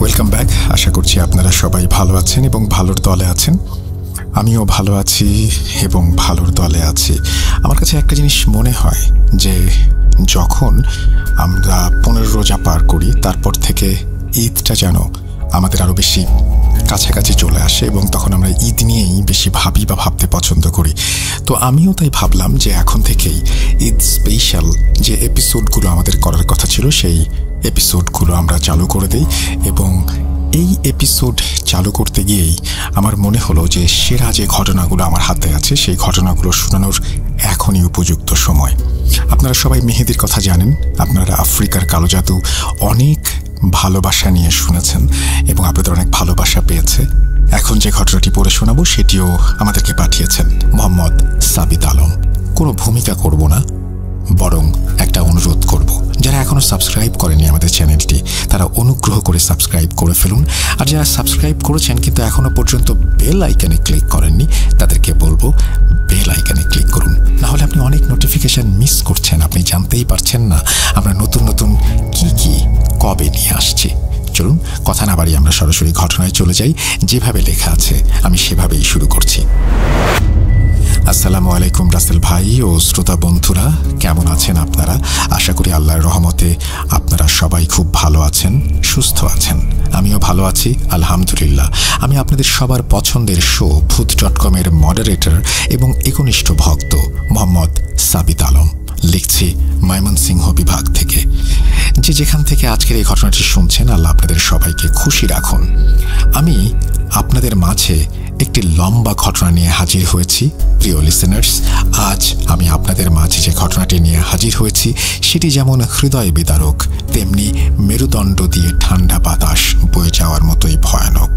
Welcome back. আশা করছি আপনারা সবাই ভালো আছেন এবং ভালোর দলে আছেন। আমিও ভালো আছি এবং ভালোর দলে আছি। আমার কাছে একটা জিনিস মনে হয় যে যখন আমরা 15 রোজা পার করি তারপর থেকে ঈদটা যেন আমাদের আরও বেশি কাছাকাছি চলে আসে এবং তখন আমরা ঈদ নিয়েই বেশি ভাবি বা ভাবতে পছন্দ করি। তো আমিও তাই ভাবলাম যে এখন থেকেই ঈদ স্পেশাল যে এপিসোডগুলো আমাদের করার কথা ছিল সেই এপিসোডগুলো আমরা চালু করে দিই। এবং এই এপিসোড চালু করতে গিয়েই আমার মনে হলো যে সেরা যে ঘটনাগুলো আমার হাতে আছে সেই ঘটনাগুলো শোনানোর এখনই উপযুক্ত সময়। আপনারা সবাই মেহেদির কথা জানেন, আপনারা আফ্রিকার কালো জাদু অনেক ভালোবাসা নিয়ে শুনেছেন এবং আপনাদের অনেক ভালোবাসা পেয়েছে। এখন যে ঘটনাটি পড়ে শোনাবো সেটিও আমাদেরকে পাঠিয়েছেন মোহাম্মদ সাবিত আলম। কোনো ভূমিকা করব না, বরং একটা অনুরোধ করব, যারা এখনও সাবস্ক্রাইব করেনি আমাদের চ্যানেলটি তারা অনুগ্রহ করে সাবস্ক্রাইব করে ফেলুন। আর যারা সাবস্ক্রাইব করেছেন কিন্তু এখনও পর্যন্ত বেল আইকনে ক্লিক করেননি তাদেরকে বলবো বেল আইকনে ক্লিক করুন, নাহলে আপনি অনেক নোটিফিকেশান মিস করছেন। আপনি জানতেই পারছেন না আমরা নতুন নতুন কি কবে নিয়ে আসছি। চলুন কথা না বাড়িয়ে আমরা সরাসরি ঘটনায় চলে যাই। যেভাবে লেখা আছে আমি সেভাবেই শুরু করছি। আসসালামু আলাইকুম রাসেল ভাই ও শ্রোতা বন্ধুরা, কেমন আছেন আপনারা? আশা করি আল্লাহর রহমতে আপনারা সবাই খুব ভালো আছেন, সুস্থ আছেন। আমিও ভালো আছি আলহামদুলিল্লাহ। আমি আপনাদের সবার পছন্দের শো ভূত.com-এর মডারেটর এবং একনিষ্ঠ ভক্ত মোহাম্মদ সাবিত আলম। লিখছি ময়মনসিংহ বিভাগ থেকে। যেখান থেকে আজকের এই ঘটনাটি শুনছেন আল্লাহ আপনাদের সবাইকে খুশি রাখুন। আমি আপনাদের মাঝে একটি লম্বা ঘটনা নিয়ে হাজির হয়েছি। প্রিয় লিসেনার্স, আজ আমি আপনাদের মাঝে যে ঘটনাটি নিয়ে হাজির হয়েছি সেটি যেমন হৃদয় বিদারক তেমনি মেরুদণ্ড দিয়ে ঠান্ডা বাতাস বয়ে যাওয়ার মতোই ভয়ানক।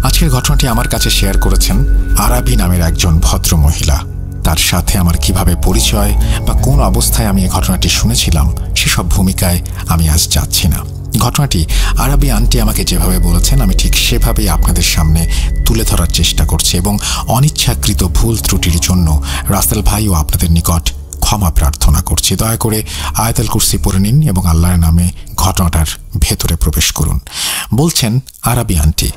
আজকের ঘটনাটি আমার কাছে শেয়ার করেছেন আরাবি নামের একজন ভদ্র মহিলা। তার সাথে আমার কিভাবে পরিচয় বা কোন অবস্থায় আমি এই ঘটনাটি শুনেছিলাম সেসব ভূমিকায় আমি আজ যাচ্ছি না। ঘটনাটি আরাবি আন্টি আমাকে যেভাবে বলেছেন আমি ঠিক সেভাবেই আপনাদের সামনে তুলে ধরার চেষ্টা করছি এবং অনিচ্ছাকৃত ভুল ত্রুটির জন্য রাসেল ভাই ও আপনাদের নিকট ক্ষমা প্রার্থনা করছি। দয়া করে আয়াতুল কুরসি পড়ে নিন এবং আল্লাহর নামে ঘটনাটার ভেতরে প্রবেশ করুন। বলছেন আরাবি আন্টি।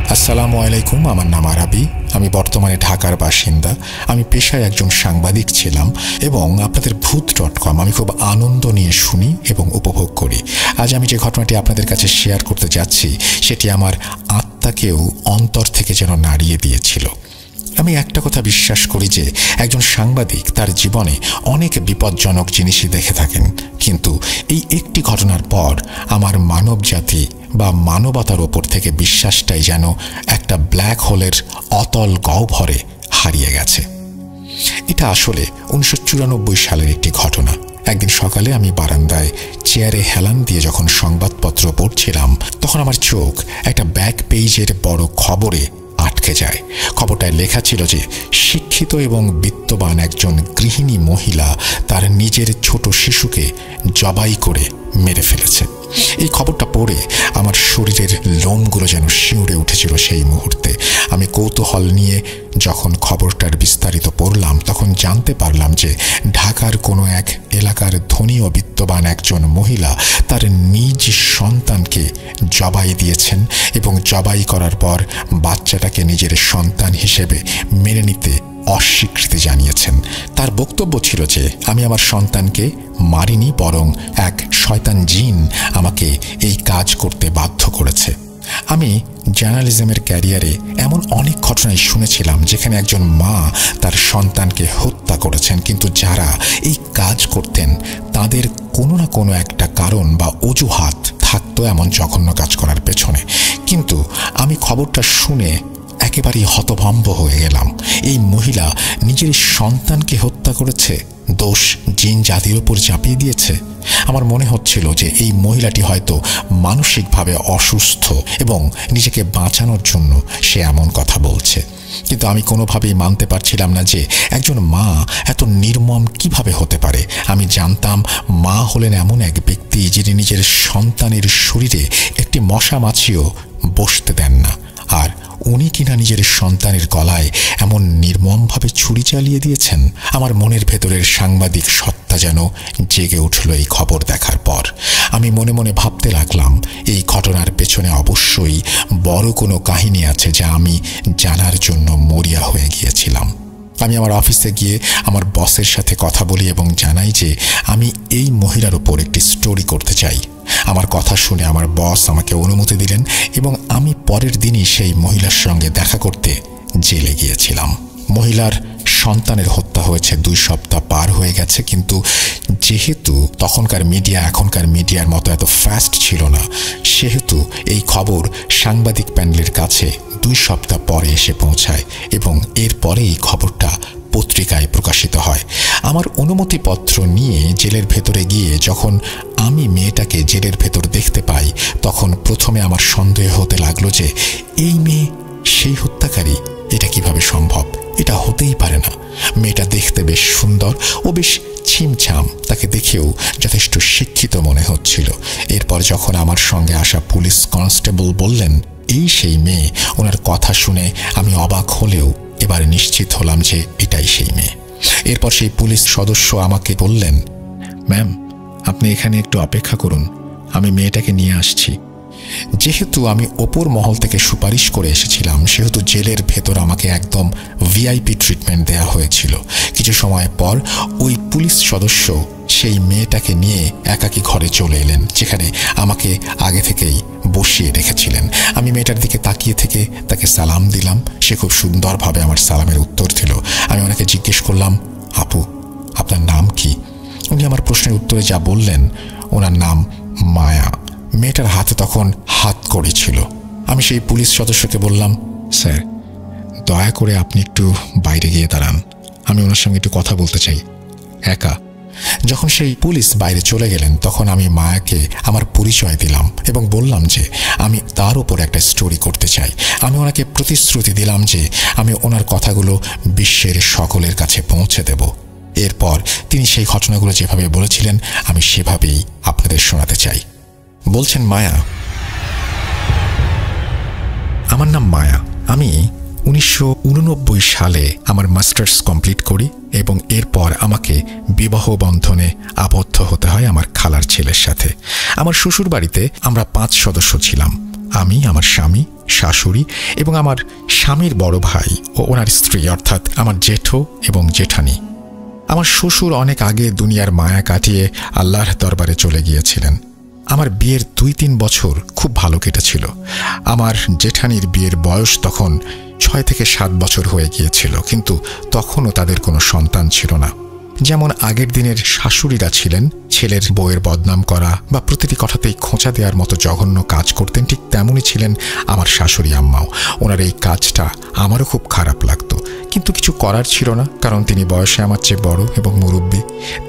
আসসালামু আলাইকুম, আমার নাম আরাবি। আমি বর্তমানে ঢাকার বাসিন্দা। আমি পেশায় একজন সাংবাদিক ছিলাম এবং আপনাদের ভূত.com আমি খুব আনন্দ নিয়ে শুনি এবং উপভোগ করি। আজ আমি যে ঘটনাটি আপনাদের কাছে শেয়ার করতে যাচ্ছি সেটি আমার আত্মাকেও অন্তর থেকে যেন নাড়িয়ে দিয়েছিল। আমি একটা কথা বিশ্বাস করি যে একজন সাংবাদিক তার জীবনে অনেক বিপজ্জনক জিনিসই দেখে থাকেন, কিন্তু এই একটি ঘটনার পর আমার মানব জাতি বা মানবতার ওপর থেকে বিশ্বাসটাই যেন একটা ব্ল্যাক হোলের অতল গহ্বরে হারিয়ে গেছে। এটা আসলে 1994 সালের একটি ঘটনা। একদিন সকালে আমি বারান্দায় চেয়ারে হেলান দিয়ে যখন সংবাদপত্র পড়ছিলাম তখন আমার চোখ একটা ব্যাক পেজের বড় খবরে আটকে যায়। খবরটায় লেখা ছিল যে শিক্ষিত এবং বিত্তবান একজন গৃহিণী মহিলা তার নিজের ছোট শিশুকে জবাই করে মেরে ফেলেছে। এই খবরটা পড়ে আমার শরীরের লোমগুলো যেন শিউরে উঠেছিল সেই মুহূর্তে। আমি কৌতূহল নিয়ে যখন খবরটার বিস্তারিত পড়লাম তখন জানতে পারলাম যে ঢাকার কোনো এক এলাকার ধনী ও বিত্তবান একজন মহিলা তার নিজ সন্তানকে জবাই দিয়েছেন এবং জবাই করার পর বাচ্চাটাকে নিজের সন্তান হিসেবে মেনে নিতে অস্বীকৃতি জানিয়েছেন। তার বক্তব্য ছিল যে আমি আমার সন্তানকে মারিনি, বরং এক শয়তান জিন আমাকে এই কাজ করতে বাধ্য করেছে। আমি জার্নালিজমের ক্যারিয়ারে এমন অনেক ঘটনাই শুনেছিলাম যেখানে একজন মা তার সন্তানকে হত্যা করেছেন, কিন্তু যারা এই কাজ করতেন তাদের কোনো না কোনো একটা কারণ বা অজুহাত থাকতো এমন জঘন্য কাজ করার পেছনে। কিন্তু আমি খবরটা শুনে একেবারেই হতভম্ব হয়ে গেলাম। এই মহিলা নিজের সন্তানকে হত্যা করেছে, দোষ জিন জাতির উপর চাপিয়ে দিয়েছে। আমার মনে হচ্ছিল যে এই মহিলাটি হয়তো মানসিকভাবে অসুস্থ এবং নিজেকে বাঁচানোর জন্য সে এমন কথা বলছে। কিন্তু আমি কোনোভাবেই মানতে পারছিলাম না যে একজন মা এত নির্মম কিভাবে হতে পারে। আমি জানতাম মা হলেন এমন এক ব্যক্তি যিনি নিজের সন্তানের শরীরে একটি মশা মাছিও বসতে দেন না, আর উনি কিনা নিজের সন্তানের গলায় এমন নির্মমভাবে ছুরি চালিয়ে দিয়েছেন। আমার মনের ভেতরের সাংবাদিক সত্তা যেন জেগে উঠল এই খবর দেখার পর। আমি মনে মনে ভাবতে লাগলাম, এই ঘটনার পেছনে অবশ্যই বড় কোনো কাহিনী আছে যা আমি জানার জন্য মরিয়া হয়ে গিয়েছিলাম। আমি আমার অফিসে গিয়ে আমার বসের সাথে কথা বলি এবং জানাই যে আমি এই মহিলার উপর একটি স্টোরি করতে চাই। আমার কথা শুনে আমার বস আমাকে অনুমতি দিলেন এবং আমি পরের দিনই সেই মহিলার সঙ্গে দেখা করতে জেলে গিয়েছিলাম। মহিলার সন্তানের হত্যা হয়েছে 2 সপ্তাহ পার হয়ে গেছে, কিন্তু যেহেতু তখনকার মিডিয়া এখনকার মিডিয়ার মতো এত ফাস্ট ছিল না, সেহেতু এই খবর সাংবাদিক প্যানেলের কাছে 2 সপ্তাহ পরে এসে পৌঁছায় এবং এরপরে এই খবরটা পত্রিকায় প্রকাশিত হয়। আমার অনুমতিপত্র নিয়ে জেলের ভেতরে গিয়ে যখন আমি মেয়েটাকে জেলের ভেতর দেখতে পাই, তখন প্রথমে আমার সন্দেহ হতে লাগলো যে এই মেয়ে সেই হত্যাকারী। এটা কিভাবে সম্ভব? এটা হতেই পারে না। মেয়েটা দেখতে বেশ সুন্দর ও বেশ ছিমছাম, তাকে দেখেও যথেষ্ট শিক্ষিত মনে হচ্ছিল। এরপর যখন আমার সঙ্গে আসা পুলিশ কনস্টেবল বললেন এই সেই মেয়ে, ওনার কথা শুনে আমি অবাক হলেও এবার নিশ্চিত হলাম যে এটাই সেই মেয়ে। এরপর সেই পুলিশ সদস্য আমাকে বললেন, ম্যাম, আপনি এখানে একটু অপেক্ষা করুন, আমি মেয়েটাকে নিয়ে আসছি। যেহেতু আমি ওপর মহল থেকে সুপারিশ করে এসেছিলাম, সেহেতু জেলের ভেতর আমাকে একদম ভিআইপি ট্রিটমেন্ট দেওয়া হয়েছিল। কিছু সময় পর ওই পুলিশ সদস্য সেই মেয়েটাকে নিয়ে একাকী ঘরে চলে এলেন, যেখানে আমাকে আগে থেকেই বসিয়ে রেখেছিলেন। আমি মেয়েটার দিকে তাকিয়ে থেকে তাকে সালাম দিলাম। সে খুব সুন্দরভাবে আমার সালামের উত্তর দিল। আমি ওনাকে জিজ্ঞেস করলাম, আপু, আপনার নাম কি? উনি আমার প্রশ্নের উত্তরে যা বললেন, ওনার নাম মায়া। মেয়েটার হাতে তখন হাত কড়ি ছিল। আমি সেই পুলিশ সদস্যকে বললাম, স্যার, দয়া করে আপনি একটু বাইরে গিয়ে দাঁড়ান, আমি ওনার সঙ্গে একটু কথা বলতে চাই, একা। যখন সেই পুলিশ বাইরে চলে গেলেন, তখন আমি মায়াকে আমার পরিচয় দিলাম এবং বললাম যে আমি তার উপর একটা স্টোরি করতে চাই। আমি ওনাকে প্রতিশ্রুতি দিলাম যে আমি ওনার কথাগুলো বিশ্বের সকলের কাছে পৌঁছে দেব। এরপর তিনি সেই ঘটনাগুলো যেভাবে বলেছিলেন আমি সেভাবেই আপনাদের শোনাতে চাই। বলছেন, মায়া, আমার নাম মায়া। আমি 1989 সালে আমার মাস্টার্স কমপ্লিট করি এবং এরপর আমাকে বিবাহ বন্ধনে আবদ্ধ হতে হয় আমার খালার ছেলের সাথে। আমার শ্বশুর বাড়িতে আমরা 5 সদস্য ছিলাম, আমি, আমার স্বামী, শাশুড়ি এবং আমার স্বামীর বড় ভাই ও ওনার স্ত্রী, অর্থাৎ আমার জেঠো এবং জেঠানি। আমার শ্বশুর অনেক আগে দুনিয়ার মায়া কাটিয়ে আল্লাহর দরবারে চলে গিয়েছিলেন। আমার বিয়ের 2-3 বছর খুব ভালো কেটেছিল। আমার জেঠানির বিয়ের বয়স তখন 6 থেকে 7 বছর হয়ে গিয়েছিল, কিন্তু তখনও তাদের কোনো সন্তান ছিল না। যেমন আগের দিনের শাশুড়িরা ছিলেন ছেলের বউয়ের বদনাম করা বা প্রতিটি কথাতেই খোঁচা দেওয়ার মতো জঘন্য কাজ করতেন, ঠিক তেমনই ছিলেন আমার শাশুড়ি আম্মাও। ওনার এই কাজটা আমারও খুব খারাপ লাগতো, কিন্তু কিছু করার ছিল না, কারণ তিনি বয়সে আমার চেয়ে বড় এবং মুরব্বী।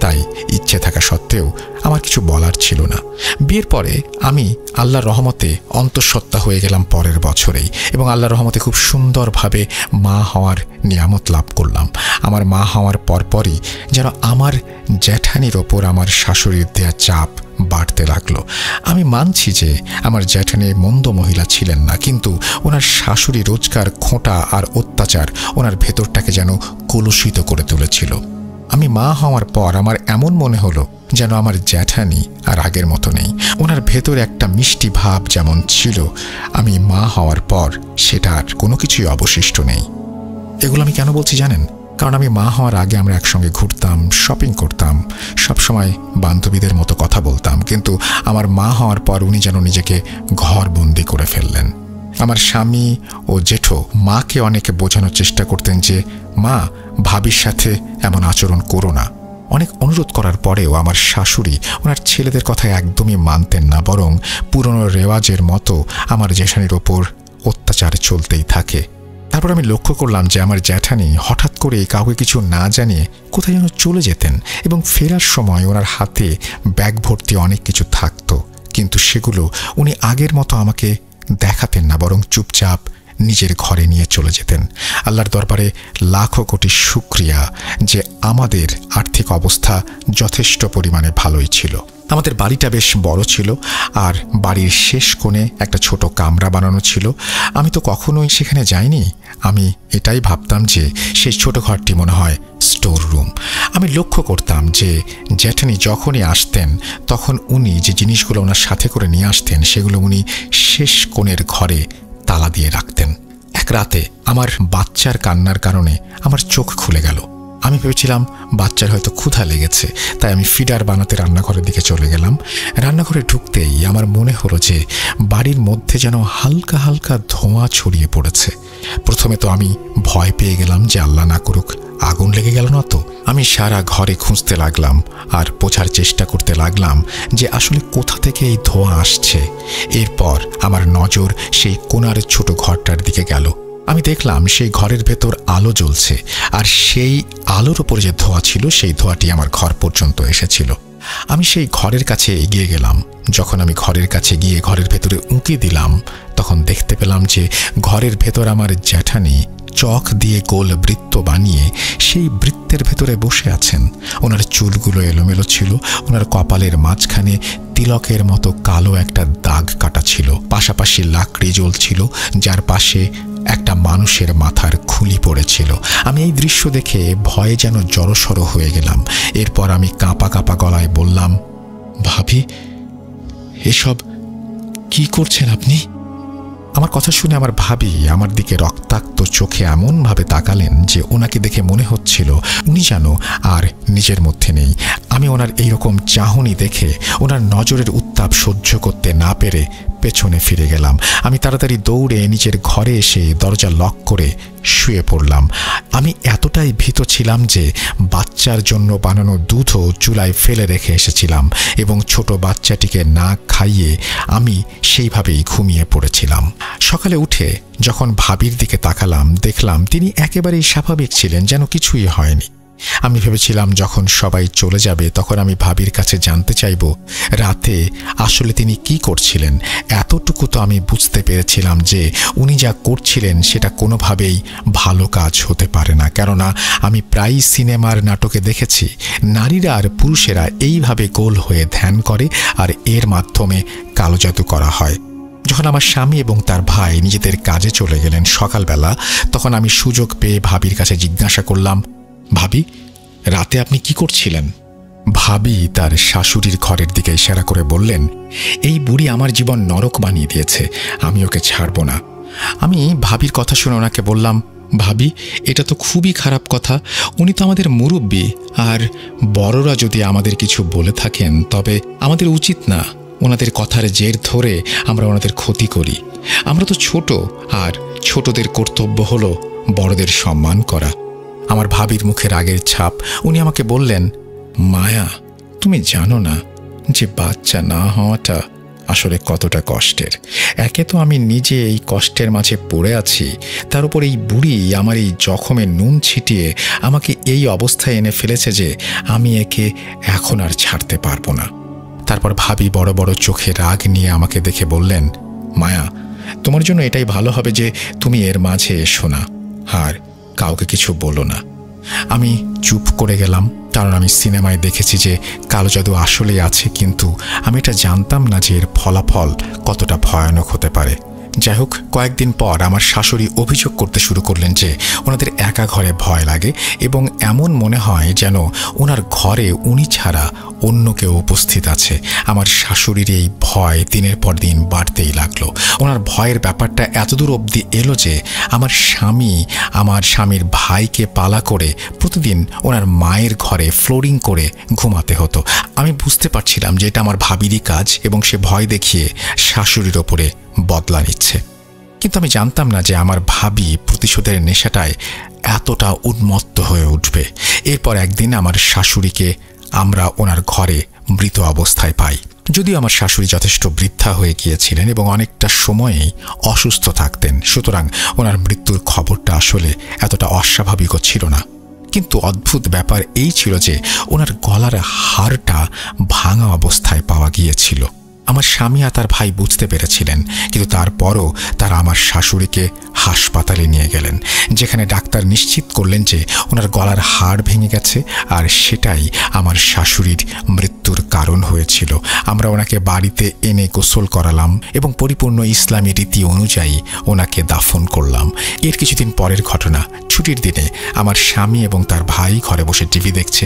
তাই ইচ্ছে থাকা সত্ত্বেও আমার কিছু বলার ছিল না। বিয়ের পরে আমি আল্লাহর রহমতে অন্তঃসত্ত্বা হয়ে গেলাম পরের বছরেই এবং আল্লাহর রহমতে খুব সুন্দরভাবে মা হওয়ার নিয়ামত লাভ করলাম। আমার মা হওয়ার পরপরই যেন আমার জ্যাঠানির ওপর আমার শাশুড়ির দেয়া চাপ বাড়তে লাগলো। আমি মানছি যে আমার জ্যাঠানি মন্দ মহিলা ছিলেন না, কিন্তু ওনার শাশুড়ি রোজকার খোঁটা আর অত্যাচার ওনার ভেতরটাকে যেন কলুষিত করে তুলেছিল। আমি মা হওয়ার পর আমার এমন মনে হলো যেন আমার জ্যাঠানি আর আগের মতো নেই। ওনার ভেতর একটা মিষ্টি ভাব যেমন ছিল, আমি মা হওয়ার পর সেটা আর কোনো কিছুই অবশিষ্ট নেই। এগুলো আমি কেন বলছি জানেন? কারণ আমি মা হওয়ার আগে আমরা একসঙ্গে ঘুরতাম, শপিং করতাম, সবসময় বান্ধবীদের মতো কথা বলতাম, কিন্তু আমার মা হওয়ার পর উনি যেন নিজেকে ঘরবন্দি করে ফেললেন। আমার স্বামী ও জেঠো মাকে অনেকে বোঝানোর চেষ্টা করতেন যে মা, ভাবির সাথে এমন আচরণ করো না। অনেক অনুরোধ করার পরেও আমার শাশুড়ি ওনার ছেলেদের কথা একদমই মানতেন না, বরং পুরনো রেওয়াজের মতো আমার জ্যাঠানির ওপর অত্যাচার চলতেই থাকে। তারপর আমি লক্ষ্য করলাম যে আমার জ্যাঠানি হঠাৎ করে কাউকে কিছু না জানিয়ে কোথায় যেন চলে যেতেন এবং ফেরার সময় ওনার হাতে ব্যাগ ভর্তি অনেক কিছু থাকতো, কিন্তু সেগুলো উনি আগের মতো আমাকে দেখাতেন না, বরং চুপচাপ নিজের ঘরে নিয়ে চলে যেতেন। আল্লাহর দরবারে লাখো কোটি শুকরিয়া যে আমাদের আর্থিক অবস্থা যথেষ্ট পরিমাণে ভালোই ছিল। আমাদের বাড়িটা বেশ বড় ছিল, আর বাড়ির শেষ কোণে একটা ছোট কামরা বানানো ছিল। আমি তো কখনোই সেখানে যাইনি। আমি এটাই ভাবতাম যে সেই ছোট ঘরটি মনে হয় স্টোর রুম। আমি লক্ষ্য করতাম যে জ্যাঠানি যখনই আসতেন তখন উনি যে জিনিসগুলো ওনার সাথে করে নিয়ে আসতেন সেগুলো উনি শেষ কোণের ঘরে তালা দিয়ে রাখতেন। এক রাতে আমার বাচ্চার কান্নার কারণে আমার চোখ খুলে গেল। আমি ভেবেছিলাম বাচ্চার হয়তো ক্ষুধা লেগেছে, তাই আমি ফিডার বানাতে রান্নাঘরের দিকে চলে গেলাম। রান্নাঘরে ঢুকতেই আমার মনে হলো যে বাড়ির মধ্যে যেন হালকা হালকা ধোঁয়া ছড়িয়ে পড়েছে। প্রথমে তো আমি ভয় পেয়ে গেলাম যে আল্লাহ না করুক আগুন লেগে গেল না তো। আমি সারা ঘরে খুঁজতে লাগলাম আর বোঝার চেষ্টা করতে লাগলাম যে আসলে কোথা থেকে এই ধোঁয়া আসছে। এরপর আমার নজর সেই কোণার ছোট ঘরটার দিকে গেল। আমি দেখলাম সেই ঘরের ভেতর আলো জ্বলছে, আর সেই আলোর ওপর যে ধোঁয়া ছিল সেই ধোঁয়াটি আমার ঘর পর্যন্ত এসেছিল। আমি সেই ঘরের কাছে এগিয়ে গেলাম। যখন আমি ঘরের কাছে গিয়ে ঘরের ভেতরে উঁকি দিলাম তখন দেখতে পেলাম যে ঘরের ভেতর আমার জ্যাঠানি চক দিয়ে গোল বৃত্ত বানিয়ে সেই বৃত্তের ভেতরে বসে আছেন। ওনার চুলগুলো এলোমেলো ছিল, ওনার কপালের মাঝখানে তিলকের মতো কালো একটা দাগ কাটা ছিল। পাশাপাশি লাকড়ি জ্বলছিল যার পাশে একটা মানুষের মাথার খুলি পড়েছিল। আমি এই দৃশ্য দেখে ভয়ে যেন জড়সড় হয়ে গেলাম। এরপর আমি কাঁপা কাঁপা গলায় বললাম, ভাবি, এসব কি করছেন আপনি? আমার কথা শুনে আমার ভাবি আমার দিকে রক্তাক্ত চোখে এমনভাবে তাকালেন যে ওনাকে দেখে মনে হচ্ছিল উনি যেন আর নিজের মধ্যে নেই। আমি ওনার এইরকম চাহনি দেখে ওনার নজরের উত্তাপ সহ্য করতে না পেরে পেছনে ফিরে গেলাম। আমি তাড়াতাড়ি দৌড়ে নিজের ঘরে এসে দরজা লক করে শুয়ে পড়লাম। আমি এতটাই ভীত ছিলাম যে বাচ্চার জন্য বানানো দুধও চুলায় ফেলে রেখে এসেছিলাম এবং ছোট বাচ্চাটিকে না খাইয়ে আমি সেইভাবেই ঘুমিয়ে পড়েছিলাম। সকালে উঠে যখন ভাবির দিকে তাকালাম দেখলাম তিনি একেবারেই স্বাভাবিক ছিলেন, যেন কিছুই হয়নি। আমি ভেবেছিলাম যখন সবাই চলে যাবে তখন আমি ভাবির কাছে জানতে চাইব রাতে আসলে তিনি কি করছিলেন। এতটুকু তো আমি বুঝতে পেরেছিলাম যে উনি যা করছিলেন সেটা কোনোভাবেই ভালো কাজ হতে পারে না, কেননা আমি প্রায়ই সিনেমার নাটকে দেখেছি নারীরা আর পুরুষেরা এইভাবে গোল হয়ে ধ্যান করে আর এর মাধ্যমে কালো জাদু করা হয়। যখন আমার স্বামী এবং তার ভাই নিজেদের কাজে চলে গেলেন সকালবেলা, তখন আমি সুযোগ পেয়ে ভাবির কাছে জিজ্ঞাসা করলাম, ভাবি, রাতে আপনি কি করছিলেন? ভাবি তার শাশুড়ির ঘরের দিকে ইশারা করে বললেন, এই বুড়ি আমার জীবন নরক বানিয়ে দিয়েছে, আমি ওকে ছাড়ব না। আমি ভাবির কথা শুনে ওনাকে বললাম, ভাবি, এটা তো খুবই খারাপ কথা। উনি তো আমাদের মুরব্বী, আর বড়রা যদি আমাদের কিছু বলে থাকেন তবে আমাদের উচিত না ওনাদের কথার জের ধরে আমরা ওনাদের ক্ষতি করি। আমরা তো ছোট, আর ছোটদের কর্তব্য হলো বড়দের সম্মান করা। আমার ভাবির মুখে রাগের ছাপ। উনি আমাকে বললেন, মায়া, তুমি জানো না যে বাচ্চা না হওয়াটা আসলে কতটা কষ্টের। একে তো আমি নিজে এই কষ্টের মাঝে পড়ে আছি, তার উপর এই বুড়ি আমার এই জখমে নুন ছিটিয়ে আমাকে এই অবস্থায় এনে ফেলেছে যে আমি একে এখন আর ছাড়তে পারবো না। তারপর ভাবি বড় বড় চোখে রাগ নিয়ে আমাকে দেখে বললেন, মায়া, তোমার জন্য এটাই ভালো হবে যে তুমি এর মাঝে এসো না, আর কাউকে কিছু বলো না। আমি চুপ করে গেলাম, কারণ আমি সিনেমায় দেখেছি যে কালো জাদু আসলেই আছে, কিন্তু আমি এটা জানতাম না যে এর ফলাফল কতটা ভয়ানক হতে পারে। যাই হোক, কয়েকদিন পর আমার শাশুড়ি অভিযোগ করতে শুরু করলেন যে ওনাদের একা ঘরে ভয় লাগে এবং এমন মনে হয় যেন ওনার ঘরে উনি ছাড়া অন্য কেউ উপস্থিত আছে। আমার শাশুড়ির এই ভয় দিনের পর দিন বাড়তেই লাগলো। ওনার ভয়ের ব্যাপারটা এতদূর অবধি এলো যে আমার স্বামীর ভাইকে পালা করে প্রতিদিন ওনার মায়ের ঘরে ফ্লোরিং করে ঘুমাতে হতো। আমি বুঝতে পারছিলাম যে এটা আমার ভাবিরই কাজ এবং সে ভয় দেখিয়ে শাশুড়ির ওপরে বদলা নিচ্ছে। কিন্তু আমি জানতাম না যে আমার ভাবি প্রতিশোধের নেশাটায় এতটা উন্মত্ত হয়ে উঠবে। এরপর একদিন আমার শাশুড়িকে আমরা ওনার ঘরে মৃত অবস্থায় পাই। যদিও আমার শাশুড়ি যথেষ্ট বৃদ্ধা হয়ে গিয়েছিলেন এবং অনেকটা সময়েই অসুস্থ থাকতেন, সুতরাং ওনার মৃত্যুর খবরটা আসলে এতটা অস্বাভাবিকও ছিল না। কিন্তু অদ্ভুত ব্যাপার এই ছিল যে ওনার গলার হাড়টা ভাঙা অবস্থায় পাওয়া গিয়েছিল। আমার স্বামী আর তার ভাই বুঝতে পেরেছিলেন, কিন্তু তারপরও তারা আমার শাশুড়িকে হাসপাতালে নিয়ে গেলেন, যেখানে ডাক্তার নিশ্চিত করলেন যে ওনার গলার হাড় ভেঙে গেছে, আর সেটাই আমার শাশুড়ির মৃত্যুর কারণ হয়েছিল। আমরা ওনাকে বাড়িতে এনে গোসল করালাম এবং পরিপূর্ণ ইসলামী রীতি অনুযায়ী ওনাকে দাফন করলাম। এর কিছুদিন পরের ঘটনা, ছুটির দিনে আমার স্বামী এবং তার ভাই ঘরে বসে টিভি দেখছে।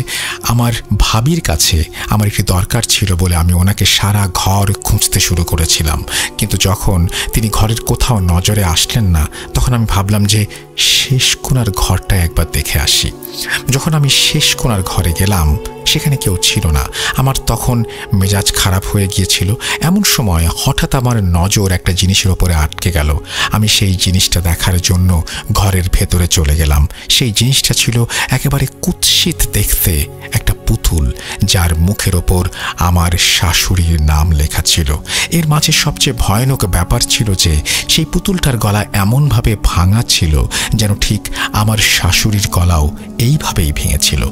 আমার ভাবির কাছে আমার একটি দরকার ছিল বলে আমি ওনাকে সারা ঘর খুঁজতে শুরু করেছিলাম, কিন্তু যখন তিনি ঘরের কোথাও নজরে আসলেন না, তখন আমি ভাবলাম যে শেষ কোণার ঘরটা একবার দেখে আসি। যখন আমি শেষ কোণার ঘরে গেলাম, সেখানে কেউ ছিল না। আমার তখন মেজাজ খারাপ হয়ে গিয়েছিল। এমন সময় হঠাৎ আমার নজর একটা জিনিসের ওপরে আটকে গেল। আমি সেই জিনিসটা দেখার জন্য ঘরের ভেতরে চলে গেলাম। সেই জিনিসটা ছিল একেবারে কুৎসিত দেখতে একটা পুতুল, যার মুখের ওপর আমার শাশুড়ির নাম লেখা ছিল। এর মাঝে সবচেয়ে ভয়ানক ব্যাপার ছিল যে সেই পুতুলটার গলা এমনভাবে ভাঙা ছিল যেন ঠিক আমার শাশুড়ির গলাও এইভাবেই ভেঙেছিল।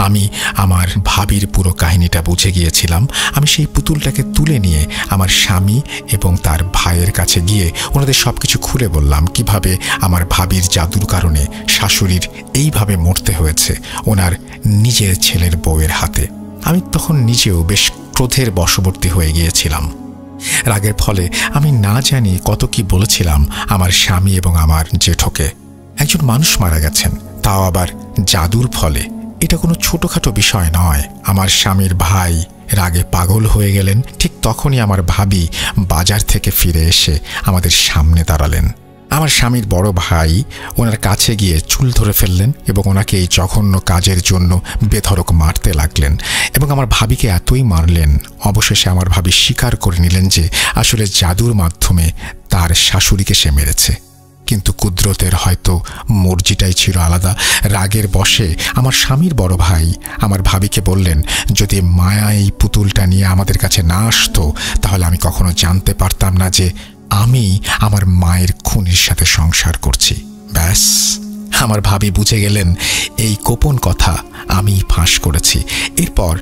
আমি আমার ভাবির পুরো কাহিনীটা বুঝে গিয়েছিলাম। আমি সেই পুতুলটাকে তুলে নিয়ে আমার স্বামী এবং তার ভাইয়ের কাছে গিয়ে ওনাদের সব কিছু খুলে বললাম, কিভাবে আমার ভাবির জাদুর কারণে শাশুড়ির এইভাবে মরতে হয়েছে ওনার নিজের ছেলের বউয়ের হাতে। আমি তখন নিজেও বেশ ক্রোধের বশবর্তী হয়ে গিয়েছিলাম। রাগের ফলে আমি না জানি কত কি বলেছিলাম আমার স্বামী এবং আমার জেঠোকে। একজন মানুষ মারা গেছেন, তাও আবার জাদুর ফলে। এটা কোনো ছোটখাটো বিষয় নয়। আমার স্বামীর ভাই রাগে পাগল হয়ে গেলেন। ঠিক তখনই আমার ভাবি বাজার থেকে ফিরে এসে আমাদের সামনে দাঁড়ালেন। আমার স্বামীর বড় ভাই ওনার কাছে গিয়ে চুল ধরে ফেললেন এবং ওনাকে এই জঘন্য কাজের জন্য বেধড়ক মারতে লাগলেন এবং আমার ভাবিকে এতই মারলেন, অবশেষে আমার ভাবি স্বীকার করে নিলেন যে আসলে জাদুর মাধ্যমে তার শাশুড়িকে সে মেরেছে। কিন্তু কুদরতের হয়তো মর্জিটাই ছিল আলাদা। রাগের বশে আমার স্বামীর বড় ভাই আমার ভাবিকে বললেন, যদি মায়া এই পুতুলটা নিয়ে আমাদের কাছে না আসতো, তাহলে আমি কখনো জানতে পারতাম না যে আমি আমার মায়ের খুনির সাথে সংসার করছি। ব্যাস, আমার ভাবি বুঝে গেলেন এই গোপন কথা আমি ফাঁস করেছি। এরপর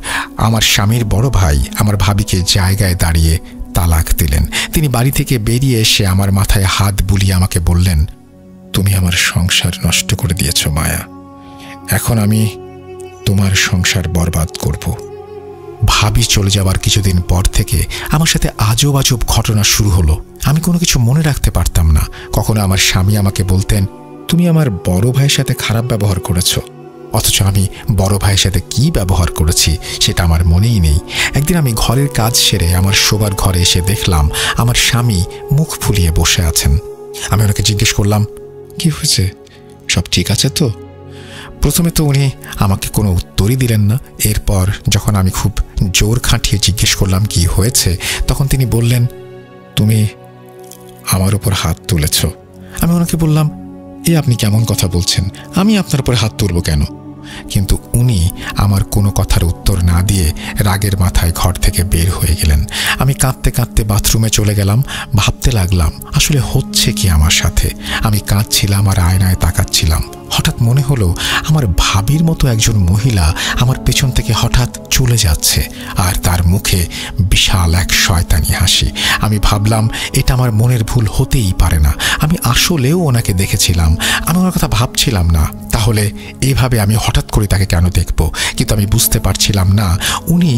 আমার স্বামীর বড় ভাই আমার ভাবিকে জায়গায় দাঁড়িয়ে তালাক দিলেন। তিনি বাড়ি থেকে বেরিয়ে এসে আমার মাথায় হাত বুলিয়ে আমাকে বললেন, তুমি আমার সংসার নষ্ট করে দিয়েছ মায়া, এখন আমি তোমার সংসার বরবাদ করব। ভাবি চলে যাবার কিছুদিন পর থেকে আমার সাথে আজব আজব ঘটনা শুরু হলো। আমি কোনো কিছু মনে রাখতে পারতাম না। কখনো আমার স্বামী আমাকে বলতেন, তুমি আমার বড় ভাইয়ের সাথে খারাপ ব্যবহার করেছো, অথচ আমি বড় ভাইয়ের সাথে কি ব্যবহার করেছি সেটা আমার মনেই নেই। একদিন আমি ঘরের কাজ সেরে আমার শোবার ঘরে এসে দেখলাম আমার স্বামী মুখ ফুলিয়ে বসে আছেন। আমি ওনাকে জিজ্ঞেস করলাম, কি হয়েছে, সব ঠিক আছে তো? প্রথমে তো উনি আমাকে কোনো উত্তরই দিলেন না। এরপর যখন আমি খুব জোর খাটিয়ে জিজ্ঞেস করলাম কি হয়েছে, তখন তিনি বললেন, তুমি আমার উপর হাত তুলেছ। আমি ওনাকে বললাম, আপনি কেমন কথা বলছেন, আমি আপনার উপরে হাত তুলব কেন? কিন্তু উনি আমার কোনো কথার উত্তর না দিয়ে রাগের মাথায় ঘর থেকে বের হয়ে গেলেন। আমি কাঁদতে কাঁদতে বাথরুমে চলে গেলাম। ভাবতে লাগলাম আসলে হচ্ছে কি আমার সাথে। আমি কাঁদছিলাম আর আয়নায় তাকাচ্ছিলাম। হঠাৎ মনে হলো আমার ভাবির মতো একজন মহিলা আমার পেছন থেকে হঠাৎ চলে যাচ্ছে, আর তার মুখে বিশাল এক শয়তানি হাসি। আমি ভাবলাম এটা আমার মনের ভুল হতেই পারে না, আমি আসলেও ওনাকে দেখেছিলাম। আমি ওনার কথা ভাবছিলাম না, তাহলে এইভাবে আমি হঠাৎ করে তাকে কেন দেখব? কিন্তু আমি বুঝতে পারছিলাম না উনি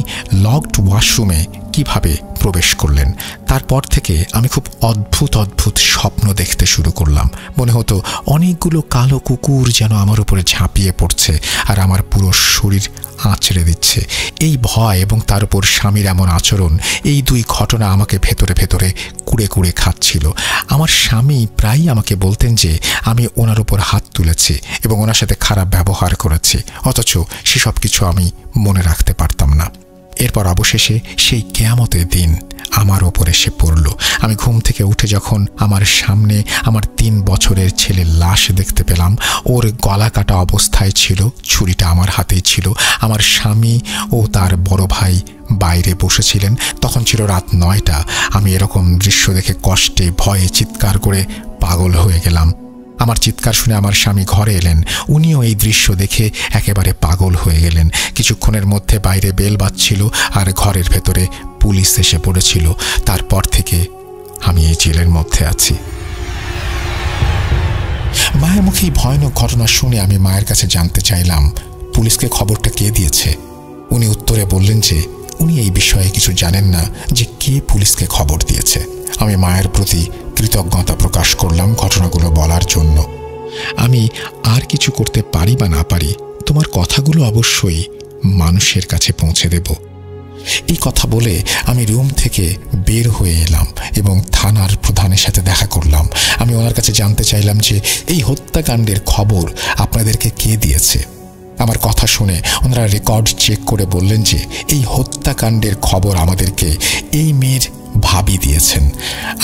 লকড ওয়াশরুমে কিভাবে প্রবেশ করলেন। তারপর থেকে আমি খুব অদ্ভুত অদ্ভুত স্বপ্ন দেখতে শুরু করলাম। মনে হতো অনেকগুলো কালো কুকুর যেন আমার উপরে ঝাঁপিয়ে পড়ছে আর আমার পুরো শরীর আঁচড়ে দিচ্ছে। এই ভয় এবং তার উপর স্বামীর এমন আচরণ, এই দুই ঘটনা আমাকে ভেতরে ভেতরে কুড়ে কুড়ে খাচ্ছিল। আমার স্বামী প্রায়ই আমাকে বলতেন যে আমি ওনার উপর হাত তুলেছি এবং ওনার সাথে খারাপ ব্যবহার করেছি, অথচ সেসব কিছু আমি মনে রাখতে পারতাম না। এরপর অবশেষে সেই কিয়ামতের দিন আমার ওপর এসে পড়ল। আমি ঘুম থেকে উঠে যখন আমার সামনে আমার 3 বছরের ছেলের লাশ দেখতে পেলাম, ওর গলা কাটা অবস্থায় ছিল, ছুরিটা আমার হাতেই ছিল। আমার স্বামী ও তার বড় ভাই বাইরে বসেছিলেন। তখন ছিল রাত 9টা। আমি এরকম দৃশ্য দেখে কষ্টে ভয়ে চিৎকার করে পাগল হয়ে গেলাম। আমার চিৎকার শুনে আমার স্বামী ঘরে এলেন। উনিও এই দৃশ্য দেখে একেবারে পাগল হয়ে গেলেন। কিছুক্ষণের মধ্যে বাইরে বেল বাজছিল আর ঘরের ভেতরে পুলিশ এসে পড়েছিল। তারপর থেকে আমি এই জেলের মধ্যে আছি। মায়ের মুখে এই ভয়ানক ঘটনা শুনে আমি মায়ের কাছে জানতে চাইলাম পুলিশকে খবরটা কে দিয়েছে। উনি উত্তরে বললেন যে উনি এই বিষয়ে কিছু জানেন না যে কে পুলিশকে খবর দিয়েছে। আমি মায়ের প্রতি কৃতজ্ঞতা প্রকাশ করলাম ঘটনাগুলো বলার জন্য। আমি আর কিছু করতে পারি বা না পারি, তোমার কথাগুলো অবশ্যই মানুষের কাছে পৌঁছে দেব। এই কথা বলে আমি রুম থেকে বের হয়ে এলাম এবং থানার প্রধানের সাথে দেখা করলাম। আমি ওনার কাছে জানতে চাইলাম যে এই হত্যাকাণ্ডের খবর আপনাদেরকে কে দিয়েছে। আমার কথা শুনে ওনারা রেকর্ড চেক করে বললেন যে এই হত্যাকাণ্ডের খবর আমাদেরকে এই মেয়ের ভাবি দিয়েছেন।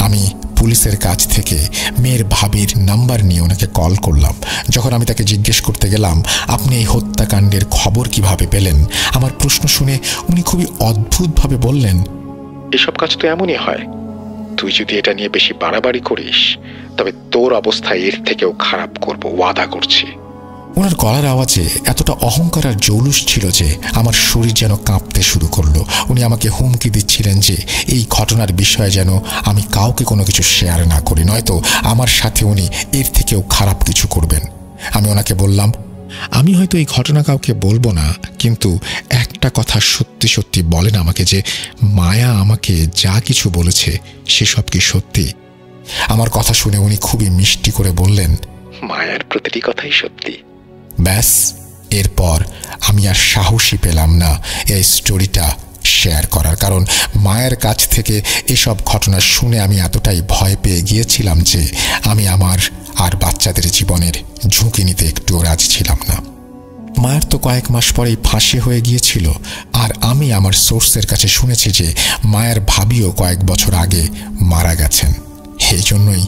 আমি পুলিশের কাছ থেকে মেয়ের ভাবির নাম্বার নিয়ে ওনাকে কল করলাম। যখন আমি তাকে জিজ্ঞেস করতে গেলাম আপনি এই হত্যাকাণ্ডের খবর কিভাবে পেলেন, আমার প্রশ্ন শুনে উনি খুবই অদ্ভুতভাবে বললেন, এসব কাজ তো এমনই হয়, তুই যদি এটা নিয়ে বেশি বাড়াবাড়ি করিস তবে তোর অবস্থা এর থেকেও খারাপ করব, ওয়াদা করছি। ওনার গলার আওয়াজে এতটা অহংকার আর জৌলুস ছিল যে আমার শরীর যেন কাঁপতে শুরু করলো। উনি আমাকে হুমকি দিচ্ছিলেন যে এই ঘটনার বিষয়ে যেন আমি কাউকে কোনো কিছু শেয়ার না করি, নয়তো আমার সাথে উনি এর থেকেও খারাপ কিছু করবেন। আমি ওনাকে বললাম আমি হয়তো এই ঘটনা কাউকে বলবো না, কিন্তু একটা কথা সত্যি সত্যি বলেন আমাকে যে মায়া আমাকে যা কিছু বলেছে সেসব কি সত্যি? আমার কথা শুনে উনি খুবই মিষ্টি করে বললেন, মায়ার প্রতিটি কথাই সত্যি। ব্যাস, এরপর আমি আর সাহসী পেলাম না এই স্টোরিটা শেয়ার করার, কারণ মায়ের কাছ থেকে এসব ঘটনা শুনে আমি এতটাই ভয় পেয়ে গিয়েছিলাম যে আমি আমার আর বাচ্চাদের জীবনের ঝুঁকি নিতে একটুও রাজি ছিলাম না। মায়ের তো কয়েক মাস পরেই ফাঁসি হয়ে গিয়েছিল, আর আমি আমার সোর্সের কাছে শুনেছি যে মায়ের ভাবিও কয়েক বছর আগে মারা গেছেন। এই জন্যই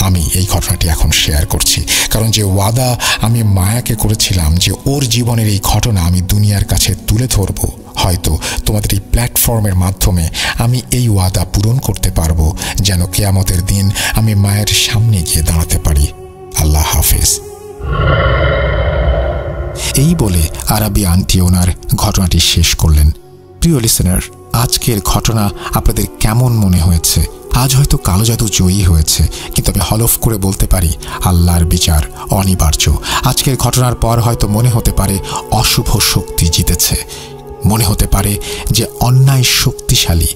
আমি এই ঘটনাটি এখন শেয়ার করছি, কারণ যে ওয়াদা আমি মায়াকে করেছিলাম যে ওর জীবনের এই ঘটনা আমি দুনিয়ার কাছে তুলে ধরব, হয়তো তোমাদের এই প্ল্যাটফর্মের মাধ্যমে আমি এই ওয়াদা পূরণ করতে পারবো, যেন কিয়ামতের দিন আমি মায়ের সামনে গিয়ে দাঁড়াতে পারি। আল্লাহ হাফেজ। এই বলে আরবি আন্টি ওনার ঘটনাটি শেষ করলেন। প্রিয় লিসেনার, আজকের ঘটনা আপনাদের কেমন মনে হয়েছে? আজ হয়তো কালো জাদু জয়ী হয়েছে, কিন্তু আমি হলফ করে বলতে পারি আল্লাহর বিচার অনিবার্য। আজকের ঘটনার পর হয়তো মনে হতে পারে অশুভ শক্তি জিতেছে, মনে হতে পারে যে অন্যায় শক্তিশালী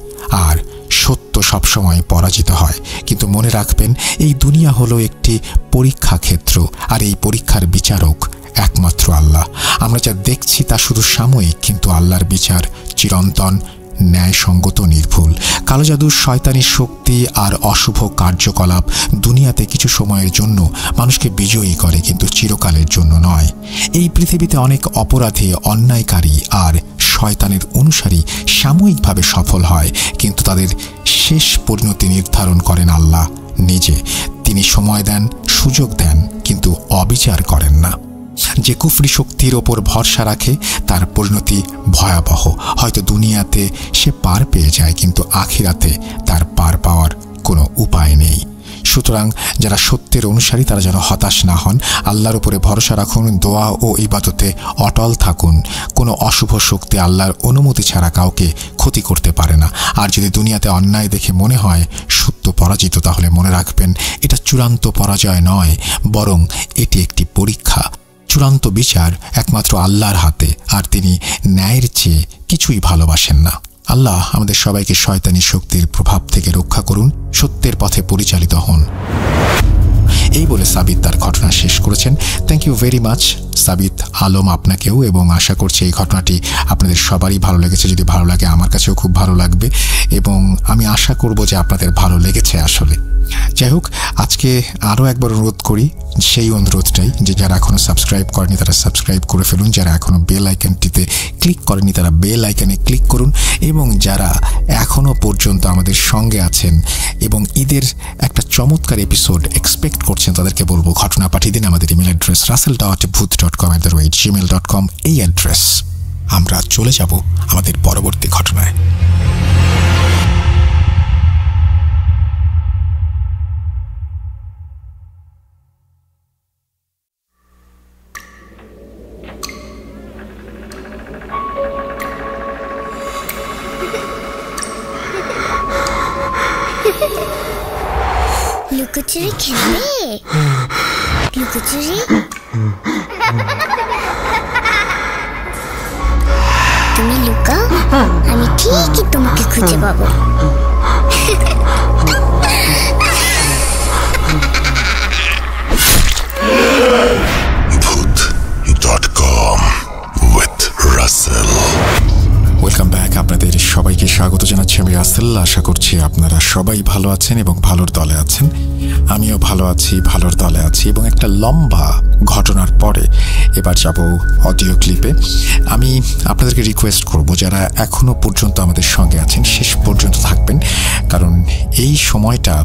আর সত্য সবসময় পরাজিত হয়, কিন্তু মনে রাখবেন এই দুনিয়া হলো একটি পরীক্ষা ক্ষেত্র, আর এই পরীক্ষার বিচারক একমাত্র আল্লাহ। আমরা যা দেখছি তা শুধু সাময়িক, কিন্তু আল্লাহর বিচার চিরন্তন, ন্যায়সঙ্গত, নির্ভুল। কালো জাদুর শয়তানি শক্তি আর অশুভ কার্যকলাপ দুনিয়াতে কিছু সময়ের জন্য মানুষকে বিজয়ী করে, কিন্তু চিরকালের জন্য নয়। এই পৃথিবীতে অনেক অপরাধী, অন্যায়কারী আর শয়তানের অনুসারী সাময়িকভাবে সফল হয়, কিন্তু তাদের শেষ পরিণতি নির্ধারণ করেন আল্লাহ নিজে। তিনি সময় দেন, সুযোগ দেন, কিন্তু অবিচার করেন না। যে কুফরি শক্তির ওপর ভরসা রাখে তার পরিণতি ভয়াবহ। হয়তো দুনিয়াতে সে পার পেয়ে যায়, কিন্তু আখিরাতে তার পার পাওয়ার কোনো উপায় নেই। সুতরাং যারা সত্যের অনুসারী তারা যেন হতাশ না হন, আল্লাহর উপরে ভরসা রাখুন, দোয়া ও ইবাদতে অটল থাকুন। কোনো অশুভ শক্তি আল্লাহর অনুমতি ছাড়া কাউকে ক্ষতি করতে পারে না। আর যদি দুনিয়াতে অন্যায় দেখে মনে হয় সত্য পরাজিত, তাহলে মনে রাখবেন এটা চূড়ান্ত পরাজয় নয়, বরং এটি একটি পরীক্ষা। চূড়ান্ত বিচার একমাত্র আল্লাহর হাতে, আর তিনি ন্যায়ের চেয়ে কিছুই ভালোবাসেন না। আল্লাহ আমাদের সবাইকে শয়তানি শক্তির প্রভাব থেকে রক্ষা করুন, সত্যের পথে পরিচালিত হন। এই বলে সাবিত তার ঘটনা শেষ করেছেন। থ্যাংক ইউ ভেরি মাচ সাবিত আলম আপনাকেও, এবং আশা করছি এই ঘটনাটি আপনাদের সবারই ভালো লেগেছে। যদি ভালো লাগে আমার কাছেও খুব ভালো লাগবে, এবং আমি আশা করব যে আপনাদের ভালো লেগেছে আসলে। যাই হোক, আজকে আরও একবার অনুরোধ করি, সেই অনুরোধটাই যে যারা এখনও সাবস্ক্রাইব করেনি তারা সাবস্ক্রাইব করে ফেলুন, যারা এখনও বেল আইকনটিতে ক্লিক করেনি তারা বেল আইকনে ক্লিক করুন, এবং যারা এখনও পর্যন্ত আমাদের সঙ্গে আছেন এবং ঈদের একটা চমৎকার এপিসোড এক্সপেক্ট করছেন তাদেরকে বলবো ঘটনা পাঠিয়ে দিন আমাদের ইমেল অ্যাড্রেস russell.booth.com@gmail.com। এই অ্যাড্রেস। আমরা চলে যাব আমাদের পরবর্তী ঘটনায়। লুকোচুরি খেলবে? লুকোচুরি তুমি লুকাও, আমি ঠিকই তোমাকে খুঁজে পাবো। ভূত.com with রাসেল। Welcome back. আপনাদের সবাইকে স্বাগত জানাচ্ছি আমি রাসেল। আশা করছি আপনারা সবাই ভালো আছেন এবং ভালোর দলে আছেন। আমিও ভালো আছি, ভালোর দলে আছি। এবং একটা লম্বা ঘটনার পরে এবার যাব অডিও ক্লিপে। আমি আপনাদেরকে রিকোয়েস্ট করব, যারা এখনো পর্যন্ত আমাদের সঙ্গে আছেন শেষ পর্যন্ত থাকবেন, কারণ এই সময়টা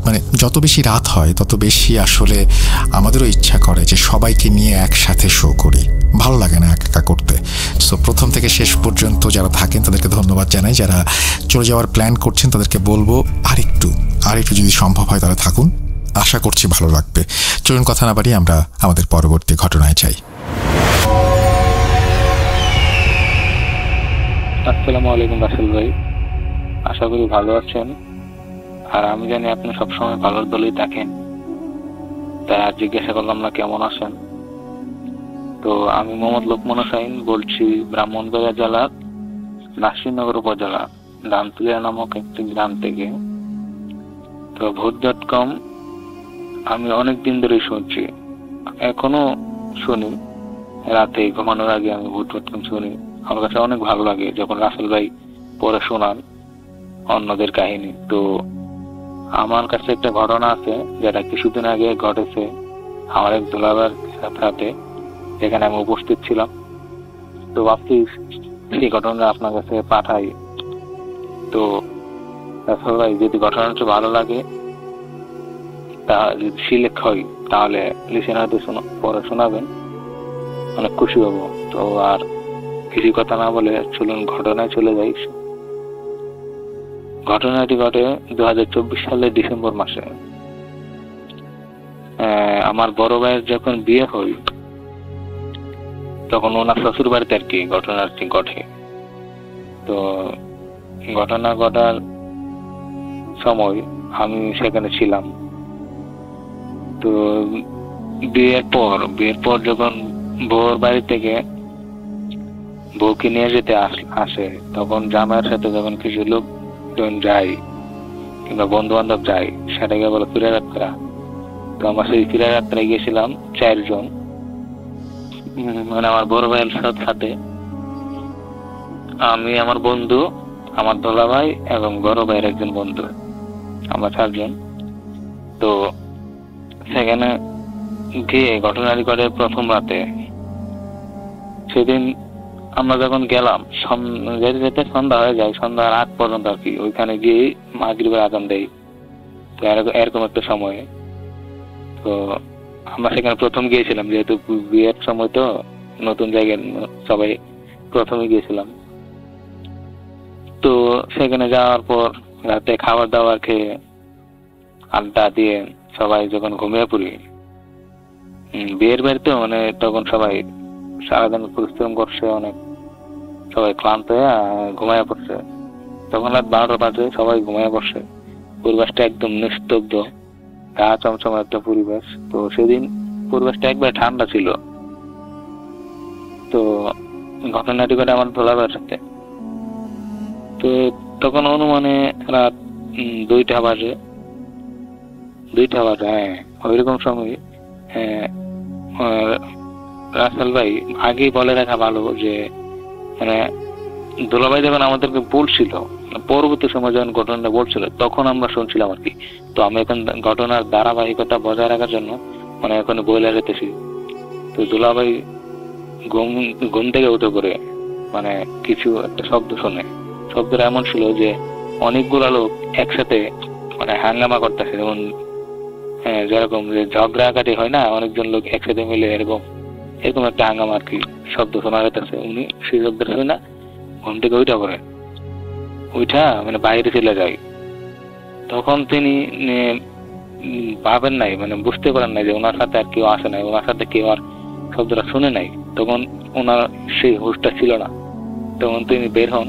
মানে যত বেশি রাত হয় তত বেশি আসলে আমাদেরও ইচ্ছা করে যে সবাইকে নিয়ে একসাথে শো করি। ভালো লাগে না একা একা করতে। সো প্রথম থেকে শেষ পর্যন্ত যারা থাকেন তাদেরকে ধন্যবাদ জানাই। যারা চলে যাওয়ার প্ল্যান করছেন তাদেরকে বলবো আরেকটু যদি সম্ভব হয় তাহলে থাকুন। আশা করছি ভালো লাগবে। চলুন কথা না বাড়িয়ে আমরা আমাদের পরবর্তী ঘটনায় যাই। আসসালামু আলাইকুম রাসেল ভাই, আশা করি ভালো আছেন। আর আমি জানি আপনি সবসময় ভালোর দলেই থাকেন, তাই আর জিজ্ঞাসা করলাম না কেমন আছেন। তো আমি মোহাম্মদ লোকমান হোসাইন বলছি, ব্রাহ্মণবাড়িয়া জেলার নাসিরনগর উপজেলা দামতুলিয়া নামক একটি গ্রাম থেকে। তো ভূত.com আমি অনেকদিন ধরেই শুনছি, এখনো শুনি। রাতে ঘুমানোর আগে আমি ভূত.com শুনি। আমার কাছে অনেক ভালো লাগে যখন রাসেল ভাই পড়ে শোনান অন্যদের কাহিনী। তো আমার কাছে একটা ঘটনা আছে যেটা কিছুদিন আগে ঘটেছে আমার এক দুলাভাইয়ের সাথে, যেখানে আমি উপস্থিত ছিলাম। তো ভাবছি সেই ঘটনা আপনার কাছে পাঠাই। তো রাসেল ভাই যদি ঘটনাটা ভালো লাগে, তা যদি সিলেক্ট হয় তাহলে লিসেনারতে পরে শোনাবেন, অনেক খুশি হব। তো আর কিছু কথা না বলে চলুন ঘটনায় চলে যাই। ঘটনাটি ঘটে 2024 সালের ডিসেম্বর মাসে। আমার বড় ভাইয়ের যখন বিয়ে হয় তখন ওনার শ্বশুর বাড়িতে আর কি ঘটনাটি ঘটে। তো ঘটনা ঘটার সময় আমি সেখানে ছিলাম। তো বিয়ের পর যখন বউর বাড়ি থেকে বউকে নিয়ে যেতে আসে, তখন জামাইয়ের সাথে যখন কিছু লোক যায় কিংবা বন্ধু বান্ধব যায়, সেটাকে বলে ফিরে যাত্রা। তো আমরা সেই ফিরে যাত্রায় গিয়েছিলাম 4 জন, মানে আমার বড় ভাইয়ের সাথে আমি, আমার বন্ধু, আমার দোলা ভাই এবং বড় ভাইয়ের একজন বন্ধু, আমরা 4 জন। তো সেখানে গিয়ে ঘটনাটি ঘটে প্রথম রাতে। সেদিন আমরা যখন গেলাম যেতে যেতে সন্ধ্যা হয়ে যায়, সন্ধ্যার আগ পর্যন্ত আর কি। ওইখানে গিয়ে মাগরিবের আজান দেয়। তো এরকম একটা সময়ে তো আমরা সেখানে প্রথম গিয়েছিলাম, যেহেতু বিয়ের সময় তো নতুন জায়গায় সবাই প্রথমে গিয়েছিলাম। তো সেখানে যাওয়ার পর রাতে খাবার দাবার খেয়ে আড্ডা দিয়ে সবাই যখন ঘুমিয়ে পড়ি, বিয়ের বাড়িতে মানে তখন সবাই সারাদিন পরিশ্রম করছে, অনেক সবাই ক্লান্ত হয়ে ঘুমায় পড়ছে। তখন রাত 12টা বাজে, সবাই ঘুমায় পড়ছে। পরিবেশটা একদম নিস্তব্ধ, গা চমচম একটা পরিবেশ। তো সেদিন পরিবেশটা একবার ঠান্ডা ছিল। তো ঘটনাটি ঘটে আমার দোলাভাইয়ের সাথে। তো তখন অনুমানে রাত 2টা বাজে। হ্যাঁ, ওইরকম সময়। রাসেল ভাই আগেই বলে রাখা ভালো যে মানে দোলাভাই যখন আমাদেরকে বলছিল, পরবর্তী সময় যখন ঘটনাটা বলছিল তখন আমরা শুনছিলাম আর কি। তো আমি এখন ঘটনার ধারাবাহিকতা বজায় রাখার জন্য মানে এখন বইলে যেতেছি। তো দোলাভাই ঘুম থেকে উঠে করে মানে কিছু একটা শব্দ শোনে। শব্দটা এমন ছিল যে অনেকগুলা লোক একসাথে মানে হাঙ্গামা করতেছে, যেরকম যে ঝগড়াঘাটি হয় না, অনেকজন লোক একসাথে মিলে এরকম একটা হাঙ্গামা আর কি শব্দ শোনা যেতেছে। উনি সেই শব্দটা শুনে না ঘুম থেকে উঠা মানে বাইরে চলে যায়। তখন তিনি ভাবেন নাই, মানে বুঝতে পারেন নাই যে ওনার সাথে আর কেউ আসে নাই, ওনার সাথে কেউ আর শব্দটা শুনে নাই। তখন ওনার সেই হুঁশটা ছিল না। তখন তিনি বের হন,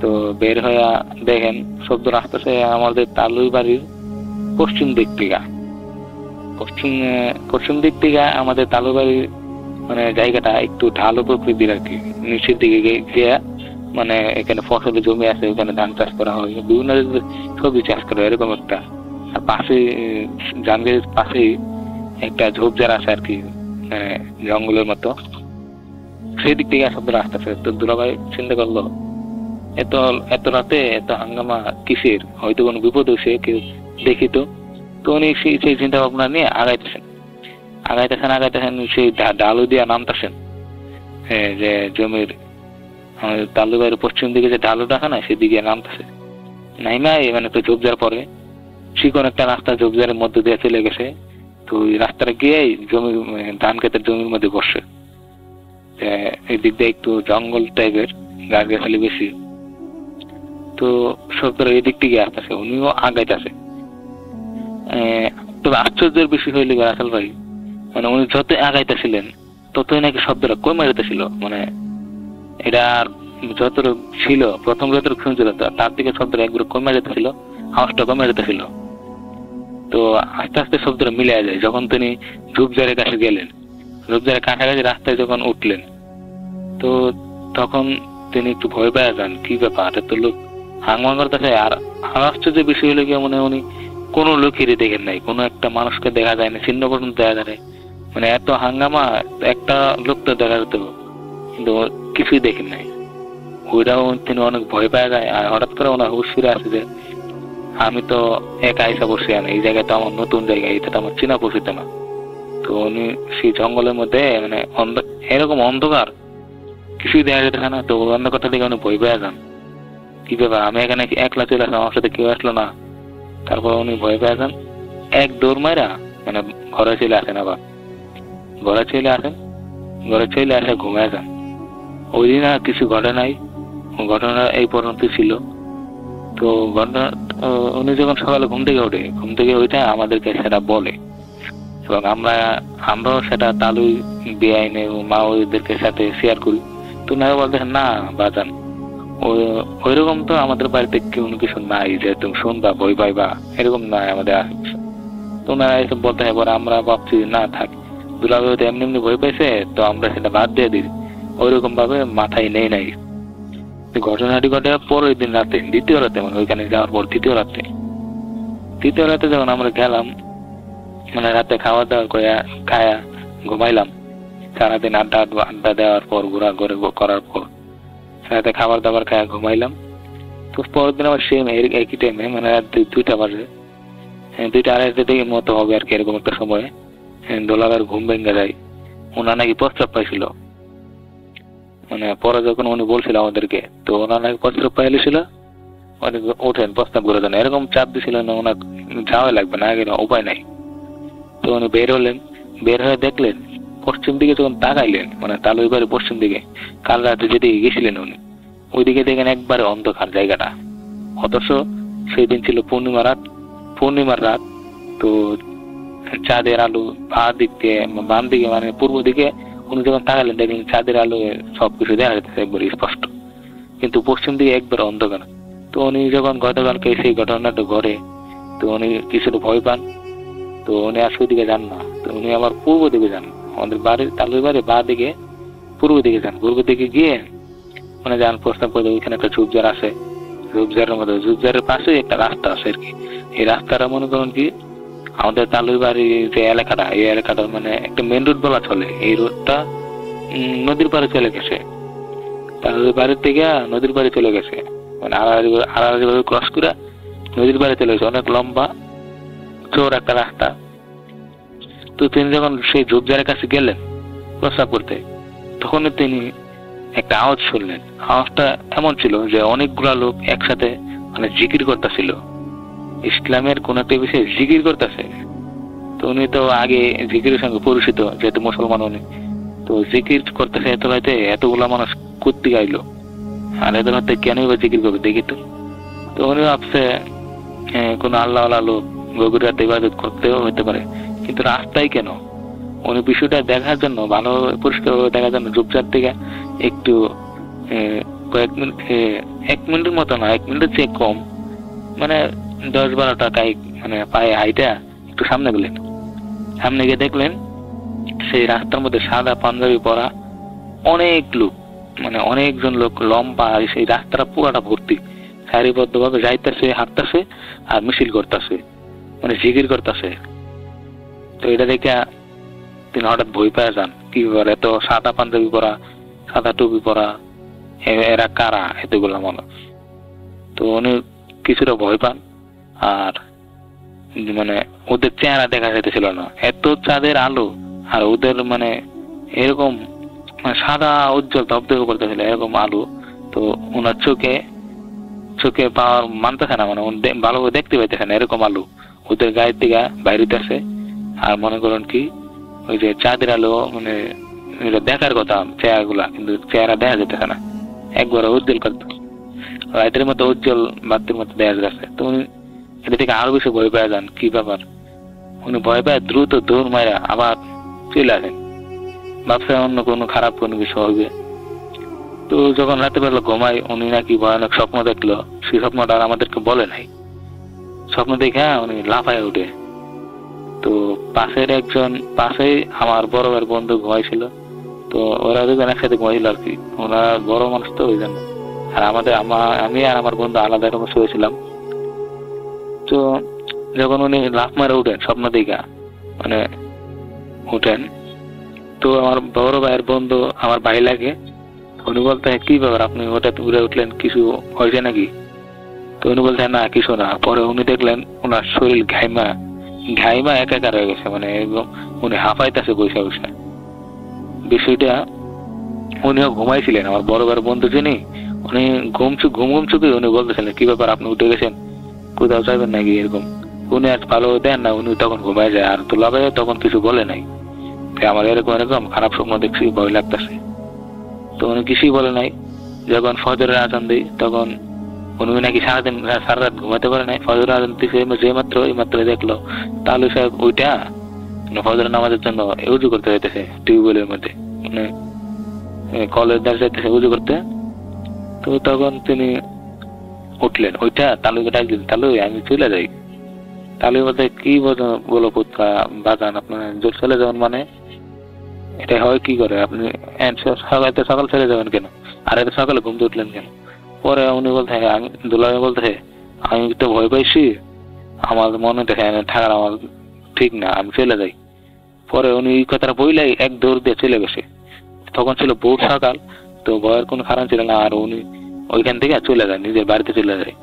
তো বের হয়ে দেখেন শব্দটা আসতেছে আমাদের তালুই বাড়ির পশ্চিম দিক থেকে। পশ্চিম দিক থেকে আমাদের তালুই বাড়ির মানে জায়গাটা একটু ঢালু প্রকৃতির আর কি, নিচের দিকে গিয়ে মানে এখানে ফসলের জমি আছে, ওখানে ধান চাষ করা হয়, বিভিন্ন সবজি চাষ করা হয় এরকম একটা। আর পাশে জানগের পাশে একটা ঝোপঝাড় আছে আর কি, জঙ্গলের মতো, সেই দিক থেকে শব্দটা আসতেছে। তো দুলাভাই চিন্তা করলো এত রাতে এত হাঙ্গামা কিসের, হয়তো কোনো বিপদ হয়েছে, কেউ দেখিত। তো উনি সেই চিন্তা ভাবনা নিয়ে আগাইতেছেন সেই ডালু দিয়া নামতেছেন, যে জমির তালুই বাড়ির পশ্চিম দিকে যে ঢালু দেখা না সেদিকে নামতেছে। নাইমাই মানে একটু ঝোপঝাড় পরে চিকন একটা রাস্তা ঝোপঝাড়ের মধ্যে দিয়ে চলে গেছে। তো ওই রাস্তাটা গিয়েই জমির ধান ক্ষেতের জমির মধ্যে বসছে। এই দিক দিয়ে একটু জঙ্গল টাইপের, গাছ গাছালি বেশি। তো শব্দটা এই দিক থেকে আসতেছে, উনিও আগাইতেছে। তবে আশ্চর্যের বিষয় হইলে রাসেল ভাই, মানে উনি যত আগাইতেছিলেন ততই নাকি শব্দটা কমে যেতেছিল। মানে এটা যতটুকু ছিল প্রথম যতটুকু শুনছিল তার থেকে শব্দটা একবার কমে যেতেছিল, আওয়াজটা কমে যেতেছিল। তো আস্তে আস্তে শব্দটা মিলে যায়। যখন তিনি ঝোপঝাড়ের কাছে গেলেন, ঝোপঝাড়ের কাছাকাছি রাস্তায় যখন উঠলেন, তো তখন তিনি একটু ভয় পেয়ে যান, কি ব্যাপার এত লোক হাঙ্গামা করতেছে। আর আশ্চর্য বিষয় হলো গিয়ে মনে উনি কোনো লোকেরই দেখেন নাই, কোনো একটা মানুষকে দেখা যায় না, চিহ্ন পর্যন্ত দেখা যায়। মানে এত হাঙ্গামা, একটা লোক তো দেখা যেত, কিন্তু কিছুই দেখেন নাই। ওইটাও তিনি অনেক ভয় পাওয়া যায়। আর হঠাৎ করে ওনার হুশ ফিরে আসে যে আমি তো একা আইসা বসে আনি, এই জায়গাটা আমার নতুন জায়গা, এটা আমার চেনা পরিচিত না। তো উনি সেই জঙ্গলের মধ্যে মানে এরকম অন্ধকার, কিছুই দেখা যেতেছে না। তো অন্ধকারটা দেখে উনি ভয় পেয়ে যান, কি ব্যাপার আমি এখানে একলা চলে আসলাম, আমার সাথে কেউ আসলো না। তারপর উনি ভয় পেয়ে যান, এক দৌড় মাইরা মানে ঘরে চলে আসেন। আবার ঘরে চলে আসে ঘুমিয়ে যান। ওই দিন আর কিছু ঘটে নাই, ঘটনা এই পর্যন্ত ছিল। তো ঘটনা উনি যখন সকালে ঘুম থেকে ওইটা আমাদেরকে সেটা বলে, এবং আমরাও সেটা তালুই বেআইনে মা ওইদেরকে সাথে শেয়ার করি। তো না বলতে না বাজান, ওইরকম তো আমাদের বাড়িতে কোনো কিছু নাই যে তুমি শুনবা ভয় পাইবা, এরকম নাই আমাদের আশেপাশে। তো ওনারা এসব বলতে হয়, পরে আমরা ভাবছি না থাক, দুলাভাই তো এমনি ভয় পাইছে, তো আমরা সেটা বাদ দিয়ে দিই, ওইরকম ভাবে মাথায় নেই নাই। ঘটনাটি ঘটে পরের দিন রাতে, দ্বিতীয় রাতে, মানে ওইখানে যাওয়ার পর দ্বিতীয় রাতে যখন আমরা গেলাম, মানে রাতে খাওয়া দাওয়া করে খায়া ঘুমাইলাম। সারাদিন আড্ডা দেওয়ার পর ঘোরাঘুরি করার পর রাতে খাবার দাবার খায়া ঘুমাইলাম। তো পরের দিন আবার সেম একই টাইমে, মানে রাত 2টা বাজে, 2:30 থেকে মতো হবে আর কি, এরকম একটা সময় দোলাভাইয়ের ঘুম ভেঙে যায়। ওনার নাকি প্রস্রাব পাইছিল, মানে পরে যখন উনি বলছিল আমাদেরকে, তো ওনার নাকি প্রস্রাব পাইছিল, ওঠেন প্রস্তাব করে দেন, এরকম চাপ দিছিল না ওনার যাওয়া লাগবে না, আগে উপায় নাই। তো উনি বের হলেন, বের হয়ে দেখলেন পশ্চিম দিকে যখন তাকাইলেন, মানে তালুই বাড়ির পশ্চিম দিকে কাল রাতে যেদিকে গেছিলেন উনি, ওইদিকে দেখেন একবারে অন্ধকার জায়গাটা। অথচ সেই দিন ছিল পূর্ণিমার রাত। তো চাঁদের আলো বাম দিকে মানে পূর্ব দিকে উনি যখন তাকালেন দেখলেন চাঁদের আলো সবকিছু দেখা যাচ্ছে একবার স্পষ্ট, কিন্তু পশ্চিম দিকে একবার অন্ধকার। তো উনি যখন গতকালকে সেই ঘটনাটা ঘটে, তো উনি কিছুটা ভয় পান। তো উনি আর দিকে যান না, তো উনি আবার পূর্ব দিকে যান, আমাদের বাড়ির তালুই বাড়ি বা দিকে পূর্ব দিকে যান। পূর্ব দিকে গিয়ে মানে যান প্রস্তাব করে, ওইখানে একটা ঝোপঝাড় আছে, ঝোপঝাড়ের পাশে একটা রাস্তা আছে আর কি। এই রাস্তাটা মনে করেন কি আমাদের তালুই বাড়ির যে এলাকাটা, এই এলাকাটা মানে একটা মেন রোড বলা চলে। এই রোডটা নদীর পাড়ে চলে গেছে, তালুই বাড়ির থেকে নদীর পাড়ে চলে গেছে, মানে আড়াআড়ি ভাবে ক্রস করে নদীর পাড়ে চলে গেছে। অনেক লম্বা চোর একটা রাস্তা। তো তিনি যখন সেই ঝোপঝাড়ের কাছে গেলেন প্রস্রাব করতে, তখন তিনি একটা আওয়াজ শুনলেন। আওয়াজটা এমন ছিল যে অনেকগুলা লোক একসাথে মানে জিকির করতেছিল, ইসলামের কোন একটা বিষয়ে জিকির করতেছে। তো উনি তো আগে জিকিরের সঙ্গে পরিচিত, যেহেতু মুসলমান উনি, তো জিকির করতেছে এত রাতে, এতগুলা মানুষ করতে গাইলো, আর এদের মধ্যে কেনই বা জিকির করবে দেখি তো। তো উনি ভাবছে কোন আল্লাহ লোক গভীর রাতে ইবাদত করতেও হতে পারে, কিন্তু রাস্তায় কেন? উনি বিষয়টা দেখার জন্য, ভালো পরিষ্কার দেখার জন্য ঝোপঝাড় থেকে একটু কয়েক মিনিট 1 মিনিটের মতো না, 1 মিনিটের চেয়ে কম, মানে 10-12টা কাইক মানে পায়ে হাইটা একটু সামনে গেলেন। সামনে গিয়ে দেখলেন সেই রাস্তার মধ্যে সাদা পাঞ্জাবি পরা অনেক লোক, মানে অনেকজন লোক লম্বা, সেই রাস্তাটা পুরাটা ভর্তি, সারিবদ্ধভাবে যাইতেছে, হাঁটতেছে আর মিছিল করতেছে, মানে জিকির করতেছে। তো এটা দেখে তিনি হঠাৎ ভয় পেয়ে যান, কি ব্যাপার, এত সাদা পাঞ্জাবি পরা, সাদা টুপি পরা, এরা কারা এতগুলা মানুষ? তো উনি কিছুটা ভয় পান, আর মানে ওদের চেহারা দেখা যেতেছিল না, এত চাঁদের আলো, আর ওদের মানে এরকম সাদা উজ্জ্বল ধবধবে করতেছিল এরকম আলো। তো ওনার চোখে পাওয়ার মানতেছে না, মানে ভালোভাবে দেখতে পাইতেছে না, এরকম আলো ওদের গায়ের দিকে বাইরেতেছে। আর মনে করেন কি ওই যে চাঁদের আলো, মানে দেখার কথা চেহারাগুলা, কিন্তু চেহারা দেখা যেতেছে না, একবার উজ্জ্বল করতো, রাতের মতো উজ্জ্বল বাতির মতো দেখা যাচ্ছে। তো উনি এটা থেকে আরো বেশি ভয় পেয়ে যান, কি ব্যাপার? উনি ভয় পেয়ে দ্রুত দৌড় মারা আবার চলে আসেন, ভাবছে অন্য কোনো খারাপ কোনো কিছু হবে। তো যখন রাতে বেলা ঘুমায়, উনি নাকি ভয়ানক স্বপ্ন দেখলো, সেই স্বপ্নটা আর আমাদেরকে বলে নাই। স্বপ্ন দেখে উনি লাফায় উঠে। তো পাশেই আমার বড় ভাইয়ের বন্ধু ঘুমাইছিল, তো ওরা দুজন একসাথে ঘুমাইছিল আর কি, ওরা বড় মানুষ তো ওই জন্য। আর আমি আর আমার বন্ধু আলাদা রকম শুয়েছিলাম। তো যখন উনি লাফ মারে উঠেন, স্বপ্ন দেখা মানে উঠেন, তো আমার বড় ভাইয়ের বন্ধু আমার ভাই লাগে, উনি বলতে কি ব্যাপার আপনি হঠাৎ উড়ে উঠলেন, কিছু হয়েছে নাকি? তো উনি বলতে না কিছু না। পরে উনি দেখলেন ওনার শরীর ঘাইমা একাকার হয়ে গেছে, মানে একদম উনি হাঁপাইতেছে বসে বসে। বিষয়টা উনিও ঘুমাইছিলেন, আমার বড় ভাইয়ের বন্ধু যিনি, উনি ঘুম চুকে উনি বলতেছিলেন কি ব্যাপার আপনি উঠে গেছেন, কোথাও যাবেন নাকি এরকম। উনি আর ভালো দেন না, উনি তখন ঘুমাই যায়। আর তোলা ভাই তখন কিছু বলে নাই, আমার এরকম খারাপ স্বপ্ন দেখছি, ভয় লাগতেছে। তো উনি কিছুই বলে নাই। যখন ফজরের আজান দিই, তখন উনি নাকি সারা রাত ঘুমাতে পারে নাই। ফজরের আজান দিচ্ছে এই মাত্র দেখলো তালু সাহেব ওইটা ফজরের নামাজের জন্য উজু করতে যাইতেছে টিউবওয়েলের মধ্যে, মানে কলের দ্বার যাইতেছে উজু করতে। তো তখন তিনি উঠলেন, ওইটা তালুকে ডাক দিলেন, তালু আমি চলে যাই। তালুর মধ্যে কি বলো পুত্রা বাজান, আপনার জোর চলে যাবেন মানে এটা হয় কি করে? আপনি সকাল চলে যাবেন কেন? আর এত সকালে ঘুমতে উঠলেন কেন? পরে উনি বলতে দুলাভাই বলতে আমি তো ভয় পাইছি, আমার মনে দেখে থাকার আমার ঠিক না, আমি চলে যাই। পরে উনি এই কথাটা বইলাই এক দৌড় দিয়ে চলে গেছে। তখন ছিল ভোর সকাল, তো ভয়ের কোনো কারণ ছিল না, আর উনি ওইখান থেকে চলে যায়, নিজের বাড়িতে চলে যায়।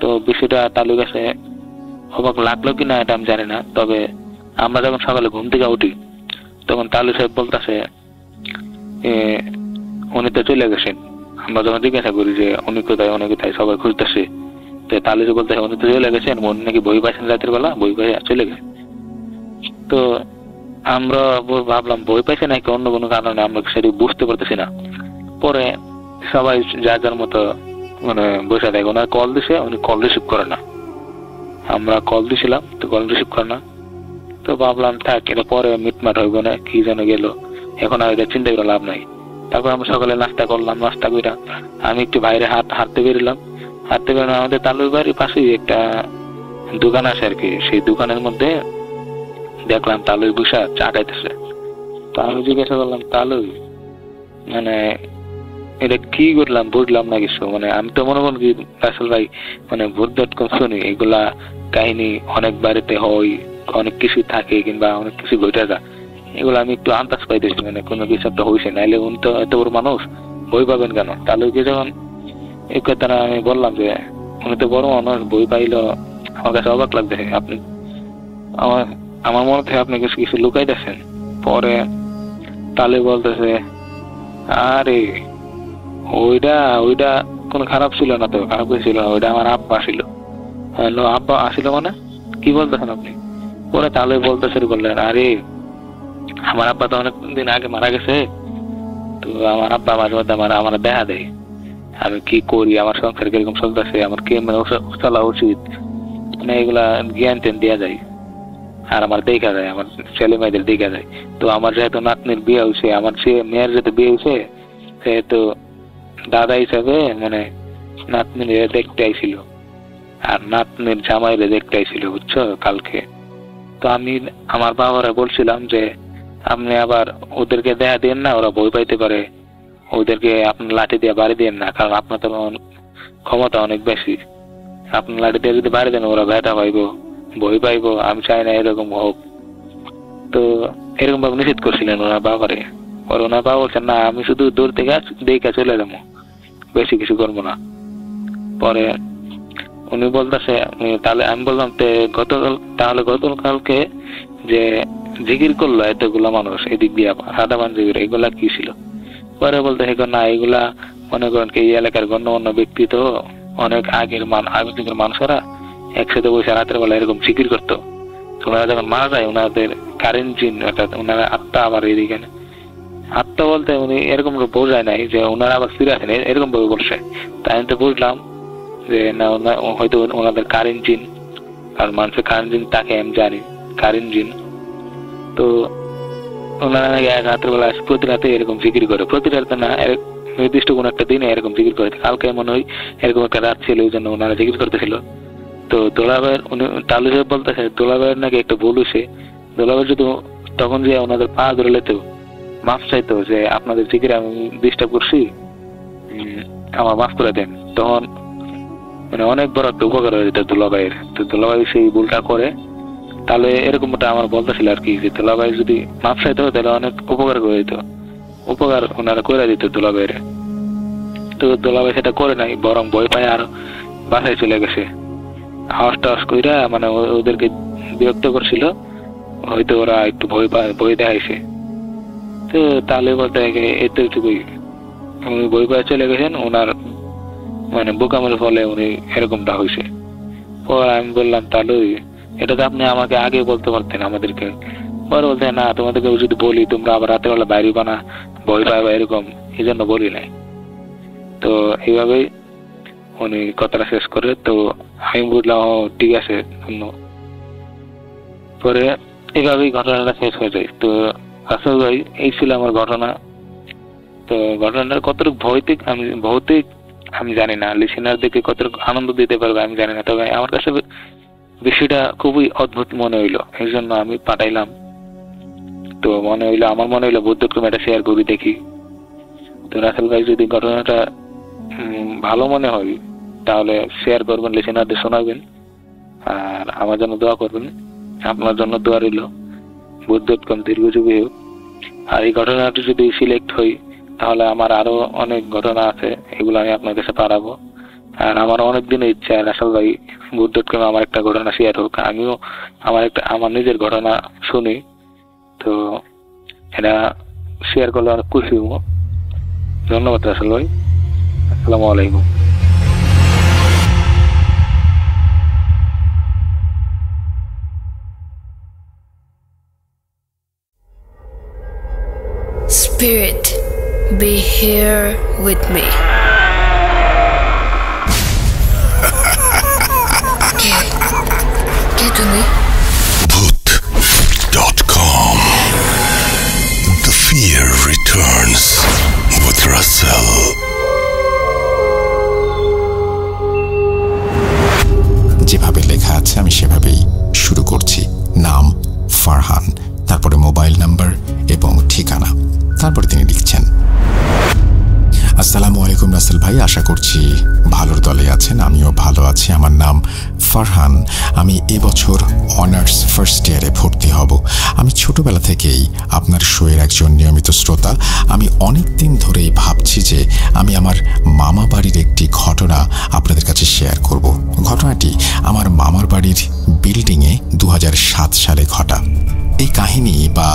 তো বিষয়টা তালুর কাছে অবাক লাগলো কিনা এটা আমি জানি না। তবে আমরা যখন সকালে ঘুম থেকে উঠি, তখন তালু সাহেব বলতেছে উনি তো চলে গেছেন। আমরা যখন জিজ্ঞাসা করি যে উনি কোথায় সবাই খুঁজতেছে, তো তালু সাহেব বলতেছে উনি তো চলে গেছেন, মনে নাকি বই পাইছেন রাতের বেলা, বই পাই চলে গেছে। তো আমরা ভাবলাম বই পাইছে নাকি অন্য কোনো কারণে, আমরা সেটি বুঝতে পারতেছি না। পরে সবাই যার যার মতো মানে বসে থাকে। ওনার কল দিছে, উনি কল রিসিভ করে না। আমরা কল দিছিলাম, তো কল রিসিভ করে না। তো ভাবলাম থাক, এটা পরে মিটমাট হইব না, কি যেন গেল, এখন আর এটা চিন্তা করে লাভ নাই। তারপর আমরা সকালে নাস্তা করলাম, নাস্তা করে আমি একটু বাইরে হাঁটতে বেরোলাম। আমাদের তালুর বাড়ির পাশেই একটা দোকান আছে আর কি, সেই দোকানের মধ্যে দেখলাম তালুই বসা চা খাইতেছে। তো আমি জিজ্ঞাসা করলাম তালুই মানে এটা কি করলাম, বুঝলাম না কিছু। মানে আমি তো মনে করি আসল ভাই মানে ভূত.com শুনি, এগুলা কাহিনী অনেক বাড়িতে হয়, অনেক কিছু থাকে কিংবা অনেক কিছু ঘটে যায়, এগুলো আমি একটু আন্দাজ পাইতেছি, মানে কোনো কিছু একটা হয়েছে। নাইলে উনি তো এত বড় মানুষ, বই পাবেন কেন? তালুকে যখন এই কথাটা আমি বললাম যে উনি তো বড় মানুষ, বই পাইলো, আমার কাছে অবাক লাগতেছে। আপনি আমার মনে থেকে আপনি কিছু লুকাইতেছেন। পরে তালে বলতেছে আরে ওইটা কোনো খারাপ ছিল না, তো খারাপ ছিল না, ওইটা আমার আব্বা আসিল। হ্যালো আব্বা আসিল মানে কি বলতেছেন আপনি? পরে তালে বলতে শুরু করলেন আরে আমার আব্বা তো অনেকদিন আগে মারা গেছে, তো আমার আব্বা মাঝে মধ্যে আমার দেখা দেয় আমি কি করি, আমার সংসার কিরকম চলতেছে, আমার কি মানে চলা উচিত, মানে এগুলা জ্ঞান টেন দেওয়া যায়। আর আমার দেখা যায়, আমার ছেলে মেয়েদের দেখা যায়। তো আমার যেহেতু নাতনির বিয়ে হয়েছে, আমার সে মেয়ের যেহেতু বিয়ে হয়েছে, সেহেতু দাদা হিসাবে মানে নাতনির দেখতে আইছিল, আর নাতনির জামাইরে দেখতে আইছিল, বুঝছো, কালকে। তো আমি আমার বাবারা বলছিলাম যে আপনি আবার ওদেরকে দেখা দেন না, ওরা ভয় পাইতে পারে, ওদেরকে আপনি লাঠি দিয়ে বাড়ি দেন না, কারণ আপনার তো ক্ষমতা অনেক বেশি। আপনি লাঠি দিয়ে যদি বাড়ি দেন ওরা ব্যথা পাইবো, ভয় পাইবো, আমি চাই না এরকম হোক। তো এরকম ভাবে নিষেধ করছিলেন ওনার বাবারে। আর ওনার বাবা বলছেন না, আমি শুধু দূর থেকে দেখে চলে যাবো, বেশি কিছু করবো না। পরে উনি বলতেছে, তাহলে আমি বললাম গতকালকে যে জিকির করলো এতগুলা মানুষ এদিক দিয়ে রাধাবান জিকির, এগুলা কি ছিল? পরে বলতে না, এগুলা মনে করেন কি এই এলাকার গণ্যমান্য ব্যক্তি, তো অনেক আগের মানুষেরা একসাথে বসে রাতের বেলা এরকম জিকির করতো। ওনারা যখন মারা যায় ওনাদের কারেন্ট জিন, অর্থাৎ ওনারা আত্মা আবার এদিকে, আত্মা বলতে উনি এরকম বোঝায় নাই যে ওনারা আবার ফিরে আসেন, এরকম ভাবে বলছে। তাই আমি তো বুঝলাম যে না, হয়তো ওনাদের কারেন্ট জিন, কারণ মানুষের কারেন্ট জিন তাকে আমি জানি, কারেন্ট জিন। তো ওনারা রাতের বেলা প্রতি রাতে এরকম জিকির করে, প্রতি রাতে না, নির্দিষ্ট কোন একটা দিনে এরকম জিকির করে। কালকে মনে হয় এরকম একটা রাত ছিল, ওই জন্য ওনারা জিকির করতেছিল। তো দোলাভাইয়ের উনি তালু সাহেব বলতেছে দোলাভাইয়ের নাকি একটা ভুল হয়েছে। দোলাভাই যদি তখন যে ওনাদের পা ধরে লেতো, মাফ চাইতো যে আপনাদের জিকির আমি ডিস্টার্ব করছি, আমার মাফ করে দেন, তখন মানে অনেক বড় একটা উপকার হয়ে যেত দোলাভাইয়ের। তো দোলাভাই সেই ভুলটা করে, তাহলে এরকমটা আমার বলতেছিল আর কি, যে দোলাভাই যদি মাফ চাইতো তাহলে অনেক উপকার করে দিত, উপকার ওনারা করে দিত দোলাভাইয়ের। তো দোলাভাই সেটা করে নাই, বরং ভয় পায় আর বাসায় চলে গেছে। হাওয়াস টাওয়াস কইরা মানে ওদেরকে বিরক্ত করছিল, হয়তো ওরা একটু ভয় দেখাইছে। তো তাহলে বলতে এতটুকুই, উনি ভয় পায় চলে গেছেন, ওনার মানে বোকামের ফলে উনি এরকমটা হয়েছে। পরে আমি বললাম তাহলে এটা তো আপনি আমাকে আগে বলতে পারতেন আমাদেরকে। পরে বলতে না, তোমাদেরকে যদি বলি তোমরা আবার রাতের বেলা বাইরে বানা, ভয় পাইবা, এরকম, এই জন্য বলি নাই। তো এইভাবেই উনি কথাটা শেষ করে। তো আমি বুঝলাম ঠিক আছে, পরে এইভাবেই ঘটনাটা শেষ হয়ে যায়। তো আসল ভাই এই ছিল আমার ঘটনা। তো ঘটনাটার কতটুকু ভৌতিক আমি জানি না, লিসেনার দেখে কতটুকু আনন্দ দিতে পারবে আমি জানি না, তবে আমার কাছে বিষয়টা খুবই অদ্ভুত মনে হইলো, এই জন্য আমি পাঠাইলাম। তো আমার মনে হইলো বুদ্ধক্রমে এটা শেয়ার করি, দেখি। তো রাসেল ভাই যদি ঘটনাটা ভালো মনে হয় তাহলে শেয়ার করবেন, লিসেনারদের শোনাবেন, আর আমার জন্য দোয়া করবেন। আপনার জন্য দোয়া রইল, বুদ্ধক্রম দীর্ঘজীবী হোক। আর এই ঘটনাটি যদি সিলেক্ট হই তাহলে আমার আরো অনেক ঘটনা আছে, এগুলো আমি আপনার কাছে পাঠাবো। আর আমার অনেক দিনের ইচ্ছা রাসেল ভাই বুদ্ধক্রমে আমার একটা ঘটনা শেয়ার হোক, আমিও আমার নিজের ঘটনা শুনি। তো এটা শেয়ার করলে অনেক খুশি হব। ধন্যবাদ রাসেল ভাই, আসসালামু আলাইকুম। Spirit, be here with me. ¿Qué তুমি? Bhoot.com. The fear returns with Russell. যেভাবে লেখা আছে আমি সেভাবেই শুরু করছি। নাম ফারহান, তারপরে মোবাইল নাম্বার এবং ঠিকানা। তারপরে তিনি লিখছেন, আসসালামু আলাইকুম রাসেল ভাই, আশা করছি ভালোর দলে আছেন। আমিও ভালো আছি। আমার নাম ফারহান, আমি এবছর অনার্স ফার্স্ট ইয়ারে ভর্তি হব। আমি ছোটবেলা থেকেই আপনার শোয়ের একজন নিয়মিত শ্রোতা। আমি অনেক দিন ধরেই ভাবছি যে আমি আমার মামা বাড়ির একটি ঘটনা আপনাদের কাছে শেয়ার করব। ঘটনাটি আমার মামার বাড়ির বিল্ডিংয়ে 2007 সালে ঘটা। এই কাহিনী বা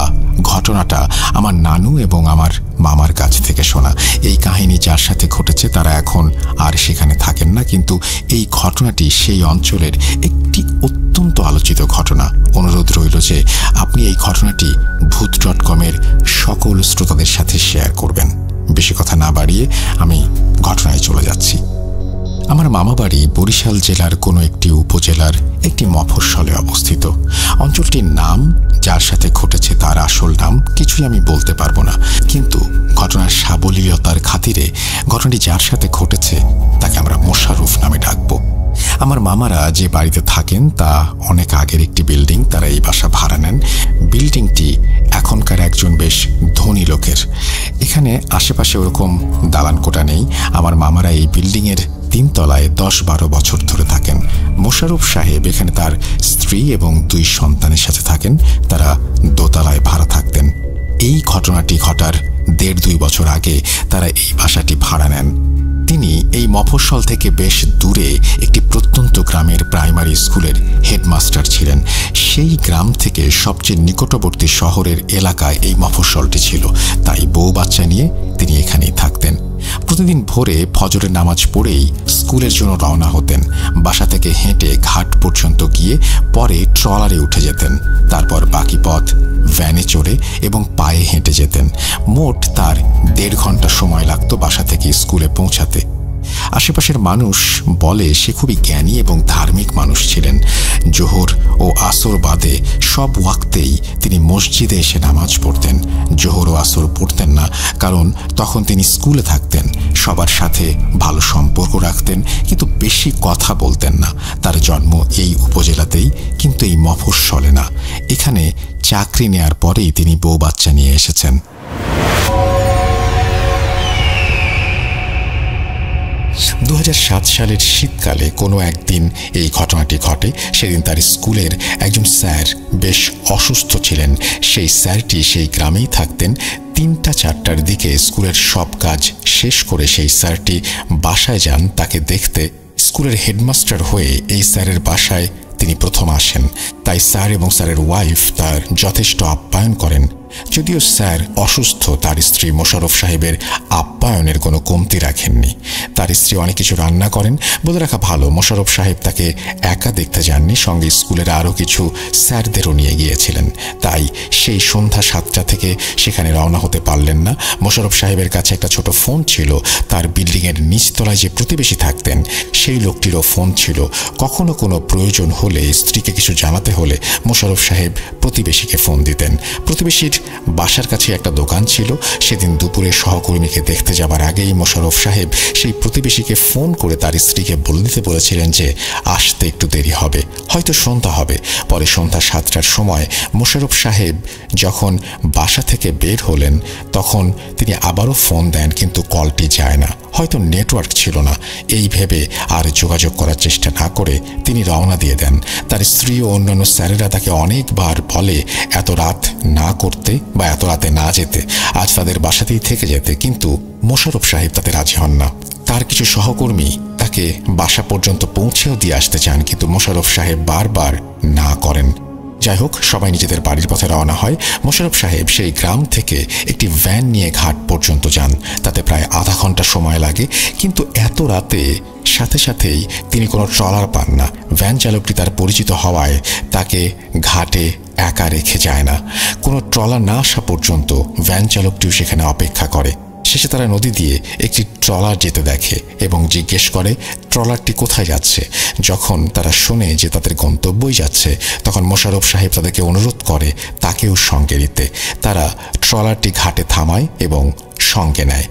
ঘটনাটা আমার নানু এবং আমার মামার কাছ থেকে শোনা। এই কাহিনী যার সাথে ঘটেছে তারা এখন আর সেখানে থাকেন না, কিন্তু এই ঘটনাটি সেই অঞ্চলের একটি অত্যন্ত আলোচিত ঘটনা। অনুরোধ রইল যে আপনি এই ঘটনাটি ভূত.com-এর সকল শ্রোতাদের সাথে শেয়ার করবেন। বেশি কথা না বাড়িয়ে আমি ঘটনায় চলে যাচ্ছি। আমার মামাবাড়ি বরিশাল জেলার কোনো একটি উপজেলার একটি মফস্বলে অবস্থিত। অঞ্চলটির নাম, যার সাথে ঘটেছে তার আসল নাম কিছুই আমি বলতে পারবো না, কিন্তু ঘটনার সাবলীলতার খাতিরে ঘটনাটি যার সাথে ঘটেছে তাকে আমরা মোশাররফ নামে ডাকবো। আমার মামারা যে বাড়িতে থাকেন তা অনেক আগের একটি বিল্ডিং, তারা এই বাসা ভাড়া নেন। বিল্ডিংটি এখনকার একজন বেশ ধনী লোকের। এখানে আশেপাশে ওরকম দালানকোঠা নেই। আমার মামারা এই বিল্ডিংয়ের 3 তলায় 10-12 বছর ধরে থাকেন। মোশাররফ সাহেব এখানে তার স্ত্রী এবং 2 সন্তানের সাথে থাকেন। তারা দোতলায় ভাড়া থাকতেন। এই ঘটনাটি ঘটার 1.5-2 বছর আগে তারা এই বাসাটি ভাড়া নেন। তিনি এই মফস্বল থেকে বেশ দূরে একটি প্রত্যন্ত গ্রামের প্রাইমারি স্কুলের হেডমাস্টার ছিলেন। সেই গ্রাম থেকে সবচেয়ে নিকটবর্তী শহরের এলাকায় এই মফস্বলটি ছিল, তাই বউ বাচ্চা নিয়ে তিনি এখানেই থাকতেন। প্রতিদিন ভোরে ফজরের নামাজ পড়েই স্কুলের জন্য রওনা হতেন। বাসা থেকে হেঁটে ঘাট পর্যন্ত গিয়ে পরে ট্রলারে উঠে যেতেন। তারপর বাকি পথ ভ্যানে চড়ে এবং পায়ে হেঁটে যেতেন। মোট তার 1.5 ঘন্টা সময় লাগত বাসা থেকে স্কুলে পৌঁছাতে। আশেপাশের মানুষ বলে সে খুবই জ্ঞানী এবং ধার্মিক মানুষ ছিলেন। জোহর ও আসর বাদে সব ওয়াক্তেই তিনি মসজিদে এসে নামাজ পড়তেন। জোহর ও আসর পড়তেন না, কারণ তখন তিনি স্কুলে থাকতেন। সবার সাথে ভালো সম্পর্ক রাখতেন, কিন্তু বেশি কথা বলতেন না। তার জন্ম এই উপজেলাতেই, কিন্তু এই মফস্বলে না। এখানে চাকরি নেয়ার পরেই তিনি বউ বাচ্চা নিয়ে এসেছেন। 2007 সালের শীতকালে কোনো একদিন এই ঘটনাটি ঘটে। সেদিন তার স্কুলের একজন স্যার বেশ অসুস্থ ছিলেন। সেই স্যারটি সেই গ্রামেই থাকতেন। 3টা-4টার দিকে স্কুলের সব কাজ শেষ করে সেই স্যারটি বাসায় যান তাকে দেখতে। স্কুলের হেডমাস্টার হয়ে এই স্যারের বাসায় তিনি প্রথম আসেন, তাই স্যার এবং স্যারের ওয়াইফ তার যথেষ্ট আপ্যায়ন করেন। যদিও স্যার অসুস্থ, তার স্ত্রী মোশাররফ সাহেবের আপ্যায়নের কোনো কমতি রাখেননি। তার স্ত্রী অনেক কিছু রান্না করেন। বলে রাখা ভালো, মোশাররফ সাহেব তাকে একা দেখতে যাননি, সঙ্গে স্কুলের আরও কিছু স্যারদেরও নিয়ে গিয়েছিলেন। তাই সেই সন্ধ্যা 7টা থেকে সেখানে রওনা হতে পারলেন না। মোশাররফ সাহেবের কাছে একটা ছোট ফোন ছিল। তার বিল্ডিংয়ের নিচতলায় যে প্রতিবেশী থাকতেন সেই লোকটিরও ফোন ছিল। কখনো কোনো প্রয়োজন হলে, স্ত্রীকে কিছু জানাতে হলে মোশাররফ সাহেব প্রতিবেশীকে ফোন দিতেন। প্রতিবেশীর বাসার কাছে একটা দোকান ছিল। সেদিন দুপুরে সহকর্মীকে দেখতে যাবার আগেই মোশাররফ সাহেব সেই প্রতিবেশীকে ফোন করে তার স্ত্রীকে বলে দিতে বলেছিলেন যে আসতে একটু দেরি হবে, হয়তো সন্ধ্যা হবে। পরে সন্ধ্যা 7টার সময় মোশাররফ সাহেব যখন বাসা থেকে বের হলেন তখন তিনি আবারও ফোন দেন, কিন্তু কলটি যায় না। হয়তো নেটওয়ার্ক ছিল না। এই ভেবে আর যোগাযোগ করার চেষ্টা না করে তিনি রওনা দিয়ে দেন। তার স্ত্রী ও অন্যান্য স্যারেরা তাকে অনেকবার বলে এত রাত না করতে বা এত রাতে না যেতে, আজ তাদের বাসাতেই থেকে যেতে, কিন্তু মোশাররফ সাহেব তাতে রাজি হন না। তার কিছু সহকর্মী তাকে বাসা পর্যন্ত পৌঁছেও দিয়ে আসতে চান, কিন্তু মোশাররফ সাহেব বারবার না করেন। যাই হোক, সবাই নিজেদের বাড়ির পথে রওনা হয়। মোশাররফ সাহেব সেই গ্রাম থেকে একটি ভ্যান নিয়ে ঘাট পর্যন্ত যান। তাতে প্রায় আধা ঘন্টা সময় লাগে, কিন্তু এত রাতে সাথে সাথেই তিনি কোনো ট্রলার পান না। ভ্যান চালকটি তার পরিচিত হওয়ায় তাকে ঘাটে একা রেখে যায় না। কোনো ট্রলার না আসা পর্যন্ত ভ্যান চালকটিও সেখানে অপেক্ষা করে। শেষে তারা নদী দিয়ে একটি ট্রলার যেতে দেখে এবং জিজ্ঞেস করে ট্রলারটি কোথায় যাচ্ছে। যখন তারা শোনে যে তাদের গন্তব্যই যাচ্ছে, তখন মোশাররফ সাহেব তাদেরকে অনুরোধ করে তাকেও সঙ্গে নিতে। তারা ট্রলারটি ঘাটে থামায় এবং সঙ্গে নেয়।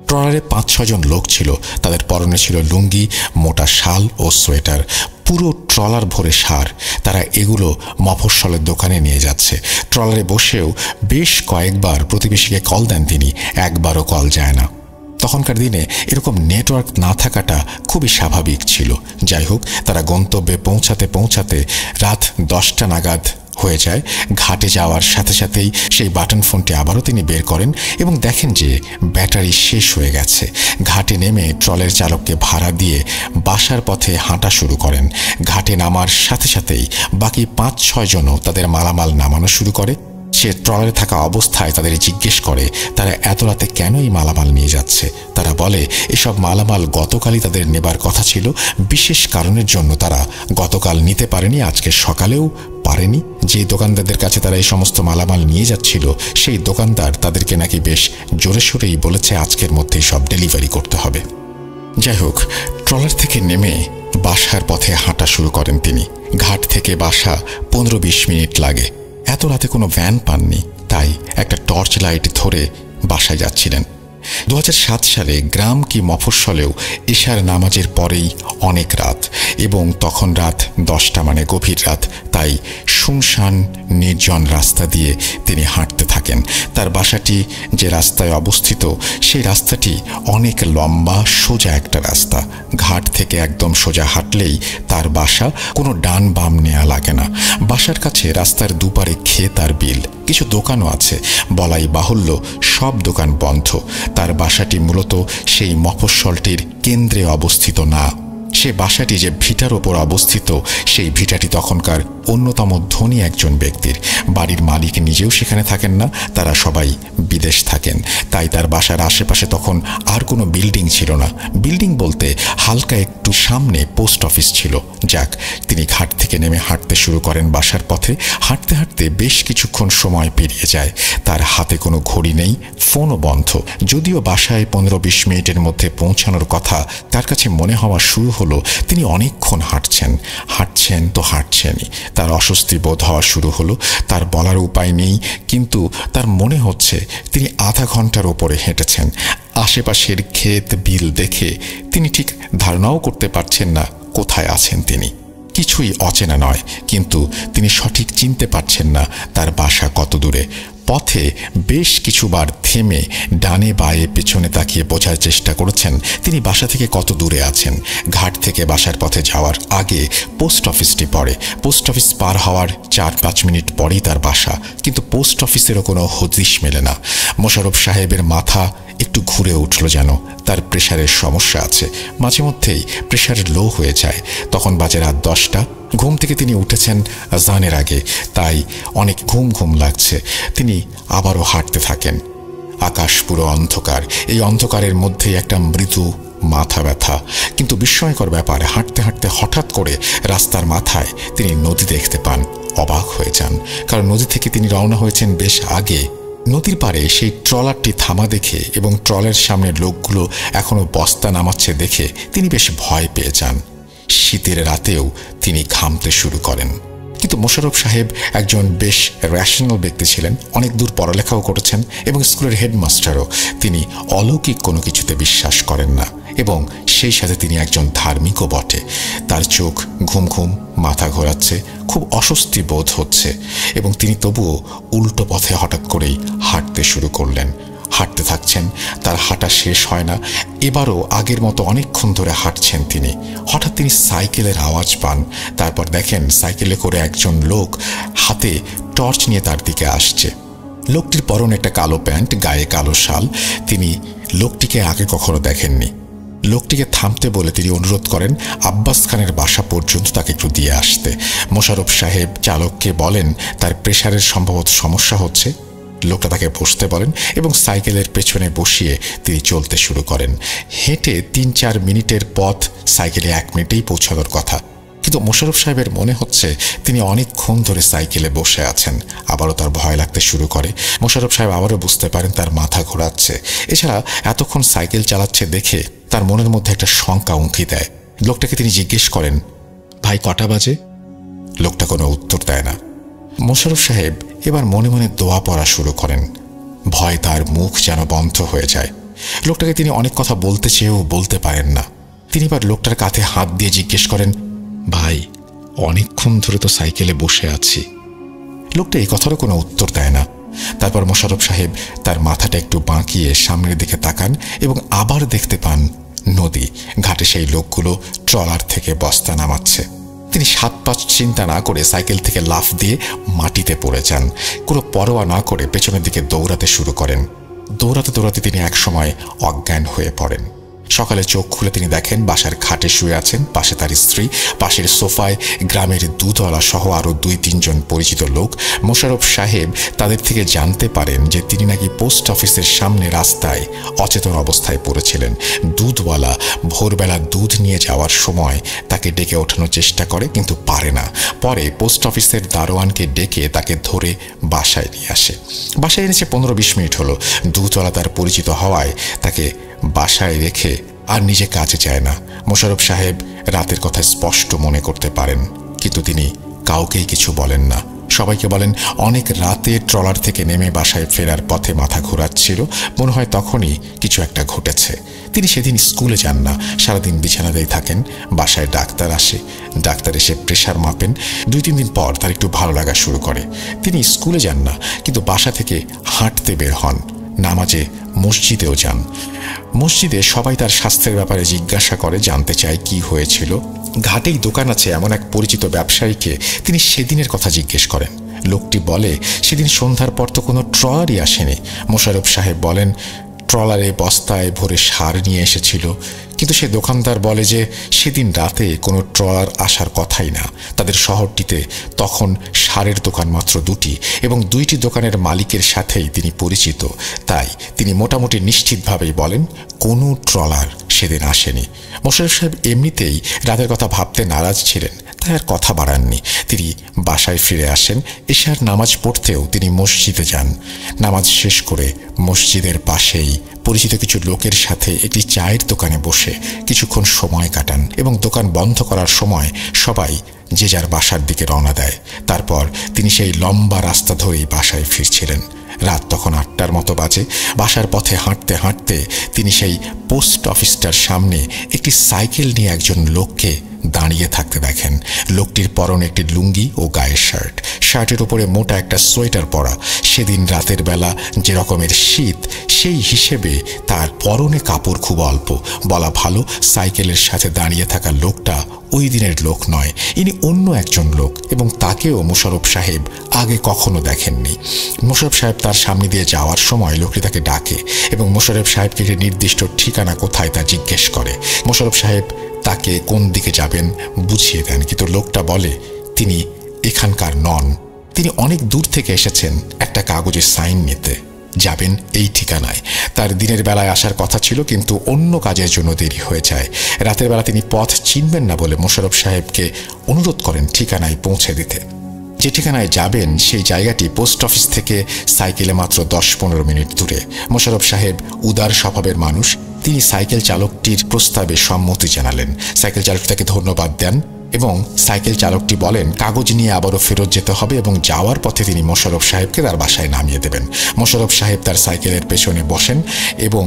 ট্রলারে 5-6 জন লোক ছিল। তাদের পরনে ছিল লুঙ্গি, মোটা শাল ও সোয়েটার। পুরো ট্রলার ভরে সার। তারা এগুলো মফস্বলের দোকানে নিয়ে যাচ্ছে। ট্রলারে বসেও বেশ কয়েকবার প্রতিবেশীকে কল দেন তিনি, একবারও কল যায় না। তখনকার দিনে এরকম নেটওয়ার্ক না থাকাটা খুবই স্বাভাবিক ছিল। যাই হোক, তারা গন্তব্যে পৌঁছাতে পৌঁছাতে রাত 10টা নাগাদ হয়ে যায়। ঘাটে যাওয়ার সাথে সাথেই সেই বাটন ফোনটি আবারও তিনি বের করেন এবং দেখেন যে ব্যাটারি শেষ হয়ে গেছে। ঘাটে নেমে ট্রলের চালককে ভাড়া দিয়ে বাসার পথে হাঁটা শুরু করেন। ঘাটে নামার সাথে সাথেই বাকি 5-6 জনও তাদের মালামাল নামানো শুরু করে। সে ট্রলারে থাকা অবস্থায় তাদের জিজ্ঞেস করে তারা এত রাতে কেন এই মালামাল নিয়ে যাচ্ছে। তারা বলে এসব মালামাল গতকালই তাদের নেবার কথা ছিল, বিশেষ কারণের জন্য তারা গতকাল নিতে পারেনি, আজকে সকালেও পারেনি। যে দোকানদারদের কাছে তারা এই সমস্ত মালামাল নিয়ে যাচ্ছিল সেই দোকানদার তাদেরকে নাকি বেশ জোরে সোরেই বলেছে আজকের মধ্যেই সব ডেলিভারি করতে হবে। যাই হোক, ট্রলার থেকে নেমে বাসার পথে হাঁটা শুরু করেন তিনি। ঘাট থেকে বাসা 15-20 মিনিট লাগে। এত রাতে কোনো ভ্যান পাননি, তাই একটা টর্চ লাইট ধরে বাসায় যাচ্ছিলেন। 2007 সালে গ্রাম কি মফস্বলেও ইশার নামাজের পরেই অনেক রাত, এবং তখন রাত 10টা মানে গভীর রাত। তাই শুনশান নির্জন রাস্তা দিয়ে তিনি হাঁটতে থাকেন। তার বাসাটি যে রাস্তায় অবস্থিত সেই রাস্তাটি অনেক লম্বা সোজা একটা রাস্তা। ঘাট থেকে একদম সোজা হাঁটলেই তার বাসা, কোনো ডান বাম নেওয়া লাগে না। বাসার কাছে রাস্তার দুপারে ক্ষেত আর বিল, কিছু দোকানও আছে। বলাই বাহুল্য সব দোকান বন্ধ। তার বাসাটি মূলত সেই মফস্বলটির কেন্দ্রে অবস্থিত না। সে বাসাটি যে ভিটার ওপর অবস্থিত, সেই ভিটাটি তখনকার অন্যতম ধনী একজন ব্যক্তির। বাড়ির মালিক নিজেও সেখানে থাকেন না, তারা সবাই বিদেশ থাকেন। তাই তার বাসার আশেপাশে তখন আর কোনো বিল্ডিং ছিল না। বিল্ডিং বলতে হালকা একটু সামনে পোস্ট অফিস ছিল। যাক, তিনি ঘাট থেকে নেমে হাঁটতে শুরু করেন বাসার পথে। হাঁটতে হাঁটতে বেশ কিছুক্ষণ সময় পেরিয়ে যায়। তার হাতে কোনো ঘড়ি নেই, ফোনও বন্ধ। যদিও বাসায় 15-20 মিনিটের মধ্যে পৌঁছানোর কথা, তার কাছে মনে হওয়া শুরু হলো তিনি অনেকক্ষণ হাঁটছেন তো হাঁটছেনই। তার অস্বস্তি বোধ হওয়া শুরু হলো। তার বলার উপায় নেই, কিন্তু তার মনে হচ্ছে তিনি আধা ঘন্টার ওপরে হেঁটেছেন। আশেপাশের ক্ষেত বিল দেখে তিনি ঠিক ধারণাও করতে পারছেন না কোথায় আছেন তিনি। কিছুই অচেনা নয়, কিন্তু তিনি সঠিক চিনতে পারছেন না তার বাসা কত দূরে। পথে বেশ কিছুবার থেমে ডানে বায়ে পেছনে তাকিয়ে বোঝার চেষ্টা করেছেন তিনি বাসা থেকে কত দূরে আছেন। ঘাট থেকে বাসার পথে যাওয়ার আগে পোস্ট অফিসটি পড়ে। পোস্ট অফিস পার হওয়ার 4-5 মিনিট পরেই তার বাসা, কিন্তু পোস্ট অফিসেরও কোনো হদিশ মেলে না। মোশাররফ সাহেবের মাথা একটু ঘুরে উঠল, যেন তার প্রেশারের সমস্যা আছে। মাঝে মধ্যেই প্রেশার লো হয়ে যায়। তখন বাজে রাত 10টা। ঘুম থেকে তিনি উঠেছেন আযানের আগে, তাই অনেক ঘুম লাগছে। তিনি আবারও হাঁটতে থাকেন। আকাশ পুরো অন্ধকার। এই অন্ধকারের মধ্যেই একটা মৃদু মাথা ব্যথা। কিন্তু বিস্ময়কর ব্যাপার, হাঁটতে হাঁটতে হঠাৎ করে রাস্তার মাথায় তিনি নদী দেখতে পান। অবাক হয়ে যান, কারণ নদী থেকে তিনি রওনা হয়েছেন বেশ আগে। নদীর পাড়ে সেই ট্রলারটি থামা দেখে এবং ট্রলারের সামনের লোকগুলো এখনো বস্তা নামাচ্ছে দেখে তিনি বেশ ভয় পেয়ে যান। শীতের রাতেও তিনি ঘামতে শুরু করেন। কিন্তু মোশাররফ সাহেব একজন বেশ র্যাশনাল ব্যক্তি ছিলেন। অনেক দূর পড়ালেখাও করেছেন এবং স্কুলের হেডমাস্টারও। তিনি অলৌকিক কোনো কিছুতে বিশ্বাস করেন না, এবং সেই সাথে তিনি একজন ধার্মিকও বটে। তার চোখ ঘুম মাথা ঘোরাচ্ছে, খুব অস্বস্তি বোধ হচ্ছে, এবং তিনি তবুও উল্টো পথে হঠাৎ করেই হাঁটতে শুরু করলেন। হাঁটতে থাকছেন, তার হাঁটা শেষ হয় না। এবারও আগের মতো অনেকক্ষণ ধরে হাঁটছেন তিনি। হঠাৎ তিনি সাইকেলের আওয়াজ পান। তারপর দেখেন সাইকেলে করে একজন লোক হাতে টর্চ নিয়ে তার দিকে আসছে। লোকটির পরনে একটা কালো প্যান্ট, গায়ে কালো শাল। তিনি লোকটিকে আগে কখনো দেখেননি। লোকটিকে থামতে বলে তিনি অনুরোধ করেন আব্বাস খানের বাসা পর্যন্ত তাকে একটু দিয়ে আসতে। মোশাররফ সাহেব চালককে বলেন তার প্রেশারের সম্ভবত সমস্যা হচ্ছে। লোকটা তাকে বসতে বলেন এবং সাইকেলের পেছনে বসিয়ে তিনি চলতে শুরু করেন। হেঁটে 3-4 মিনিটের পথ সাইকেলে 1 মিনিটেই পৌঁছানোর কথা, কিন্তু মোশাররফ সাহেবের মনে হচ্ছে তিনি অনেকক্ষণ ধরে সাইকেলে বসে আছেন। আবারও তার ভয় লাগতে শুরু করে। মোশাররফ সাহেব আবারও বুঝতে পারেন তার মাথা ঘোরাচ্ছে। এছাড়া এতক্ষণ সাইকেল চালাচ্ছে দেখে তার মনের মধ্যে একটা শঙ্কা উঁকি দেয়। লোকটাকে তিনি জিজ্ঞেস করেন, ভাই কটা বাজে? লোকটা কোনো উত্তর দেয় না। মোশাররফ সাহেব এবার মনে মনে দোয়া পড়া শুরু করেন। ভয় তার মুখ যেন বন্ধ হয়ে যায়। লোকটাকে তিনি অনেক কথা বলতে চেয়েও বলতে পারেন না। তিনি এবার লোকটার কাঁধে হাত দিয়ে জিজ্ঞেস করেন, ভাই অনেকক্ষণ ধরে তো সাইকেলে বসে আছি। লোকটা এই কথারও কোনো উত্তর দেয় না। তারপর মোশাররফ সাহেব তার মাথাটা একটু বাঁকিয়ে সামনের দিকে তাকান এবং আবার দেখতে পান নদী। ঘাটে সেই লোকগুলো ট্রলার থেকে বস্তা নামাচ্ছে। তিনি 7-5 চিন্তা না করে সাইকেল থেকে লাফ দিয়ে মাটিতে পড়ে যান। কোনো পরোয়া না করে পেছনের দিকে দৌড়াতে শুরু করেন। দৌড়াতে তিনি একসময় অজ্ঞান হয়ে পড়েন। সকালে চোখ খুলে তিনি দেখেন বাসার খাটে শুয়ে আছেন, পাশে তার স্ত্রী, পাশের সোফায় গ্রামের দুধওয়ালা সহ আরও 2-3 জন পরিচিত লোক। মোশাররফ সাহেব তাদের থেকে জানতে পারেন যে তিনি নাকি পোস্ট অফিসের সামনে রাস্তায় অচেতন অবস্থায় পড়েছিলেন। দুধওয়ালা ভোরবেলা দুধ নিয়ে যাওয়ার সময় তাকে ডেকে ওঠানোর চেষ্টা করে, কিন্তু পারে না। পরে পোস্ট অফিসের দারোয়ানকে ডেকে তাকে ধরে বাসায় নিয়ে আসে। বাসায় এনেছে 15-20 মিনিট হলো। দুধওয়ালা তার পরিচিত হওয়ায় তাকে বাসায় রেখে আর নিজে কাজে যায় না। মোশাররফ সাহেব রাতের কথা স্পষ্ট মনে করতে পারেন, কিন্তু তিনি কাউকেই কিছু বলেন না। সবাইকে বলেন অনেক রাতে ট্রলার থেকে নেমে বাসায় ফেরার পথে মাথা ঘোরাচ্ছিল, মনে হয় তখনই কিছু একটা ঘটেছে। তিনি সেদিন স্কুলে যান না, সারাদিন বিছানাতেই থাকেন। বাসায় ডাক্তার আসে, ডাক্তার এসে প্রেশার মাপেন। 2-3 দিন পর তার একটু ভালো লাগা শুরু করে। তিনি স্কুলে যান না, কিন্তু বাসা থেকে হাঁটতে বের হন, নামাজে মসজিদেও যান। মসজিদে সবাই তার স্বাস্থ্যের ব্যাপারে জিজ্ঞাসা করে, জানতে চায় কি হয়েছিল। ঘাটেই দোকান আছে এমন এক পরিচিত ব্যবসায়ীকে তিনি সেদিনের কথা জিজ্ঞেস করেন। লোকটি বলে সেদিন সন্ধ্যার পর তো কোনো ট্রলারই আসেনি। মোশাররফ সাহেব বলেন ট্রলারে বস্তায় ভরে সার নিয়ে এসেছিল, কিন্তু সে দোকানদার বলে যে সেদিন রাতে কোনো ট্রলার আসার কথাই না। তাদের শহরটিতে তখন সারের দোকান মাত্র 2টি এবং 2টি দোকানের মালিকের সাথেই তিনি পরিচিত। তাই তিনি মোটামুটি নিশ্চিতভাবেই বলেন কোনো ট্রলার সেদিন আসেনি। মোশাররফ সাহেব এমনিতেই রাতের কথা ভাবতে নারাজ ছিলেন, তাই আর কথা বাড়াননি। তিনি বাসায় ফিরে আসেন। এশার নামাজ পড়তেও তিনি মসজিদে যান। নামাজ শেষ করে মসজিদের পাশেই পরিচিত কিছু লোকের সাথে একটি চায়ের দোকানে বসে কিছুক্ষণ সময় কাটান এবং দোকান বন্ধ করার সময় সবাই যে যার বাসার দিকে রওনা দেয়। তারপর তিনি সেই লম্বা রাস্তা ধরেই বাসায় ফিরছিলেন। রাত তখন 8টার মতো বাজে। বাসার পথে হাঁটতে হাঁটতে তিনি সেই পোস্ট অফিসটার সামনে একটি সাইকেল নিয়ে একজন লোককে দাঁড়িয়ে থাকতে দেখেন। লোকটির পরনে একটি লুঙ্গি ও গায়ের শার্ট, শার্টের উপরে মোটা একটা সোয়েটার পরা। সেদিন রাতের বেলা যে রকমের শীত, সেই হিসেবে তার পরনে কাপড় খুব অল্প। বলা ভালো সাইকেলের সাথে দাঁড়িয়ে থাকা লোকটা ওই দিনের লোক নয়, ইনি অন্য একজন লোক এবং তাকেও মোশাররফ সাহেব আগে কখনো দেখেননি। মোশাররফ সাহেব তার সামনে দিয়ে যাওয়ার সময় লোকটি তাকে ডাকে এবং মোশাররফ সাহেবকে একটি নির্দিষ্ট ঠিকানা কোথায় তা জিজ্ঞেস করে। মোশাররফ সাহেব তাকে কোন দিকে যাবেন বুঝিয়ে দেন, কিন্তু লোকটা বলে তিনি এখানকার নন। তিনি অনেক দূর থেকে এসেছেন একটা কাগজে সাইন নিতে, যাবেন এই ঠিকানায়। তার দিনের বেলায় আসার কথা ছিল, কিন্তু অন্য কাজের জন্য দেরি হয়ে যায়। রাতের বেলা তিনি পথ চিনবেন না বলে মোশাররফ সাহেবকে অনুরোধ করেন ঠিকানায় পৌঁছে দিতে। যে ঠিকানায় যাবেন সেই জায়গাটি পোস্ট অফিস থেকে সাইকেলে মাত্র 10-15 মিনিট দূরে। মোশাররফ সাহেব উদার স্বভাবের মানুষ। তিনি সাইকেল চালকটির প্রস্তাবে সম্মতি জানালেন। সাইকেল চালক তাকে ধন্যবাদ দেন এবং সাইকেল চালকটি বলেন কাগজ নিয়ে আবারও ফেরত যেতে হবে এবং যাওয়ার পথে তিনি মোশাররফ সাহেবকে তার বাসায় নামিয়ে দেবেন। মোশাররফ সাহেব তার সাইকেলের পেছনে বসেন এবং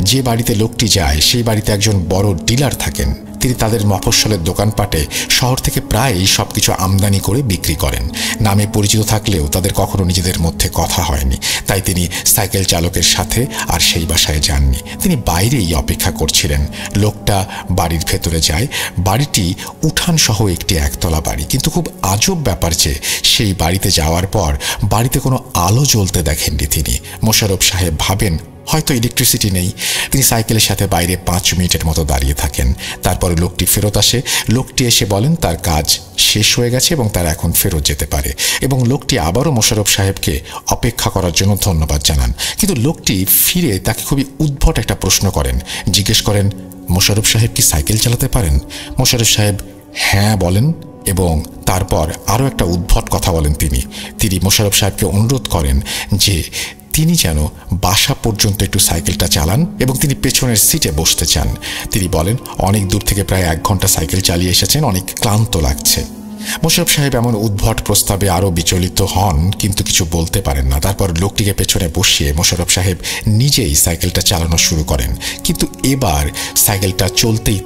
যে বাড়িতে লোকটি যায় সেই বাড়িতে একজন বড় ডিলার থাকেন। তিনি তাদের মফস্বলের দোকানপাটে শহর থেকে প্রায়ই সবকিছু আমদানি করে বিক্রি করেন। নামে পরিচিত থাকলেও তাদের কখনো নিজেদের মধ্যে কথা হয়নি, তাই তিনি সাইকেল চালকের সাথে আর সেই বাসায় যাননি। তিনি বাইরেই অপেক্ষা করছিলেন। লোকটা বাড়ির ভেতরে যায়। বাড়িটি উঠান সহ একটি একতলা বাড়ি, কিন্তু খুব আজব ব্যাপার যে সেই বাড়িতে যাওয়ার পর বাড়িতে কোনো আলো জ্বলতে দেখেননি তিনি। মোশাররফ সাহেব ভাবেন হয়তো ইলেকট্রিসিটি নেই। তিনি সাইকেলের সাথে বাইরে 5 মিনিটের মতো দাঁড়িয়ে থাকেন। তারপরে লোকটি ফেরত আসে। লোকটি এসে বলেন তার কাজ শেষ হয়ে গেছে এবং তারা এখন ফেরত যেতে পারে, এবং লোকটি আবারও মোশাররফ সাহেবকে অপেক্ষা করার জন্য ধন্যবাদ জানান। কিন্তু লোকটি ফিরে তাকে খুবই উদ্ভট একটা প্রশ্ন করেন। জিজ্ঞেস করেন মোশাররফ সাহেব কি সাইকেল চালাতে পারেন? মোশাররফ সাহেব হ্যাঁ বলেন এবং তারপর আরও একটা উদ্ভট কথা বলেন। তিনি মোশাররফ সাহেবকে অনুরোধ করেন যে তিনি যেন বাসা পর্যন্ত একটু সাইকেলটা চালান এবং তিনি পেছনের সিটে বসতে চান। তিনি বলেন অনেক দূর থেকে প্রায় 1 ঘন্টা সাইকেল চালিয়ে এসেছেন, অনেক ক্লান্ত লাগছে। মোশাররফ সাহেব এমন উদ্ভট প্রস্তাবে আরও বিচলিত হন, কিন্তু কিছু বলতে পারেন না। তারপর লোকটিকে পেছনে বসিয়ে মোশাররফ সাহেব নিজেই সাইকেলটা চালানো শুরু করেন, কিন্তু এবার সাইকেলটা চলতেই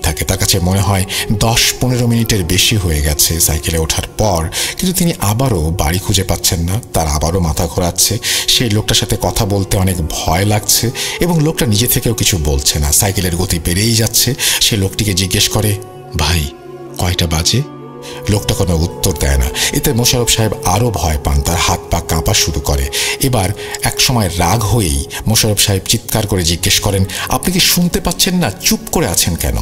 থাকে। তার কাছে মনে হয় 10-15 মিনিটের বেশি হয়ে গেছে সাইকেলে ওঠার পর, কিন্তু তিনি আবারও বাড়ি খুঁজে পাচ্ছেন না। তার আবারও মাথা ঘোরাচ্ছে। সেই লোকটার সাথে কথা বলতে অনেক ভয় লাগছে এবং লোকটা নিজে থেকেও কিছু বলছে না। সাইকেলের গতি বেড়েই যাচ্ছে। সে লোকটিকে জিজ্ঞেস করে ভাই কয়টা বাজে? লোকটা কোনো উত্তর দেয় না। এতে মোশাররফ সাহেব আরও ভয় পান, তার হাত পা কাঁপা শুরু করে। এবার এক সময় রাগ হয়েই মোশাররফ সাহেব চিৎকার করে জিজ্ঞেস করেন আপনি কি শুনতে পাচ্ছেন না? চুপ করে আছেন কেন?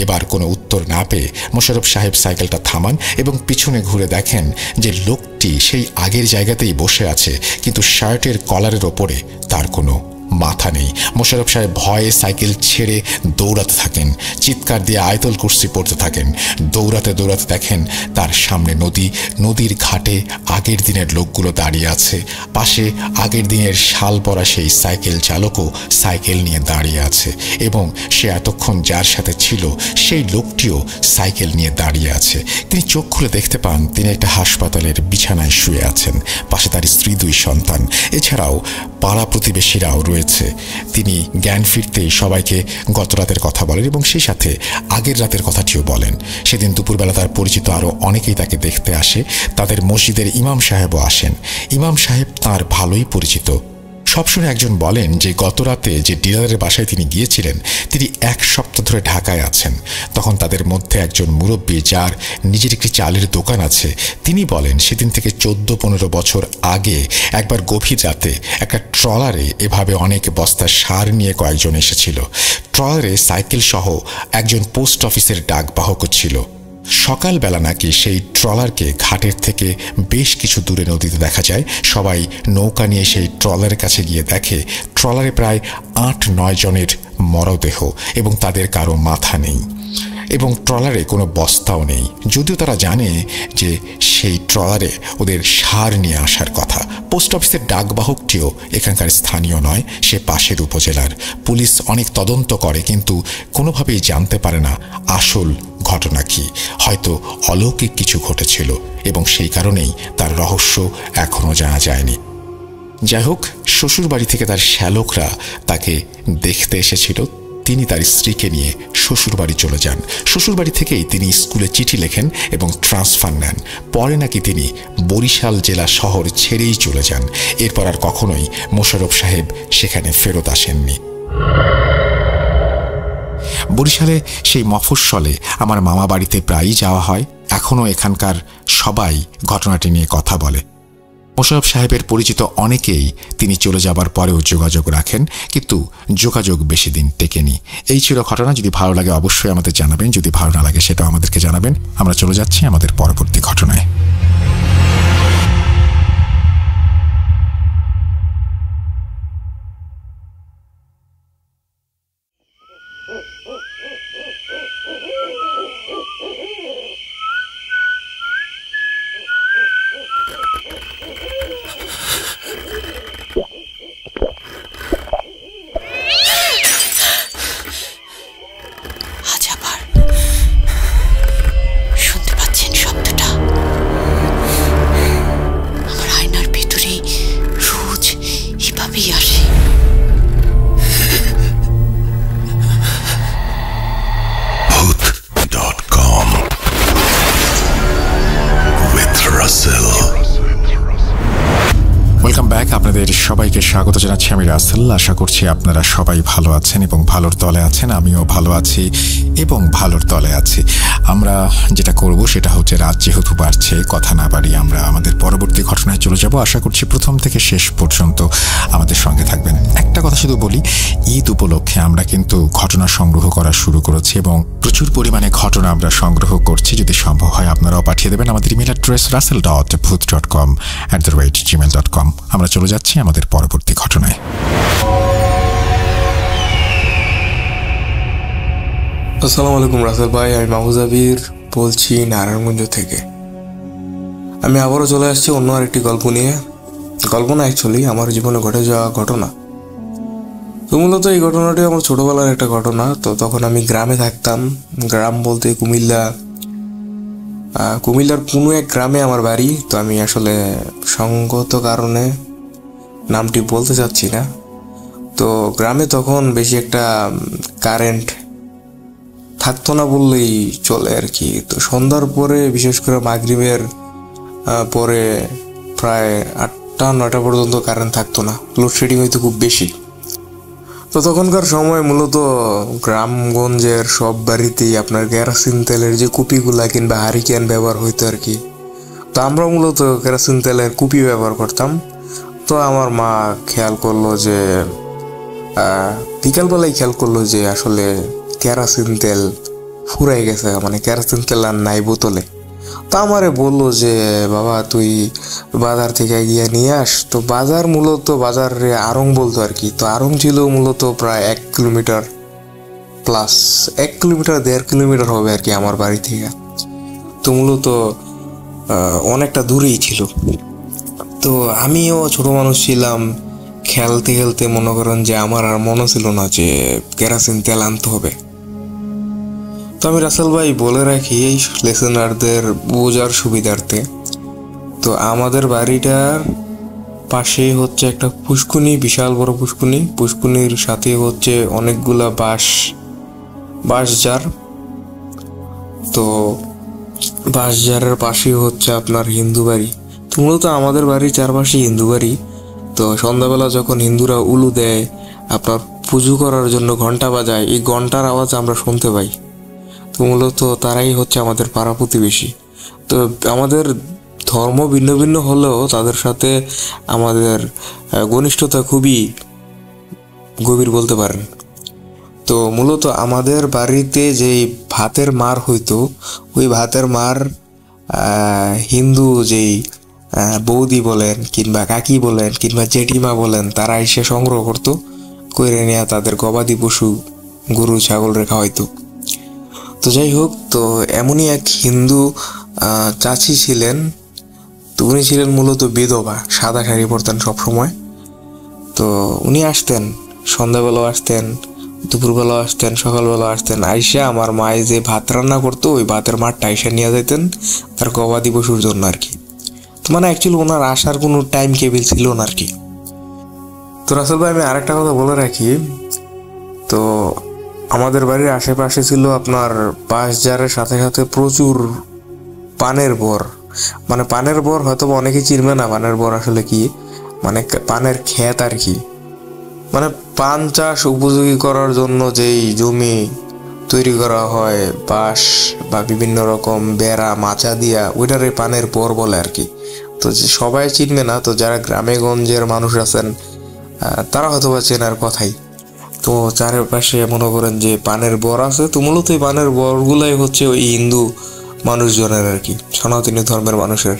এবার কোনো উত্তর না পেয়ে মোশাররফ সাহেব সাইকেলটা থামান এবং পিছনে ঘুরে দেখেন যে লোকটি সেই আগের জায়গাতেই বসে আছে, কিন্তু শার্টের কলারের ওপরে তার কোনো মাথা নেই। মোশাররফ সাহেব ভয়ে সাইকেল ছেড়ে দৌড়াতে থাকেন, চিৎকার দিয়ে আয়তুল কুরসি পড়তে থাকেন। দৌড়াতে দৌড়াতে দেখেন তার সামনে নদী, নদীর ঘাটে আগের দিনের লোকগুলো দাঁড়িয়ে আছে। পাশে আগের দিনের শাল পরা সেই সাইকেল চালকও সাইকেল নিয়ে দাঁড়িয়ে আছে, এবং সে এতক্ষণ যার সাথে ছিল সেই লোকটিও সাইকেল নিয়ে দাঁড়িয়ে আছে। তিনি চোখ খুলে দেখতে পান তিনি একটা হাসপাতালের বিছানায় শুয়ে আছেন, পাশে তার স্ত্রী, 2 সন্তান, এছাড়াও পাড়া প্রতিবেশীরাও রয়েছে। তিনি জ্ঞান ফিরতেই সবাইকে গত রাতের কথা বলেন এবং সেই সাথে আগের রাতের কথাটিও বলেন। সেদিন দুপুরবেলা তার পরিচিত আরও অনেকেই তাকে দেখতে আসে। তাদের মসজিদের ইমাম সাহেবও আসেন। ইমাম সাহেব তার ভালোই পরিচিত। সব শুনে একজন বলেন যে গত রাতে যে ডিলারের বাসায় তিনি গিয়েছিলেন তিনি 1 সপ্তাহ ধরে ঢাকায় আছেন। তখন তাদের মধ্যে একজন মুরব্বী, যার নিজের একটি চালের দোকান আছে, তিনি বলেন সেদিন থেকে 14-15 বছর আগে একবার গভীর রাতে একটা ট্রলারে এভাবে অনেক বস্তা সার নিয়ে কয়েকজন এসেছিল। ট্রলারে সাইকেল সহ একজন পোস্ট অফিসের ডাকবাহকও ছিল। সকালবেলা নাকি সেই ট্রলারকে ঘাটের থেকে বেশ কিছু দূরে নদীতে দেখা যায়। সবাই নৌকা নিয়ে সেই ট্রলারের কাছে গিয়ে দেখে ট্রলারে প্রায় 8-9 জনের মরদেহ, এবং তাদের কারো মাথা নেই, এবং ট্রলারে কোনো বস্তাও নেই। যদিও তারা জানে যে সেই ট্রলারে ওদের সার নিয়ে আসার কথা। পোস্ট অফিসের ডাকবাহকটিও এখানকার স্থানীয় নয়, সে পাশের উপজেলার। পুলিশ অনেক তদন্ত করে কিন্তু কোনোভাবেই জানতে পারে না আসল ঘটনা কি। হয়তো অলৌকিক কিছু ঘটেছিল এবং সেই কারণেই তার রহস্য এখনো জানা যায়নি। যাই হোক, শ্বশুরবাড়ি থেকে তার শ্যালকরা তাকে দেখতে এসেছিল। তিনি তার স্ত্রীকে নিয়ে শ্বশুরবাড়ি চলে যান। শ্বশুরবাড়ি থেকেই তিনি স্কুলে চিঠি লেখেন এবং ট্রান্সফার নেন। পরে নাকি তিনি বরিশাল জেলা শহর ছেড়েই চলে যান। এরপর আর কখনোই মোশাররফ সাহেব সেখানে ফেরত আসেননি। বরিশালে সেই মফস্বলে আমার মামা বাড়িতে প্রায়ই যাওয়া হয়। এখনও এখানকার সবাই ঘটনাটি নিয়ে কথা বলে। মোশাররফ সাহেবের পরিচিত অনেকেই তিনি চলে যাবার পরেও যোগাযোগ রাখেন, কিন্তু যোগাযোগ বেশি দিন টেকেনি। এই ছিল ঘটনা। যদি ভালো লাগে অবশ্যই আমাদের জানাবেন, যদি ভালো না লাগে সেটাও আমাদেরকে জানাবেন। আমরা চলে যাচ্ছি আমাদের পরবর্তী ঘটনায়। আপনাদের সবাইকে স্বাগত জানাচ্ছি। আমি রাসেল। আশা করছি আপনারা সবাই ভালো আছেন এবং ভালোর দলে আছেন। আমিও ভালো আছি এবং ভালোর দলে আছি। আমরা যেটা করব সেটা হচ্ছে, রাত যেহেতু বাড়ছে, কথা না বাড়িয়ে আমরা আমাদের পরবর্তী ঘটনায় চলে যাব। আশা করছি প্রথম থেকে শেষ পর্যন্ত আমাদের সঙ্গে থাকবেন। একটা কথা শুধু বলি, ঈদ উপলক্ষে আমরা কিন্তু ঘটনা সংগ্রহ করা শুরু করেছি এবং প্রচুর পরিমাণে ঘটনা আমরা সংগ্রহ করছি। যদি সম্ভব হয় আপনারাও পাঠিয়ে দেবেন। আমাদের ইমেল অ্যাড্রেস russell.booth.com@gmail.com। আমরা চলে যাচ্ছি আমাদের পরবর্তী ঘটনায়। আসসালামু আলাইকুম রাসেল ভাই, আমি মাহফুজ আবির বলছি নারায়ণগঞ্জ থেকে। আমি আবারও চলে আসছি অন্য আরেকটি গল্প নিয়ে। গল্প না, অ্যাকচুয়ালি আমার জীবনে ঘটে যাওয়া ঘটনা। তো মূলত এই ঘটনাটি আমার ছোটোবেলার একটা ঘটনা। তো তখন আমি গ্রামে থাকতাম। গ্রাম বলতে কুমিল্লার কোনো এক গ্রামে আমার বাড়ি। তো আমি আসলে সঙ্গত কারণে নামটি বলতে চাচ্ছি না। তো গ্রামে তখন বেশি একটা কারেন্ট থাকতো না বললেই চলে আর কি। তো সন্ধ্যার পরে, বিশেষ করে মাগরিবের পরে প্রায় 8টা-9টা পর্যন্ত কারেন্ট থাকতো না। লোডশেডিং হয়তো খুব বেশি। তো তখনকার সময় মূলত গ্রামগঞ্জের সব বাড়িতেই আপনার কেরোসিন তেলের যে কুপিগুলা কিংবা হারিকেন ব্যবহার হইতো আর কি। তো আমরা মূলত কেরোসিন তেলের কুপি ব্যবহার করতাম। তো আমার মা বিকালবেলায় খেয়াল করলো যে আসলে কেরোসিন তেল ফুরাই গেছে, মানে কেরোসিন তেল আর নাই বোতলে। তো আমারে বললো যে বাবা তুই বাজার থেকে গিয়ে নিয়ে আস। তো বাজার মূলত বাজারে আড়ং বলতো আর কি। তো আড়ং ছিল মূলত প্রায় 1 কিলোমিটার প্লাস, 1 কিলোমিটার 1.5 কিলোমিটার হবে আর কি আমার বাড়ি থেকে। তো মূলত অনেকটা দূরেই ছিল। তো আমিও ছোট মানুষ ছিলাম, খেলতে খেলতে মনে করেন যে আমার আর মনে ছিল না যে কেরোসিন তেল আনতে হবে। তো আমি রাসেল ভাই বলে রাখি এই লিসেনারদের বোঝার সুবিধার্থে, তো আমাদের বাড়িটার পাশেই হচ্ছে একটা পুষ্কুনি, বিশাল বড় পুষ্কুনি। পুষ্কুনির সাথে হচ্ছে অনেকগুলা বাঁশঝাড়। তো বাঁশঝাড়ের পাশেই হচ্ছে আপনার হিন্দু বাড়ি। তো মূলত আমাদের বাড়ির চারপাশে হিন্দু বাড়ি। তো সন্ধ্যাবেলা যখন হিন্দুরা উলু দেয়, আপনার পুজো করার জন্য ঘন্টা বাজায়, এই ঘন্টার আওয়াজ আমরা শুনতে পাই। তো মূলত তারাই হচ্ছে আমাদের পাড়া প্রতিবেশী। তো আমাদের ধর্ম ভিন্ন ভিন্ন হলেও তাদের সাথে আমাদের ঘনিষ্ঠতা খুবই গভীর বলতে পারেন। তো মূলত আমাদের বাড়িতে যেই ভাতের মার হইতো, ওই ভাতের মার হিন্দু যেই বৌদি বলেন কিংবা কাকি বলেন কিংবা জেঠিমা বলেন, তারা এসে সংগ্রহ করতো, করে নিয়ে তাদের গবাদি পশু গরু ছাগল রেখা হইতো। তো যাই হোক, তো এমনই এক হিন্দু চাচি ছিলেন। তো উনি ছিলেন মূলত বিধবা, সাদা শাড়ি পরতেন সবসময়। তো উনি আসতেন, সন্ধ্যাবেলাও আসতেন, দুপুরবেলাও আসতেন, সকালবেলাও আসতেন। আইসা আমার মায়ে যে ভাত রান্না করতো, ওই ভাতের মাঠটা আইসা নিয়ে যেতেন তার গবাদি পশুর জন্য আর কি। তো মানে অ্যাকচুয়ালি ওনার আসার কোনো টাইম টেবিল ছিল না আর কি। তো রাসেল ভাই আমি আরেকটা কথা বলে রাখি, তো আমাদের বাড়ির আশেপাশে ছিল আপনার বাঁশঝাড়ের সাথে সাথে প্রচুর পানের বর। মানে পানের বর হয়তো অনেকে চিনবে না, পানের বর আসলে কি, মানে পানের ক্ষেত আর কি। মানে পান চাষ উপযোগী করার জন্য যেই জমি তৈরি করা হয় বাঁশ বা বিভিন্ন রকম বেড়া মাচা দিয়া, ওইটারে পানের বর বলে আর কি। তো সবাই চিনবে না, তো যারা গ্রামে গঞ্জের মানুষ আছেন তারা হয়তো বা চেনার কথাই। তো চারপাশে মনে করেন যে পানের বর আছে। তো মূলত এই পানের বরগুলাই হচ্ছে ওই হিন্দু মানুষজনের আর কি, সনাতনী ধর্মের মানুষের।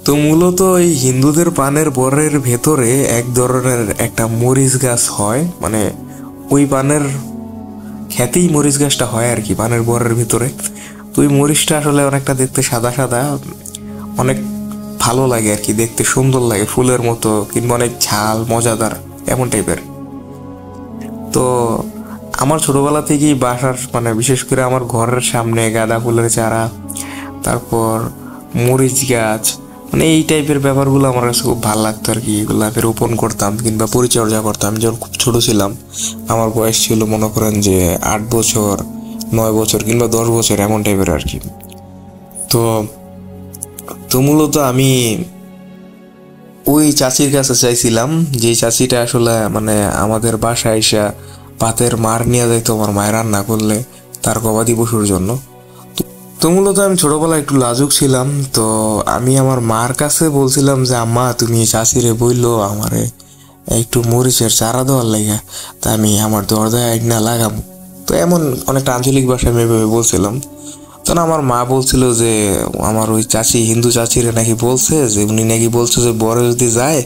তো মূলত এই হিন্দুদের পানের বরের ভেতরে এক ধরনের একটা মরিচ গাছ হয়, মানে ওই পানের খেতেই মরিচ গাছটা হয় আর কি পানের বরের ভিতরে। তো ওই মরিচটা আসলে অনেকটা দেখতে সাদা সাদা, অনেক ভালো লাগে আর কি, দেখতে সুন্দর লাগে, ফুলের মতো কিংবা অনেক ঝাল মজাদার এমন টাইপের। তো আমার ছোটবেলা থেকেই বাসার মানে বিশেষ করে আমার ঘরের সামনে গাঁদা ফুলের চারা, তারপর মরিচ গাছ, মানে এই টাইপের ব্যাপারগুলো আমার কাছে খুব ভালো লাগতো আর কি। এগুলো আমি রোপণ করতাম কিংবা পরিচর্যা করতাম। যখন খুব ছোট ছিলাম, আমার বয়স ছিল মনে করেন যে 8 বছর 9 বছর কিংবা 10 বছর এমন টাইপের আর কি। তো মূলত আমি ওই চাচির কাছে চাইছিলাম, যে চাচিটা আসলে মানে আমাদের বাসায় এসে ভাতের মার নিয়ে যাইতো আমার মায়ের রান্না করলে তার গবাদি পশুর জন্য। তো মূলত আমি ছোটবেলায় একটু লাজুক ছিলাম। তো আমি আমার মার কাছে বলছিলাম যে আম্মা তুমি চাচিরে বললো আমারে একটু মরিচের চারা দেওয়ার লাগে, তা আমি আমার দরজায় একনা লাগাবো। তো এমন অনেকটা আঞ্চলিক ভাষায় আমি এভাবে বলছিলাম। তখন আমার মা বলছিল যে আমার ওই চাচি, হিন্দু চাচিরে নাকি বলছে যে উনি নাকি বলছে যে বড় যদি যায়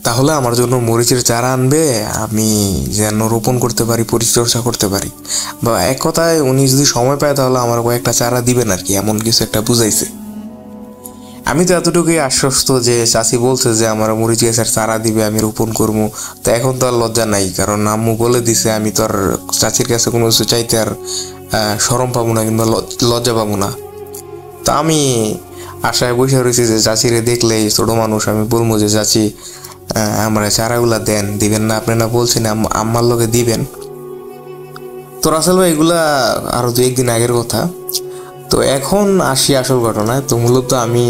তাহলে আমার জন্য মরিচের চারা আনবে, আমি যেন রোপণ করতে পারি, পরিচর্যা করতে পারি, বা এক কথায় উনি যদি সময় পায় তাহলে আমার কয়েকটা চারা দিবেন আর কি, এমন কিছু একটা বুঝাইছে। আমি তো এতটুকুই আশ্বস্ত যে চাচি বলছে যে আমার মরিচ গাছের চারা দিবে, আমি রোপণ করবো। তো এখন তো আর লজ্জা নাই, কারণ আম্মু বলে দিছে, আমি তো আর চাচির কাছে কোনো কিছু চাইতে আর শরম পাবো না কিংবা লজ্জা পাবো না। তা আমি আশায় বসে রয়েছি যে চাচিরে দেখলেই ছোট মানুষ আমি বলবো যে চাচি আমরা চারাগুলা দিবেন না, আপনি না বলছেন আম্মার লোকে দিবেন। তো রাসেল ভাই এগুলা আরো 2-1 দিন আগের কথা। তো এখন আসি আসল ঘটনায়। তো মূলত আমি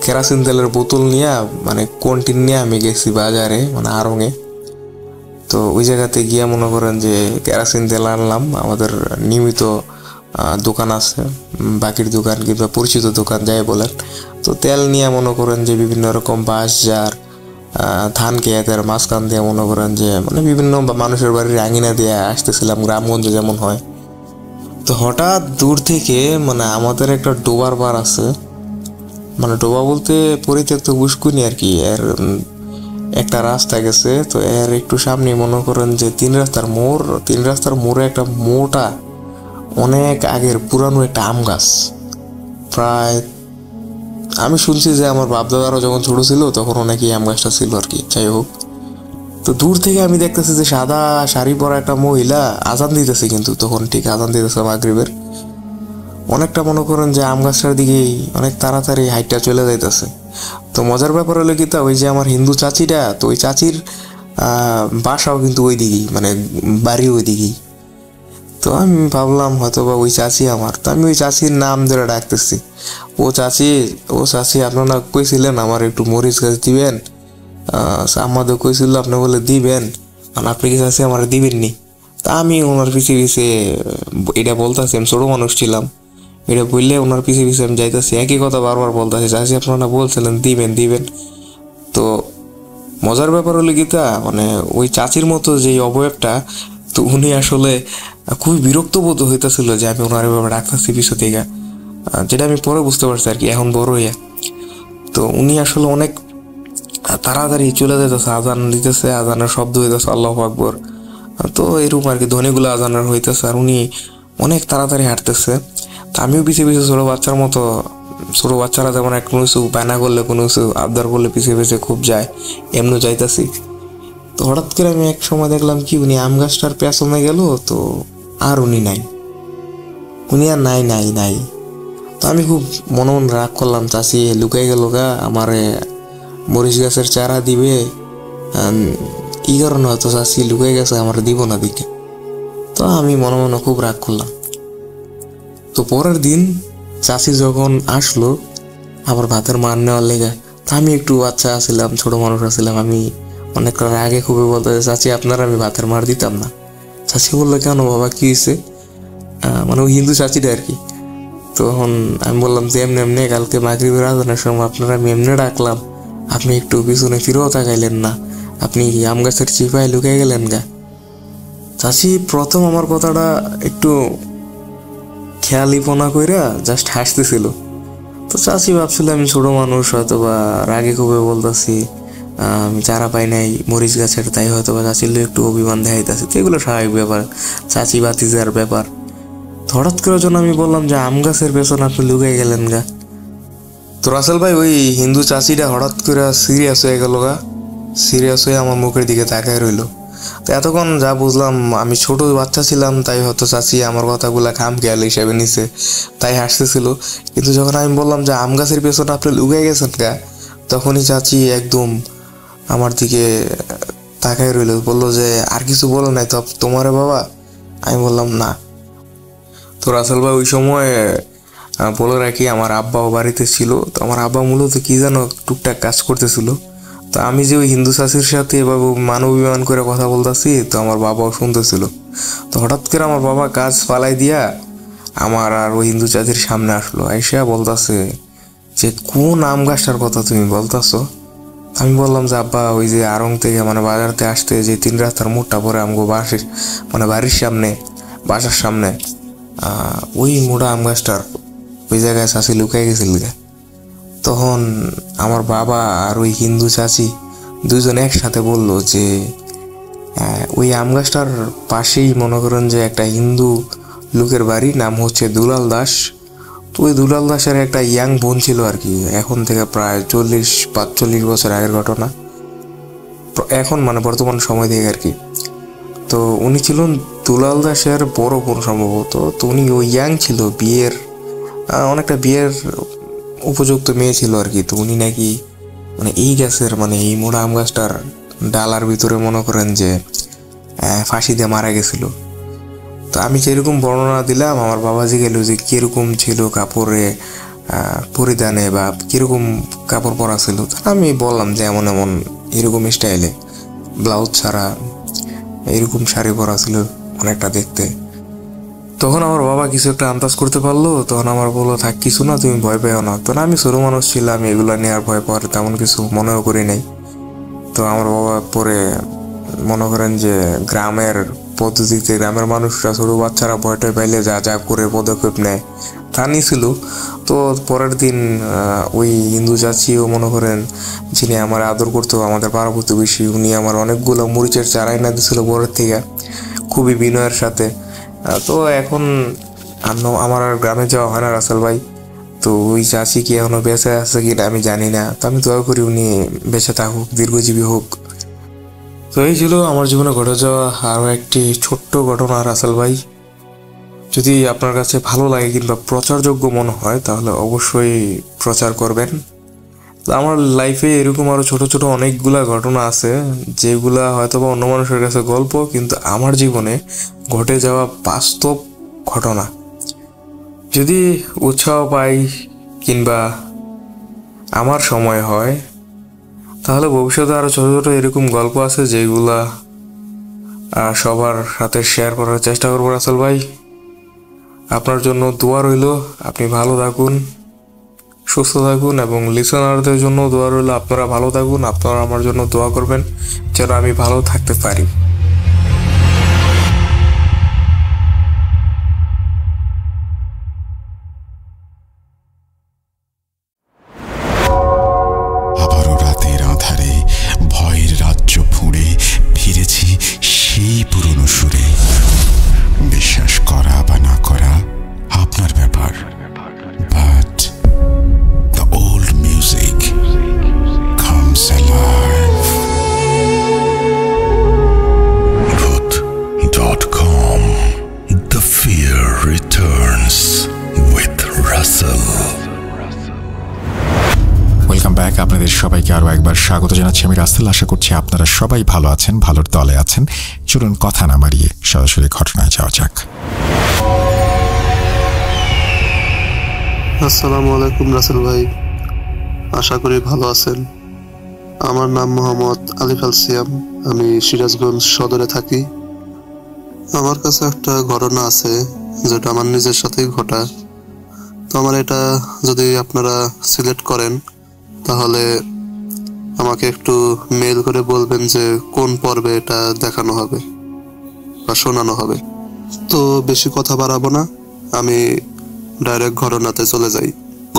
কেরোসিন তেলের বোতল নিয়ে মানে কন্টিন নিয়ে আমি গেছি বাজারে, মানে আড়ংয়ে। তো ওই জায়গাতে গিয়ে মনে করেন যে কেরোসিন তেল আনলাম। আমাদের নিয়মিত দোকান আছে, বাকির দোকান কিংবা পরিচিত দোকান যাই বলেন। তো তেল নিয়ে মনে করেন যে বিভিন্ন রকম বাঁশঝাড়, ধান খেতের মাঝখান দিয়ে মনে করেন যে মানে বিভিন্ন মানুষের বাড়ির আঙিনা দিয়ে আসতেছিলাম, গ্রামগঞ্জে যেমন হয়। তো হঠাৎ দূর থেকে মানে আমাদের একটা ডোবার বার আছে, মানে ডোবা বলতে পরিত্যক্ত পুষ্কুনি আর কি, এর একটা রাস্তা গেছে। তো এর একটু সামনে মনে করেন যে 3 রাস্তার মোড়ে একটা মোটা অনেক আগের পুরানো একটা আম গাছ। প্রায় আমি শুনছি যে আমার বাপদাদারও যখন ছোট ছিল তখন অনেকই আম গাছটা ছিল আর কি। যাই হোক, তো দূর থেকে আমি দেখতেছি যে সাদা শাড়ি পরা একটা মহিলা আজান দিতেছে, কিন্তু তখন ঠিক আজান দিতেছে মাগরিবের। অনেকটা মনে করেন যে আম গাছটার দিকেই অনেক তাড়াতাড়ি হাইটটা চলে যাইতেছে। তো মজার ব্যাপার হলো কি, তা ওই যে আমার হিন্দু চাচিটা, তো ওই চাচির বাসাও কিন্তু ওই দিকেই, মানে বাড়ি ওই দিকেই। তো আমি ভাবলাম হয়তো বা ওই চাচি আমার। তো আমি ওই চাচির নাম ধরে ডাকতেছি, ও চাচি আপনারা কইছিলেন আমার একটু মরিচ গাছ দিবেন, আমাদের কইছিল আপনি বলে দিবেন, মানে আপনি কি চাচি আমার দিবেননি? তা আমি ওনার পিছিয়ে এটা বলতেছি, আমি ছোটো মানুষ ছিলাম, এটা বললে ওনার পিছিয়ে আমি যাইতেছি, একই কথা বারবার বলতেছি, চাচি আপনারা বলছিলেন দিবেন। তো মজার ব্যাপার হলো কি, তা মানে ওই চাচির মতো যে অবয়বটা, তো উনি আসলে খুবই বিরক্ত বোধ হইতেছিল যে আমি ওনার ব্যাপারে ডাকতেছি পিছু থেকে, যেটা আমি পরে বুঝতে পারছি আর কি, এখন বড় হইয়া। তো উনি আসলে অনেক তাড়াতাড়ি চলে যেতেছে, আজান দিতেছে, আজানের শব্দ হইতেছে আল্লাহু আকবার। তো এরকম আর কি ধ্বনিগুলো আজানের হইতেছে, আর উনি অনেক তাড়াতাড়ি হাঁটতেছে। তা আমিও পিছিয়ে ছোটো বাচ্চার মতো, ছোটো বাচ্চারা যেমন কোনো কিছু বায়না করলে, কোনো কিছু আবদার করলে পিছিয়ে খুব যায়, এমনি যাইতেছি। তো হঠাৎ করে আমি এক সময় দেখলাম কি, উনি আম গাছটার পেছনে গেল, তো আর উনি নাই, আর নাই। তো আমি খুব মন রাগ করলাম, চাষি লুকাই গেল গা, আমারে মরিচ গাছের চারা দিবে, কি কারণে হয়তো চাষি লুকাই গেছে, আমার দিব না দিকে। তো আমি মনে খুব রাগ করলাম। তো পরের দিন চাষি যখন আসলো আবার ভাতের মার নেওয়ার লেগে, তা আমি একটু বাচ্চা আসছিলাম, ছোট মানুষ আসছিলাম, আমি অনেক আগে খুবই বলতে, চাচি আপনার আমি ভাতের মার দিতাম না। চাচি বললো কেন বাবা, কি হয়েছে? মানে ওই হিন্দু চাচিটা আর কি। তখন আমি বললাম যে এমনি কালকে মাগরিবের আজানের সময় আপনারা আমি এমনি ডাকলাম, আপনি একটু পিছনে ফিরেও তাকাইলেন না, আপনি আম গাছের চিপায় লুকাই গেলেন গা। চাচি প্রথম আমার কথাটা একটু খেয়ালিপনা কইরা জাস্ট হাসতেছিল। তো চাচি ভাবছিল আমি ছোট মানুষ, হয়তো বা রাগে খুবই বলতেছি, আমি চারা পাই নাই মরিচ গাছের, তাই হয়তো বা চাচির একটু অভিমান দেখাইতেছে। তো এগুলো স্বাভাবিক ব্যাপার, চাচি বাতিজার ব্যাপার। হঠাৎ করে জন্য আমি বললাম যে আম গাছের পেছনে আপনি লুকাই গেলেন গা। তো রাসেল ভাই ওই হিন্দু চাচিটা হঠাৎ করে সিরিয়াস হয়ে গেল গা, সিরিয়াস হয়ে আমার মুখের দিকে তাকায় রইল। তো এতক্ষণ যা বুঝলাম, আমি ছোট বাচ্চা ছিলাম, তাই হয়তো চাচি আমার কথাগুলা খামখেয়াল হিসেবে নিছে, তাই হাসতেছিল। কিন্তু যখন আমি বললাম যে আম গাছের পেছনে আপনি লুকাই গেছেন গা, তখনই চাচি একদম আমার দিকে তাকায় রইল, বললো যে আর কিছু বলো নাই তো তোমারে বাবা? আমি বললাম না। তো রাসেল ভাই ওই সময় বলে রাখি, আমার আব্বাও বাড়িতে ছিল। তো আমার আব্বা মূলত কি যেন টুকটাক কাজ করতেছিল। তো আমি যে ওই হিন্দু চাচির সাথে এভাবে মানবিমান করে কথা বলতেছি, তো আমার বাবাও শুনতেছিল। তো হঠাৎ করে আমার বাবা কাজ ফালাই দিয়া আমার আর ওই হিন্দু চাচির সামনে আসলো, আইসা বলতেছে যে কোন আম গাছটার কথা তুমি বলতেছো? আমি বললাম যে আব্বা ওই যে আড়ং থেকে মানে বাজারতে আসতে যে 3 রাস্তার মোড়টা পরে আমগো বাড়ির সামনে, বাসার সামনে ওই মোটা আম গাছটার ওই জায়গায় চাচি লুকাই গেছিল। তখন আমার বাবা আর ওই হিন্দু চাচি দুজন একসাথে বলল যে ওই আম গাছটার পাশেই মনে করেন যে একটা হিন্দু লোকের বাড়ি, নাম হচ্ছে দুলাল দাস। তো ওই দুলাল দাসের একটা ইয়াং বোন ছিল আর কি, এখন থেকে প্রায় 40-45 বছর আগের ঘটনা, এখন মানে বর্তমান সময় থেকে আর কি। তো উনি ছিলেন দুলাল দাসের বড় বোন সম্ভবত। তো উনি ওই ইয়াং ছিল, অনেকটা বিয়ের উপযুক্ত মেয়ে ছিল আর কি। তো উনি নাকি মানে এই গাছের মানে এই মোড়া আম গাছটার ডালার ভিতরে মনে করেন যে ফাঁসি দিয়ে মারা গেছিল। তো আমি যেরকম বর্ণনা দিলাম, আমার বাবাজি গেল যে কিরকম ছিল কাপড়ে পরিধানে বা কিরকম কাপড় পরা ছিল। আমি বললাম যে এমন এরকম স্টাইলে, ব্লাউজ ছাড়া এরকম শাড়ি পরা ছিল অনেকটা দেখতে। তখন আমার বাবা কিছু একটা আন্দাজ করতে পারলো। তখন আমার বললো থাক কিছু না, তুমি ভয় পেও না। তখন আমি ছোট মানুষ ছিলাম, এগুলো নিয়ে আর ভয় পাওয়ার তেমন কিছু মনেও করি নাই। তো আমার বাবা পরে মনে করেন যে গ্রামের পদ্ধতিতে গ্রামের মানুষরা, ছোট বাচ্চারা ভয়টা পাইলে যা যা করে পদক্ষেপ নেয় তা নিয়েছিল। তো পরের দিন ওই হিন্দু চাচিও মনে করেন, যিনি আমার আদর করতো, আমাদের পাড়া প্রতিবেশী, উনি আমার অনেকগুলো মরিচের চারা এনে দিয়েছিল পরের থেকে, খুবই বিনয়ের সাথে। তো এখন আমার আর গ্রামে যাওয়া হয় না রাসেল ভাই। তো ওই চাচি কি এখনো বেঁচে আছে কিনা আমি জানি না। তো আমি দোয়া করি উনি বেঁচে থাকুক, দীর্ঘজীবী হোক। তো এই ছিল আমার জীবনে ঘটে যাওয়া আরও একটি ছোট্ট ঘটনা রাসেল ভাই। যদি আপনার কাছে ভালো লাগে কিংবা প্রচারযোগ্য মনে হয় তাহলে অবশ্যই প্রচার করবেন। তো আমার লাইফে এরকম আরও ছোট ছোট অনেকগুলা ঘটনা আছে যেগুলা হয়তো বা অন্য মানুষের কাছে গল্প, কিন্তু আমার জীবনে ঘটে যাওয়া বাস্তব ঘটনা। যদি উৎসাহ পাই কিংবা আমার সময় হয় তাহলে ভবিষ্যতে আরও ছোটো ছোটো এরকম গল্প আছে যেগুলা সবার সাথে শেয়ার করার চেষ্টা করবো রাসেল ভাই। আপনার জন্য দোয়া রইল, আপনি ভালো থাকুন, সুস্থ থাকুন, এবং লিসনারদের জন্য দোয়া রইল, আপনারা ভালো থাকুন। আপনারা আমার জন্য দোয়া করবেন যেন আমি ভালো থাকতে পারি। আবারও রাতের আঁধারে ভয়ের রাজ্য ফুঁড়ে ফিরেছি সেই পুরনো সুরে। বিশ্বাস করা বা না করা আপনার ব্যাপার, but the old music comes alive. Voot.com. The fear returns with Russell. Welcome back. আপনাদের সবাইকে আরও একবার স্বাগত জানাচ্ছি আমি রাসেল। আশা করছি আপনারা সবাই ভালো আছেন, ভালোর দলে আছেন। চলুন কথা না বাড়িয়ে সরাসরি ঘটনায় যাওয়া যাক। আসসালামু আলাইকুম রাসেল ভাই, আশা করি ভালো আছেন। আমার নাম মোহাম্মদ আলিফ আল সিয়াম, আমি সিরাজগঞ্জ সদরে থাকি। আমার কাছে একটা ঘটনা আছে যেটা আমার নিজের সাথেই ঘটা। তো আমার এটা যদি আপনারা সিলেক্ট করেন তাহলে আমাকে একটু মেল করে বলবেন যে কোন পর্বে এটা দেখানো হবে বা শোনানো হবে। তো বেশি কথা বাড়াবো না, আমি ডাইরেক্ট ঘটনাতে চলে যাই।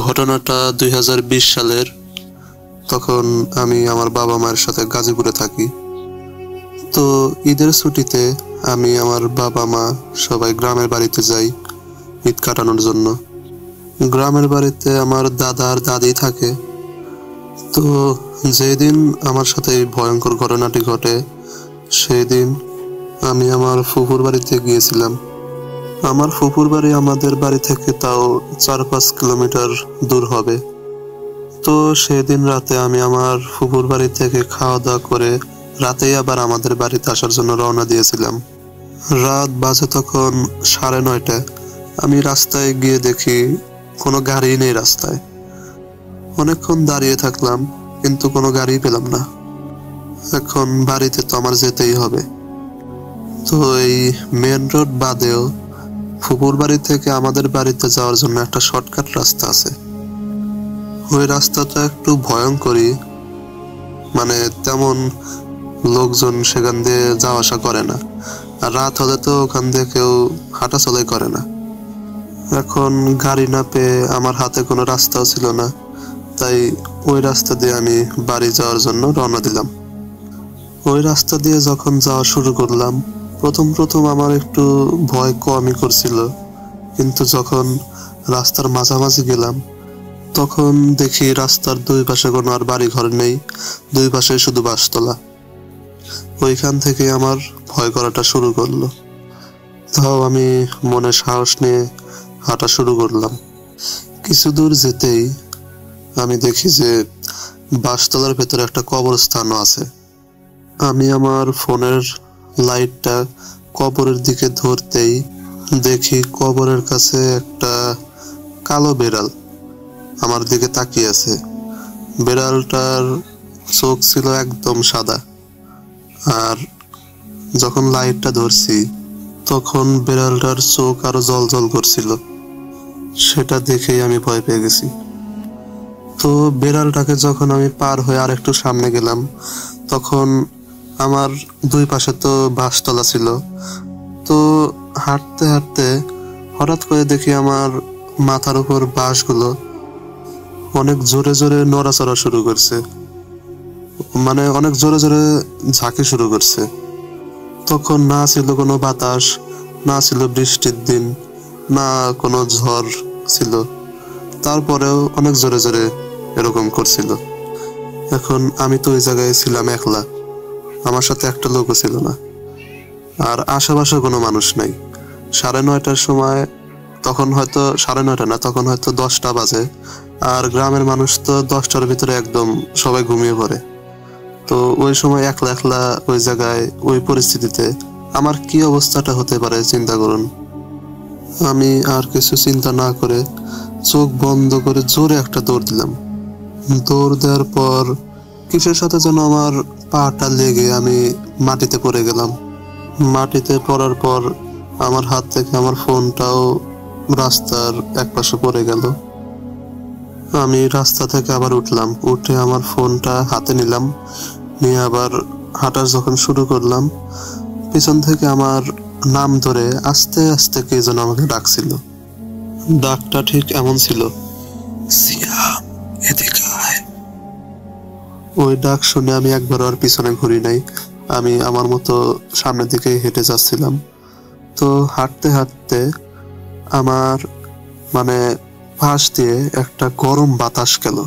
ঘটনাটা 2020 সালের। তখন আমি আমার বাবা মায়ের সাথে গাজীপুরে থাকি। তো ঈদের ছুটিতে আমি আমার বাবা মা সবাই গ্রামের বাড়িতে যাই ঈদ কাটানোর জন্য। গ্রামের বাড়িতে আমার দাদা আর দাদি থাকে। তো যেদিন আমার সাথে এই ভয়ঙ্কর ঘটনাটি ঘটে সেই দিন আমি আমার ফুফুর বাড়িতে গিয়েছিলাম। আমার ফুফুর বাড়ি আমাদের বাড়ি থেকে তাও 4-5 কিলোমিটার দূর হবে। তো সেদিন রাতে আমি আমার ফুফুর বাড়ি থেকে খাওয়া দাওয়া করে রাতেই আবার আমাদের বাড়িতে আসার জন্য রওনা দিয়েছিলাম। রাত বাজে তখন 9:30। আমি রাস্তায় গিয়ে দেখি কোনো গাড়ি নেই রাস্তায়। অনেকক্ষণ দাঁড়িয়ে থাকলাম কিন্তু কোনো গাড়ি পেলাম না। এখন বাড়িতে তো আমার যেতেই হবে। তো এই মেন রোড বাদেও ফুপুর বাড়ি থেকে আমাদের বাড়িতে যাওয়ার জন্য একটা শর্টকাট রাস্তা আছে। ওই রাস্তাটা একটু ভয়ঙ্করই, মানে তেমন লোকজন সেখান দিয়ে যাওয়া আসা করে না। আর রাত হলে তো ওখান দিয়ে কেউ হাঁটাচলাই করে না। এখন গাড়ি না পেয়ে আমার হাতে কোনো রাস্তাও ছিল না, তাই ওই রাস্তা দিয়ে আমি বাড়ি যাওয়ার জন্য রওনা দিলাম। ওই রাস্তা দিয়ে যখন যাওয়া শুরু করলাম প্রথম আমার একটু ভয় কমই করছিল, কিন্তু যখন রাস্তার মাঝামাঝি গেলাম তখন দেখি রাস্তার দুই পাশে কোনো আর বাড়ি ঘর নেই, দুই পাশে শুধু বাসতলা। ওইখান থেকে আমার ভয় করাটা শুরু করলো। তাও আমি মনে সাহস নিয়ে হাঁটা শুরু করলাম। কিছু দূর যেতেই আমি দেখি যে বাসতলার ভেতরে একটা কবরস্থানও আছে। আমি আমার ফোনের লাইটটা কবরের দিকে ধরতেই দেখি কবরের কাছে একটা কালো বেড়াল আমার দিকে তাকিয়ে আছে। বেড়ালটার চোখ ছিল একদম সাদা, আর যখন লাইটটা ধরছি তখন বেড়ালটার চোখ আরো জল জল করছিল। সেটা দেখেই আমি ভয় পেয়ে গেছি। তো বেড়ালটাকে যখন আমি পার হয়ে আর একটু সামনে গেলাম তখন আমার দুই পাশে তো বাসতলা ছিল, তো হাঁটতে হাঁটতে হঠাৎ করে দেখি আমার মাথার উপর বাঁশগুলো অনেক জোরে জোরে নড়াচড়া শুরু করছে, মানে অনেক জোরে জোরে ঝাঁকে শুরু করছে। তখন না ছিল কোনো বাতাস, না ছিল বৃষ্টির দিন, না কোনো ঝড় ছিল, তারপরেও অনেক জোরে জোরে এরকম করছিল। এখন আমি তো ওই জায়গায় ছিলাম একলা, আমার সাথে একটা লোকও ছিল না, আর আশেপাশে কোনো মানুষ নাই। 9:30টার সময়, তখন হয়তো 9:30 না, তখন হয়তো 10টা বাজে। আর গ্রামের মানুষ তো 10টার ভিতরে একদম সবাই ঘুমিয়ে পড়ে। তো ওই সময় একলা একলা ওই জায়গায়, ওই পরিস্থিতিতে আমার কি অবস্থাটা হতে পারে চিন্তা করুন। আমি আর কিছু চিন্তা না করে চোখ বন্ধ করে জোরে একটা দৌড় দিলাম। দৌড় দেওয়ার পর কিসের সাথে যেন আমার পাটা লেগে আমি মাটিতে পড়ে গেলাম। মাটিতে পড়ার পর আমার হাত থেকে আমার ফোনটাও রাস্তার একপাশে পড়ে গেল। আমি রাস্তা থেকে আবার উঠলাম, উঠে আমার ফোনটা হাতে নিলাম, নিয়ে আবার হাঁটা যখন শুরু করলাম, পিছন থেকে আমার নাম ধরে আস্তে আস্তে কে যেন আমাকে ডাকছিল। ডাকটা ঠিক এমন ছিল, সিয়াম এদিকে আয়। ওই ডাক শুনে আমি একবার আর পিছনে ঘুরি নাই, আমি আমার মতো সামনের দিকে হেঁটে যাচ্ছিলাম। তো হাঁটতে হাঁটতে আমার মানে পাশ দিয়ে একটা গরম বাতাস গেল।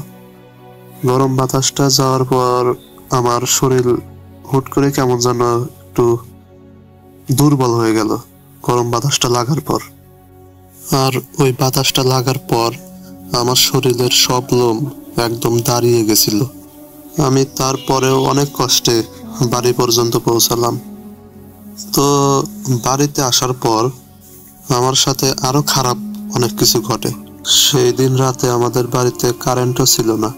গরম বাতাসটা যাওয়ার পর আমার শরীর হুট করে কেমন যেন একটু দুর্বল হয়ে গেল গরম বাতাসটা লাগার পর। আর ওই বাতাসটা লাগার পর আমার শরীরের সব লোম একদম দাঁড়িয়ে গেছিল। আমি তারপরেও অনেক কষ্টে বাড়ি পর্যন্ত পৌঁছালাম। তো বাড়িতে আসার পর আমার সাথে আরো খারাপ অনেক কিছু ঘটে। সেই দিন রাতে আমাদের বাড়িতে কারেন্টও ছিল না।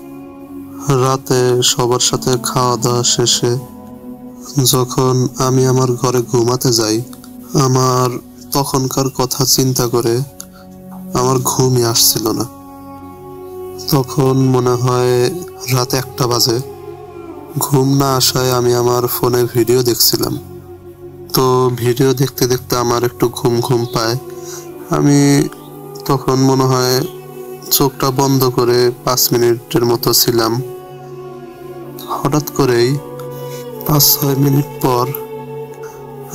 রাতে সবার সাথে খাওয়া দাওয়া শেষে যখন আমি আমার ঘরে ঘুমাতে যাই, আমার তখনকার কথা চিন্তা করে আমার ঘুমই আসছিল না। তখন মনে হয় রাত 1টা বাজে। ঘুম না আসায় আমি আমার ফোনে ভিডিও দেখছিলাম। তো ভিডিও দেখতে দেখতে আমার একটু ঘুম ঘুম পায়। আমি তখন মনে হয় চোখটা বন্ধ করে 5 মিনিটের মতো ছিলাম। হঠাৎ করেই 5-6 মিনিট পর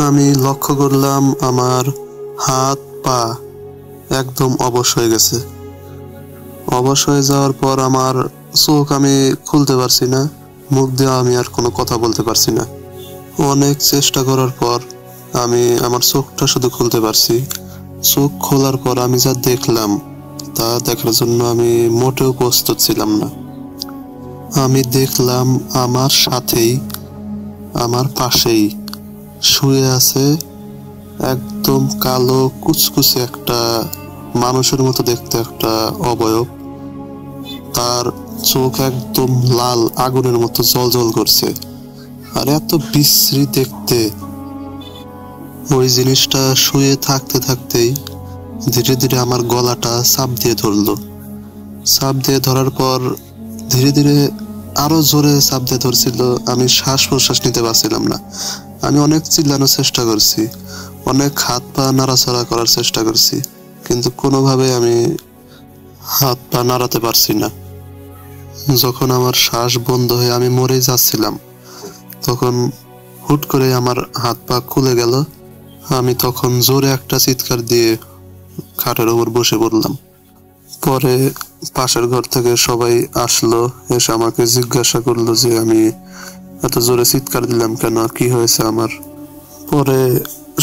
আমি লক্ষ্য করলাম আমার হাত পা একদম অবশ হয়ে গেছে। অবশ হয়ে যাওয়ার পর আমার চোখ আমি খুলতে পারছি না, মুখ দিয়ে আমি আর কোনো কথা বলতে পারছি না। অনেক চেষ্টা করার পর আমি আমার চোখটা শুধু খুলতে পারছি। চোখ খোলার পর আমি যা দেখলাম তা দেখার জন্য আমি মোটেও প্রস্তুত ছিলাম না। আমি দেখলাম আমার সাথেই, আমার পাশেই শুয়ে আছে একদম কালো কুচকুচে একটা মানুষের মতো দেখতে একটা অবয়ব। তার চোখ একদম লাল আগুনের মতো জ্বলজ্বল করছে, আর এত বিশ্রী দেখতে। ওই জিনিসটা শুয়ে থাকতে থাকতেই ধীরে ধীরে আমার গলাটা চাপ দিয়ে ধরলো। চাপ দিয়ে ধরার পর ধীরে ধীরে আরো জোরে চাপ দিয়ে ধরছিল। আমি শ্বাস প্রশ্বাস নিতে পারছিলাম না। আমি অনেক চিল্লানোর চেষ্টা করছি, অনেক হাত পা নাড়াচাড়া করার চেষ্টা করছি, কিন্তু কোনোভাবে আমি হাত পা নাড়াতে পারছি না। যখন আমার শ্বাস বন্ধ হয়ে আমি মরে যাচ্ছিলাম, তখন হুট করে আমার হাত পা খুলে গেল। আমি তখন জোরে একটা চিৎকার দিয়ে খাটের উপর বসে পড়লাম। পরে পাশের ঘর থেকে সবাই আসলো, এসে আমাকে জিজ্ঞাসা করলো যে আমি এত জোরে চিৎকার দিলাম কেন, কি হয়েছে আমার। পরে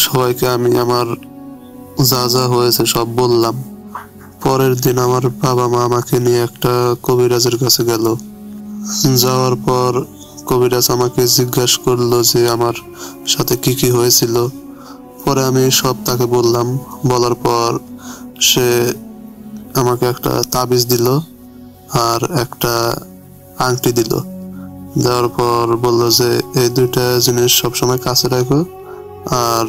সবাইকে আমি আমার যা যা হয়েছে সব বললাম। পরের দিন আমার বাবা মা আমাকে নিয়ে একটা কবিরাজের কাছে গেল। যাওয়ার পর কবিরাজ আমাকে জিজ্ঞাসা করলো যে আমার সাথে কি কি হয়েছিল। পরে আমি সব তাকে বললাম। বলার পর সে আমাকে একটা তাবিজ দিল আর একটা আংটি দিল। দেওয়ার পর বললো যে এই 2টা জিনিস সবসময় কাছে রাখো, আর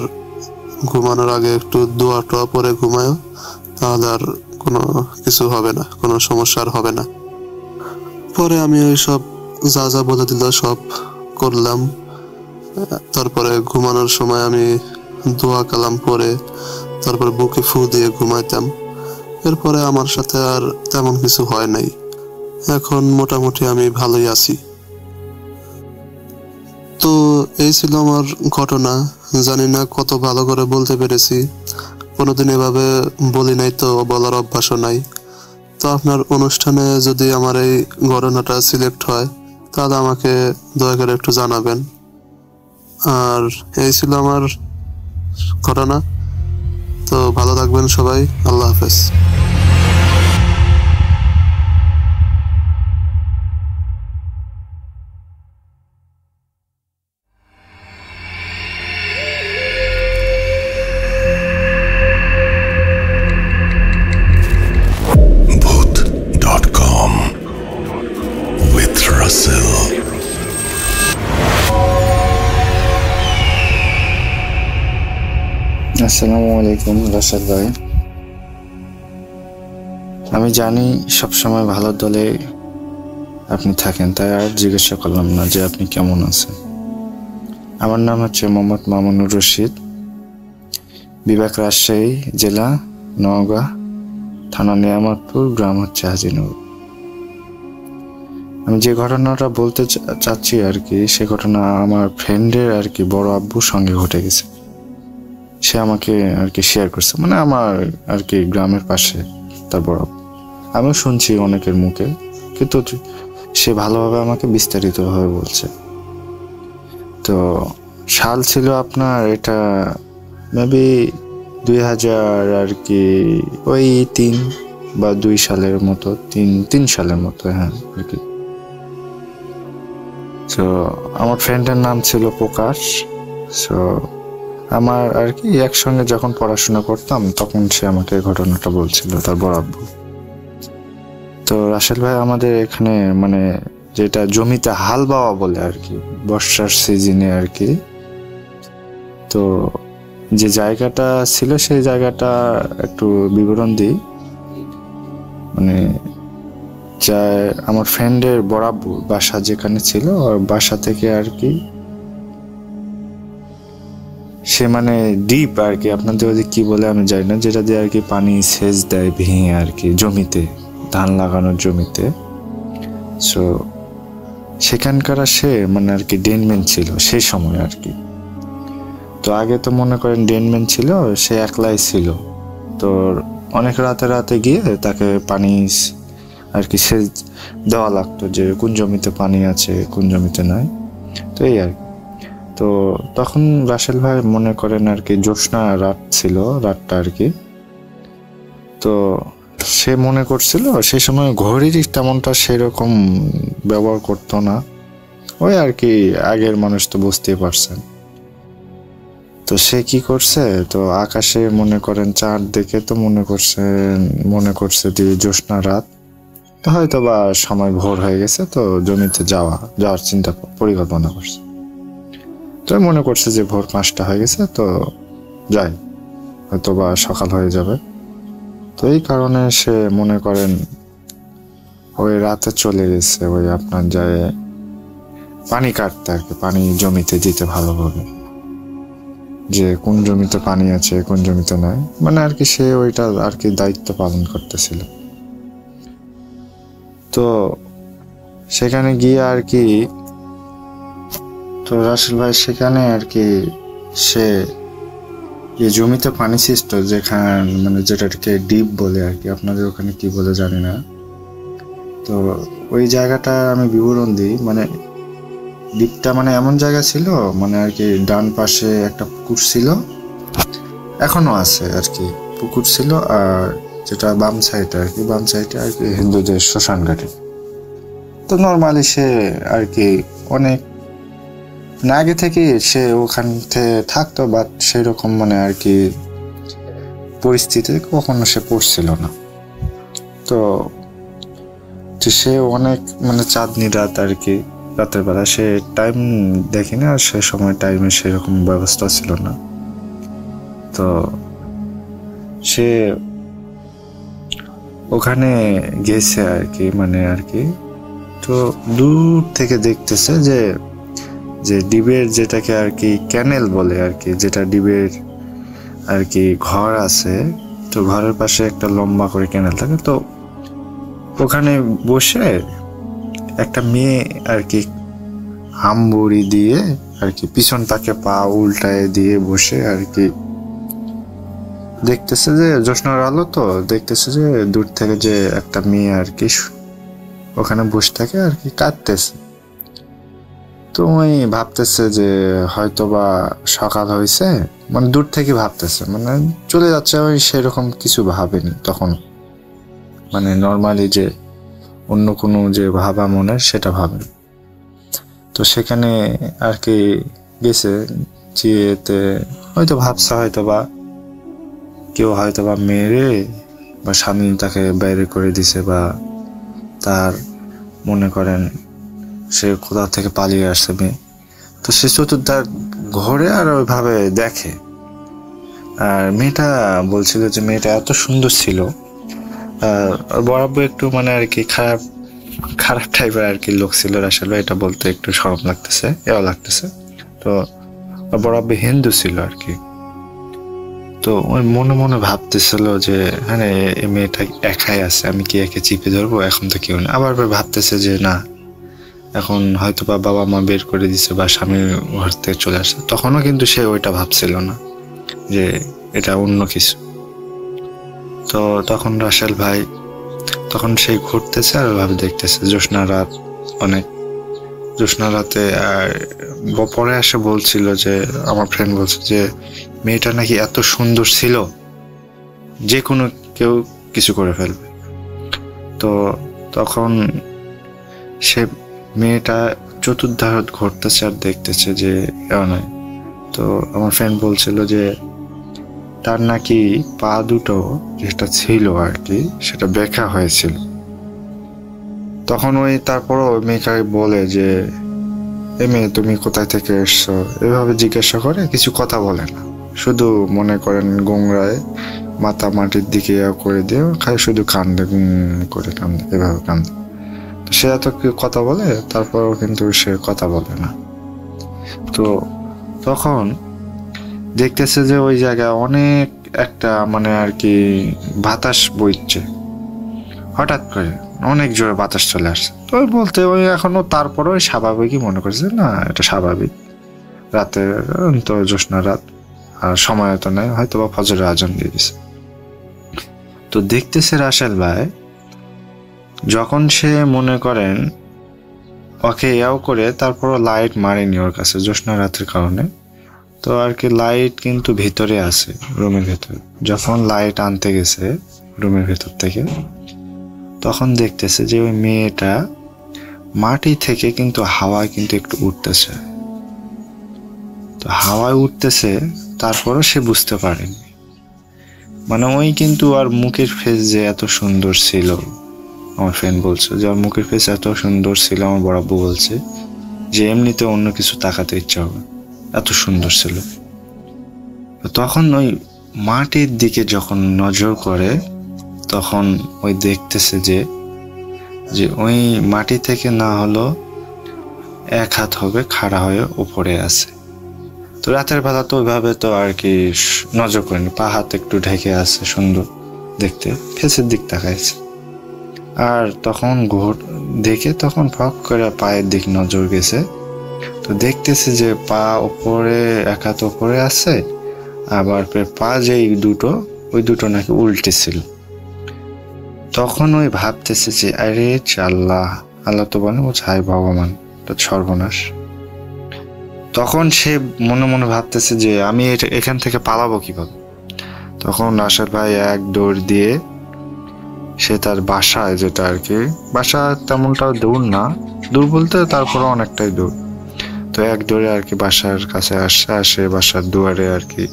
ঘুমানোর আগে একটু দোয়া টোয়া পরে ঘুমায়ো, তাহলে আর কোনো কিছু হবে না, কোনো সমস্যা আর হবে না। পরে আমি ওই সব যা যা বলে দিল সব করলাম। তারপরে ঘুমানোর সময় আমি দোয়া কালাম পড়ে তারপর বুকে ফু দিয়ে ঘুমাইতাম। এরপরে আমার সাথে আর তেমন কিছু হয় নাই। এখন মোটামুটি আমি ভালোই আছি। তো এই ছিল আমার ঘটনা। জানি না কত ভালো করে বলতে পেরেছি, কোনোদিন এভাবে বলি নাই, তো বলার অভ্যাসও নাই। তো আপনার অনুষ্ঠানে যদি আমার এই ঘটনাটা সিলেক্ট হয় তাহলে আমাকে দয়া করে একটু জানাবেন। আর এই ছিল আমার ঘটনা। তো ভালো থাকবেন সবাই, আল্লাহ হাফেজ। Bhoot.com with Russell. আসসালামু আলাইকুম রাশেদ ভাই। আমি জানি সবসময় ভালো দলে আপনি থাকেন, তাই আর জিজ্ঞাসা করলাম না যে আপনি কেমন আছেন। আমার নাম হচ্ছে মোহাম্মদ মামুনুর রশিদ, বিভাগ রাজশাহী, জেলা নওগাঁ, থানা নিয়ামতপুর, গ্রাম হচ্ছে হাজিনুর। আমি যে ঘটনাটা বলতে চাচ্ছি আর কি, সে ঘটনা আমার ফ্রেন্ডের আর কি বড় আব্বুর সঙ্গে ঘটে গেছে। সে আমাকে আর কি শেয়ার করছে, মানে আমার আর কি গ্রামের পাশে তার বড় আব্বু। আমিও শুনছি অনেকের মুখে, কিন্তু সে ভালোভাবে আমাকে বিস্তারিতভাবে বলছে। তো সাল ছিল আপনার এটা মেবি 2000 আর কি ওই 3 বা 2 সালের মতো, 3 সালের মতো, হ্যাঁ আর কি। তো আমার ফ্রেন্ডের নাম ছিল প্রকাশ। সো আমার আর কি একসঙ্গে যখন পড়াশোনা করতাম তখন সে আমাকে ঘটনাটা বলছিল, তার বড় আব্বু। তো রাসেল ভাই, আমাদের এখানে মানে যেটা জমিতে হাল বাওয়া বলে আর কি, বর্ষার সিজনে আর কি, তো যে জায়গাটা ছিল সেই জায়গাটা একটু বিবরণ দিই। মানে যা আমার ফ্রেন্ডের বড় আব্বু বাসা যেখানে ছিল, বাসা থেকে আর কি সে মানে ডিপ আর কি, আপনাদের ওদিকে কি বলে আমি জানি না, যেটা দিয়ে আর কি পানি সেচ দেয় ভেঙে আর কি জমিতে, ধান লাগানোর জমিতে। সো সেখানকার সে মানে আর কি ডেনম্যান ছিল সেই সময় আর কি। তো আগে তো মনে করেন ডেনম্যান ছিল, সে একলাই ছিল। তো অনেক রাতে গিয়ে তাকে পানি আর কি সেচ দেওয়া লাগতো, যে কোন জমিতে পানি আছে কোন জমিতে নাই। তো এই আর কি। তো তখন রাসেল ভাই মনে করেন আর কি জ্যোৎস্না রাত ছিল, রাতটা আর কি। তো সে মনে করছিল সেই সময় ঘড়ির তেমনটা সেরকম ব্যবহার করতো না, ওই আর কি আগের মানুষ তো বুঝতেই পারছেন। তো সে কি করছে, তো আকাশে মনে করেন চাঁদ দেখে তো মনে করছে যে জ্যোৎস্না রাত, তো হয়তো বা সময় ভোর হয়ে গেছে, তো জমিতে যাওয়ার পরিকল্পনা করছে। তো মনে করছে যে ভোর 5টা হয়ে গেছে, তো যাই, হয়তো বা সকাল হয়ে যাবে। তো এই কারণে সে মনে করেন ওই রাতে চলে গেছে, ওই আপনার যায় পানি কাটতে আর কি, পানি জমিতে দিতে ভালোভাবে, যে কোন জমিতে পানি আছে কোন জমিতে নাই, মানে আর কি সে ওইটা আর কি দায়িত্ব পালন করতেছিল। তো সেখানে গিয়ে আর কি, তো রাসেল ভাই সেখানে আর কি সে এই জমিতে পানি সৃষ্ট যেখানে মানে যেটাকে ডিপ বলে আর কি, আপনাদের ওখানে কি বলে জানি না। তো ওই জায়গাটা আমি বিবরণ দিই। মানে ডিপটা মানে এমন জায়গা ছিল, মানে আর কি ডান পাশে একটা পুকুর ছিল, এখনো আছে আর কি পুকুর ছিল, আর যেটা বাম সাইডে আর কি হিন্দুদের শ্মশান ঘাটে। তো নর্মালি সে আর কি অনেক আগে থেকে সে ওখান থেকে থাকতো, বাট সেরকম মানে আর কি পরিস্থিতিতে কখনো সে পড়ছিল না। তো সে অনেক মানে চাঁদনি রাত আর কি, রাতের বেলা সে টাইম দেখি না, আর সে সময় টাইমে সেরকম ব্যবস্থা ছিল না। তো সে ওখানে গেছে আর কি, মানে আর কি। তো দূর থেকে দেখতেছে যে ডিবের যেটাকে আর কি ক্যানেল বলে আর কি, যেটা ডিবের আর কি ঘর আছে, তো ঘরের পাশে একটা লম্বা করে ক্যানেল থাকে, তো ওখানে বসে একটা মেয়ে আর কি হামবুড়ি দিয়ে আর কি পিছন তাকে পা উল্টায় দিয়ে বসে আর কি দেখতেছে যে জ্যোৎস্নার আলো, তো দেখতেছে যে দূর থেকে যে একটা মেয়ে আর কি ওখানে বসে থাকে আর কি কাঁদতেছে। তো ওই ভাবতেছে যে হয়তো বা সকাল হয়েছে, মানে দূর থেকে ভাবতেছে, মানে চলে যাচ্ছে, ওই সেরকম কিছু ভাবেনি তখন, মানে নর্মালি যে অন্য কোনো যে ভাবা মনে সেটা ভাবে। তো সেখানে আর কি গেছে, যেতে হয়তো ভাবছে হয়তো বা কেউ হয়তো বা মেরে বা স্বামী তাকে বাইরে করে দিছে, বা তার মনে করেন সে কোথা থেকে পালিয়ে আসছে মেয়ে। তো সে চতুর্ধার ঘরে আর ওইভাবে দেখে। আর মেয়েটা বলছিল যে মেয়েটা এত সুন্দর ছিল, বরাবর একটু মানে আর কি খারাপ টাইপের আর কি লোক ছিল আসলে, এটা বলতে একটু শরম লাগতেছে, এও লাগতেছে। তো বরাবর হিন্দু ছিল আর কি। তো ওই মনে মনে ভাবতেছিল যে হ্যাঁ এই মেয়েটা একাই আছে, আমি কি একে চিপে ধরবো, এখন তো কেউ না। আবার ভাবতেছে যে না, এখন হয়তো বা বাবা মা বের করে দিছে বা স্বামীর ঘর থেকে চলে আসছে, তখনও কিন্তু সে ওইটা ভাবছিল না যে এটা অন্য কিছু। তো তখন রাসেল ভাই তখন সেই ঘুরতেছে আর ভাবে দেখতেছে জ্যোৎস্না রাত, অনেক জ্যোৎস্না রাতে। আর পরে এসে বলছিল যে আমার ফ্রেন্ড বলছে যে মেয়েটা নাকি এত সুন্দর ছিল যে কোনো কেউ কিছু করে ফেলবে। তো তখন সে মেয়েটা চতুর্ধার ঘুরতেছে আর দেখতেছে যে নয়। তো আমার ফ্রেন্ড বলছিল যে তার নাকি পা দুটো যেটা ছিল আর কি সেটা ব্যাখ্যা হয়েছিল। তখন ওই তারপরও মেয়েকে বলে যে এ মেয়ে তুমি কোথায় থেকে এসছো, এভাবে জিজ্ঞাসা করে, কিছু কথা বলে না, শুধু মনে করেন গোংরায় মাথা মাটির দিকে করে দিয়ে খায়, শুধু কান্দে করে কান্দে, এভাবে কান্দে। তো সে এত কথা বলে তারপরও কিন্তু সে কথা বলে না। তো তখন দেখতেছে যে ওই জায়গায় অনেক একটা মানে আর কি বাতাস বইছে, হঠাৎ করে অনেক জোরে বাতাস চলে আসছে। তো ওই বলতে ওই এখনো তারপরে ওই স্বাভাবিকই মনে করছে, না এটা স্বাভাবিক, রাতে তো জ্যোৎস্না রাত আর সময় তো নেই, হয়তো বা ফজরের আজান দিয়ে দিছে। তো দেখতেছে রাসেল ভাই যখন সে মনে করেন ওকে ইয়াও করে, তারপরও লাইট মারেনি ওর কাছে জ্যোৎস্না রাতের কারণে। তো আর কি লাইট কিন্তু ভিতরে আছে রুমের ভেতরে। যখন লাইট আনতে গেছে রুমের ভেতর থেকে, তখন দেখতেছে যে ওই মেয়েটা মাটি থেকে কিন্তু হাওয়ায় কিন্তু একটু উঠতেছে। তো হাওয়ায় উঠতেছে, তারপরও সে বুঝতে পারেনি, মানে ওই কিন্তু আর মুখের ফেস যে এত সুন্দর ছিল, আমার ফ্রেন্ড বলছে যে ওর মুখের ফেস এত সুন্দর ছিল, আমার বড় আব্বু বলছে যে এমনিতে অন্য কিছু তাকাতে ইচ্ছা হবে, এত সুন্দর ছিল। তখন ওই মাটির দিকে যখন নজর করে, তখন ওই দেখতেছে যে ওই মাটি থেকে না হলো এক হাত হবে খাড়া হয়ে উপরে আছে। তো রাতের বেলা তো ওইভাবে তো আর কি নজর করেনি, পা হাত একটু ঢেকে আছে, সুন্দর দেখতে, ফেসের দিক তাকাইছে। আর তখন দেখে তখন ফক করে পায়ের দিক নজর গেছে। তো দেখতেছে যে পা উপরে, এক হাত উপরে আছে, আবার পা যেই দুটো, ওই দুটো নাকি উল্টে ছিল। তখন ওই ভাবতেছে যে আরে আল্লাহ, আল্লাহ তো বলে ও ছাই ভগবান, তো সর্বনাশ। তখন সে মনে মনে ভাবতেছে যে আমি এখান থেকে পালাবো কিভাবে। তখন রাসেল ভাই এক দৌড় দিয়ে সে তার বাসায়, যেটা আর কি বাসা তেমনটাও দূর না, দূর বলতে তারপরে অনেকটাই দূর। তো এক দৌড়ে আর কি বাসার কাছে আসে বাসার দুয়ারে আর কি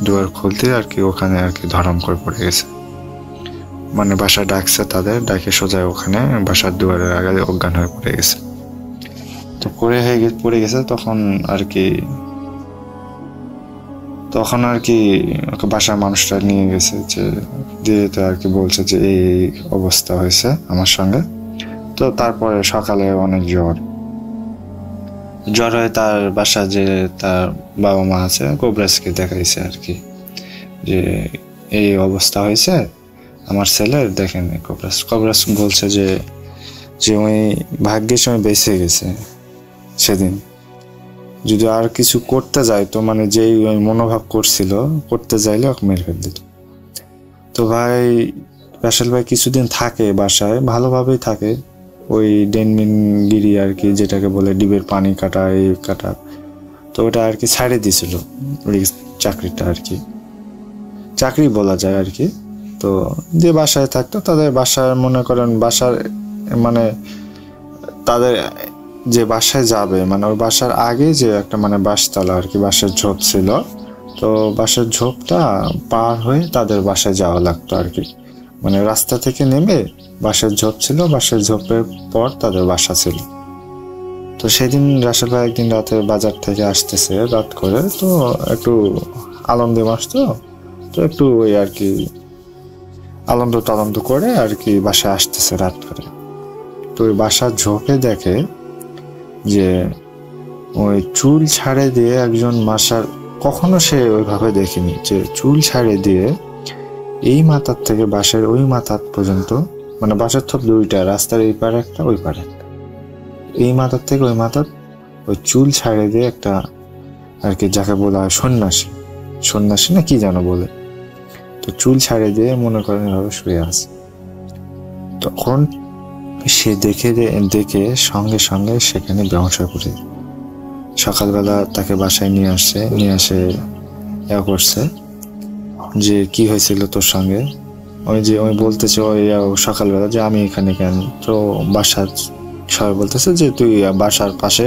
দুয়ার খুলতে আর কি ওখানে আর কি ধরাম করে পড়ে গেছে, মানে বাসা ডাকছে তাদের, ডাকে সোজা ওখানে বাসার দুয়ারের আগে অজ্ঞান হয়ে পড়ে গেছে। তো পড়ে গেছে তখন আর কি ওকে বাসার মানুষরা নিয়ে গেছে, যে দিয়ে তো আর কি বলছে যে এই অবস্থা হয়েছে আমার সঙ্গে। তো তারপরে সকালে অনেক জ্বর হয়ে তার বাসা যে তার বাবা মা আছে কোবরাজকে দেখাইছে আর কি। যে এই অবস্থা হয়েছে আমার ছেলের, দেখেন কবরাজ বলছে যে ওই ভাগ্যের সময় বেঁচে গেছে সেদিন, যদি আর কিছু করতে যায় তো মানে যেই ওই মনোভাব করছিল করতে যাইলে ওকে মেরে ফেল দিত। তো ভাই রাসেল ভাই কিছুদিন থাকে বাসায়, ভালোভাবেই থাকে, ওই ডেনমিনগিরি আর কি যেটাকে বলে ডিবের পানি কাটা এই কাটা, তো ওটা আর কি ছাড়ে দিয়েছিল ওই চাকরিটা আর কি, চাকরি বলা যায় আর কি। তো দিয়ে বাসায় থাকতো, তাদের বাসায় মনে করেন বাসার মানে তাদের যে বাসায় যাবে মানে ওই বাসার আগে যে একটা মানে বাসতলা আর কি, বাসের ঝোপ ছিল, তো বাসের ঝোপটা পার হয়ে তাদের বাসায় যাওয়া লাগতো আর কি, মানে রাস্তা থেকে নেমে বাসের ঝোপ ছিল, বাসের ঝোপের পর তাদের বাসা ছিল। তো সেদিন রাসেল ভাই একদিন রাতে বাজার থেকে আসতেছে রাত করে, তো একটু আনন্দ মাস তো একটু ওই আর কি আনন্দ করে আর কি বাসায় আসতেছে রাত করে। তো ওই বাসার ঝোপে দেখে যে ওই চুল ছাড়ে দিয়ে একজন মাসার, কখনো সে ওইভাবে দেখিনি যে চুল ছাড়ে দিয়ে এই মাথার থেকে বাসের ওই মাথার পর্যন্ত, মানে বাসার থপ দুইটা, রাস্তার এই পারে একটা ওই পারে একটা, এই মাথার থেকে ওই মাথার ওই চুল ছাড়ে দিয়ে একটা আর কি যাকে বলা হয় সন্ন্যাসী না কি যেন বলে, তো চুল ছাড়ে দিয়ে মনে করেন এভাবে শুয়ে আছে। তখন সে দেখে সঙ্গে সঙ্গে সেখানে বেহুঁশ হয়ে পড়ে। সকালবেলা তাকে বাসায় নিয়ে আসে করছে যে কি হয়েছিল তোর সঙ্গে, ওই বলতেছে ওই সকালবেলা যে আমি এখানে কেন, তো বাসার সবাই বলতেছে যে তুই বাসার পাশে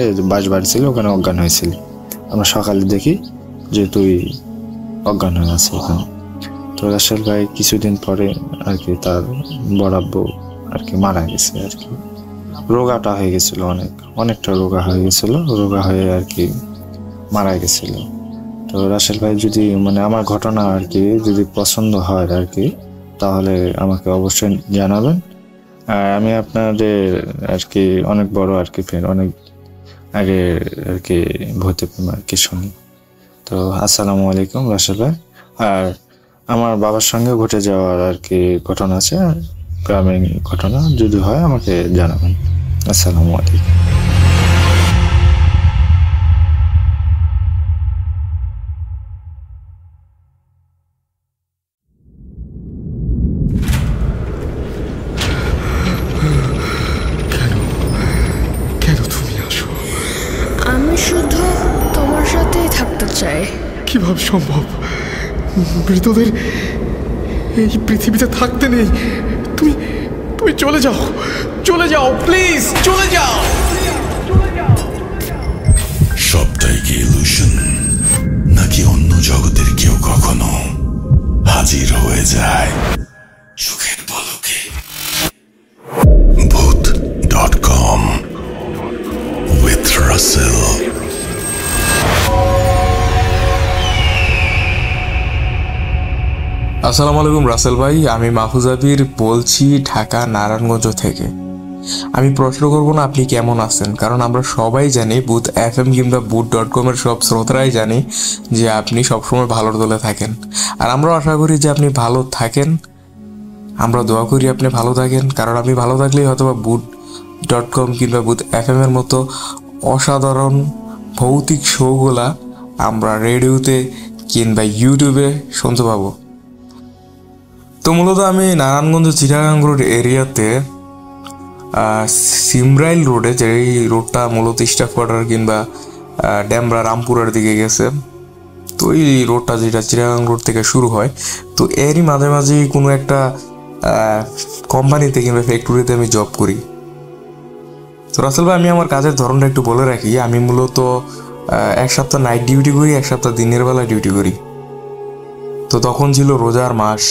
বাড়ি ছিল ওখানে অজ্ঞান হয়েছিলি, আমরা সকালে দেখি যে তুই অজ্ঞান হয়ে আছিস ওখানে। তো রাসেল ভাই কিছুদিন পরে আর কি তার বরাব্বু আর কি মারা গেছে আর কি, রোগাটা হয়ে গেছিল, অনেকটা রোগা হয়ে গেছিল, রোগা হয়ে আর কি মারা গেছিল। তো রাসেল ভাই যদি মানে আমার ঘটনা আর কি যদি পছন্দ হয় আর কি, তাহলে আমাকে অবশ্যই জানাবেন। আর আমি আপনাদের আর কি অনেক বড় আর কি ফ্রেন্ড, অনেক আগে আর কি ভূতে প্রেম আর কি শুনি। তো আসসালামু আলাইকুম রাসেল ভাই। আর আমার বাবার সঙ্গে ঘটে যাওয়ার আর কি ঘটনা আছে, গ্রামীণ ঘটনা, যদি হয় আমাকে জানাবেন। আসসালামু আলাইকুম। কেন তুমি আসো? আমি শুধু তোমার সাথেই থাকতে চাই। কিভাবে সম্ভব? মৃতদের এই পৃথিবীতে থাকতে নেই। তুমি চলে যাও প্লিজ, চলে যাও। সবটাই কি ইলুশন, নাকি অন্য জগতের কেউ কখনো হাজির হয়ে যায় চোখের পলকে? Bhoot.com with Russell। আসসালামু আলাইকুম রাসেল ভাই, আমি মাহফুজ আবির বলছি ঢাকা নারায়ণগঞ্জ থেকে। আমি প্রশ্ন করব না আপনি কেমন আছেন, কারণ আমরা সবাই জানি বুথ FM কিংবা Bhoot.com এর সব শ্রোতারাই জানি যে আপনি সবসময় ভালোর দলে থাকেন, আর আমরাও আশা করি যে আপনি ভালো থাকেন। আমরা দোয়া করি আপনি ভালো থাকেন, কারণ আপনি ভালো থাকলেই হয়তো বা Bhoot.com কিংবা বুথ FM এর মতো অসাধারণ ভৌতিক শোগুলা আমরা রেডিওতে কিংবা ইউটিউবে শুনতে পাবো। তো মূলত আমি নারায়ণগঞ্জ চিটাগাং রোড এরিয়াতে সিমরাইল রোডে, যে এই রোডটা মূলত স্টাফ কোয়ার্টার কিংবা ড্যামরা রামপুরের দিকে গেছে, তো এই রোডটা যেটা চিটাগাং রোড থেকে শুরু হয়, তো এরই মাঝে মাঝে কোনো একটা কোম্পানিতে কিংবা ফ্যাক্টরিতে আমি জব করি। তো রাসেল ভাই, আমি আমার কাজের ধরনটা একটু বলে রাখি। আমি মূলত এক সপ্তাহ নাইট ডিউটি করি, এক সপ্তাহ দিনের বেলা ডিউটি করি। তো তখন ছিল রোজার মাস।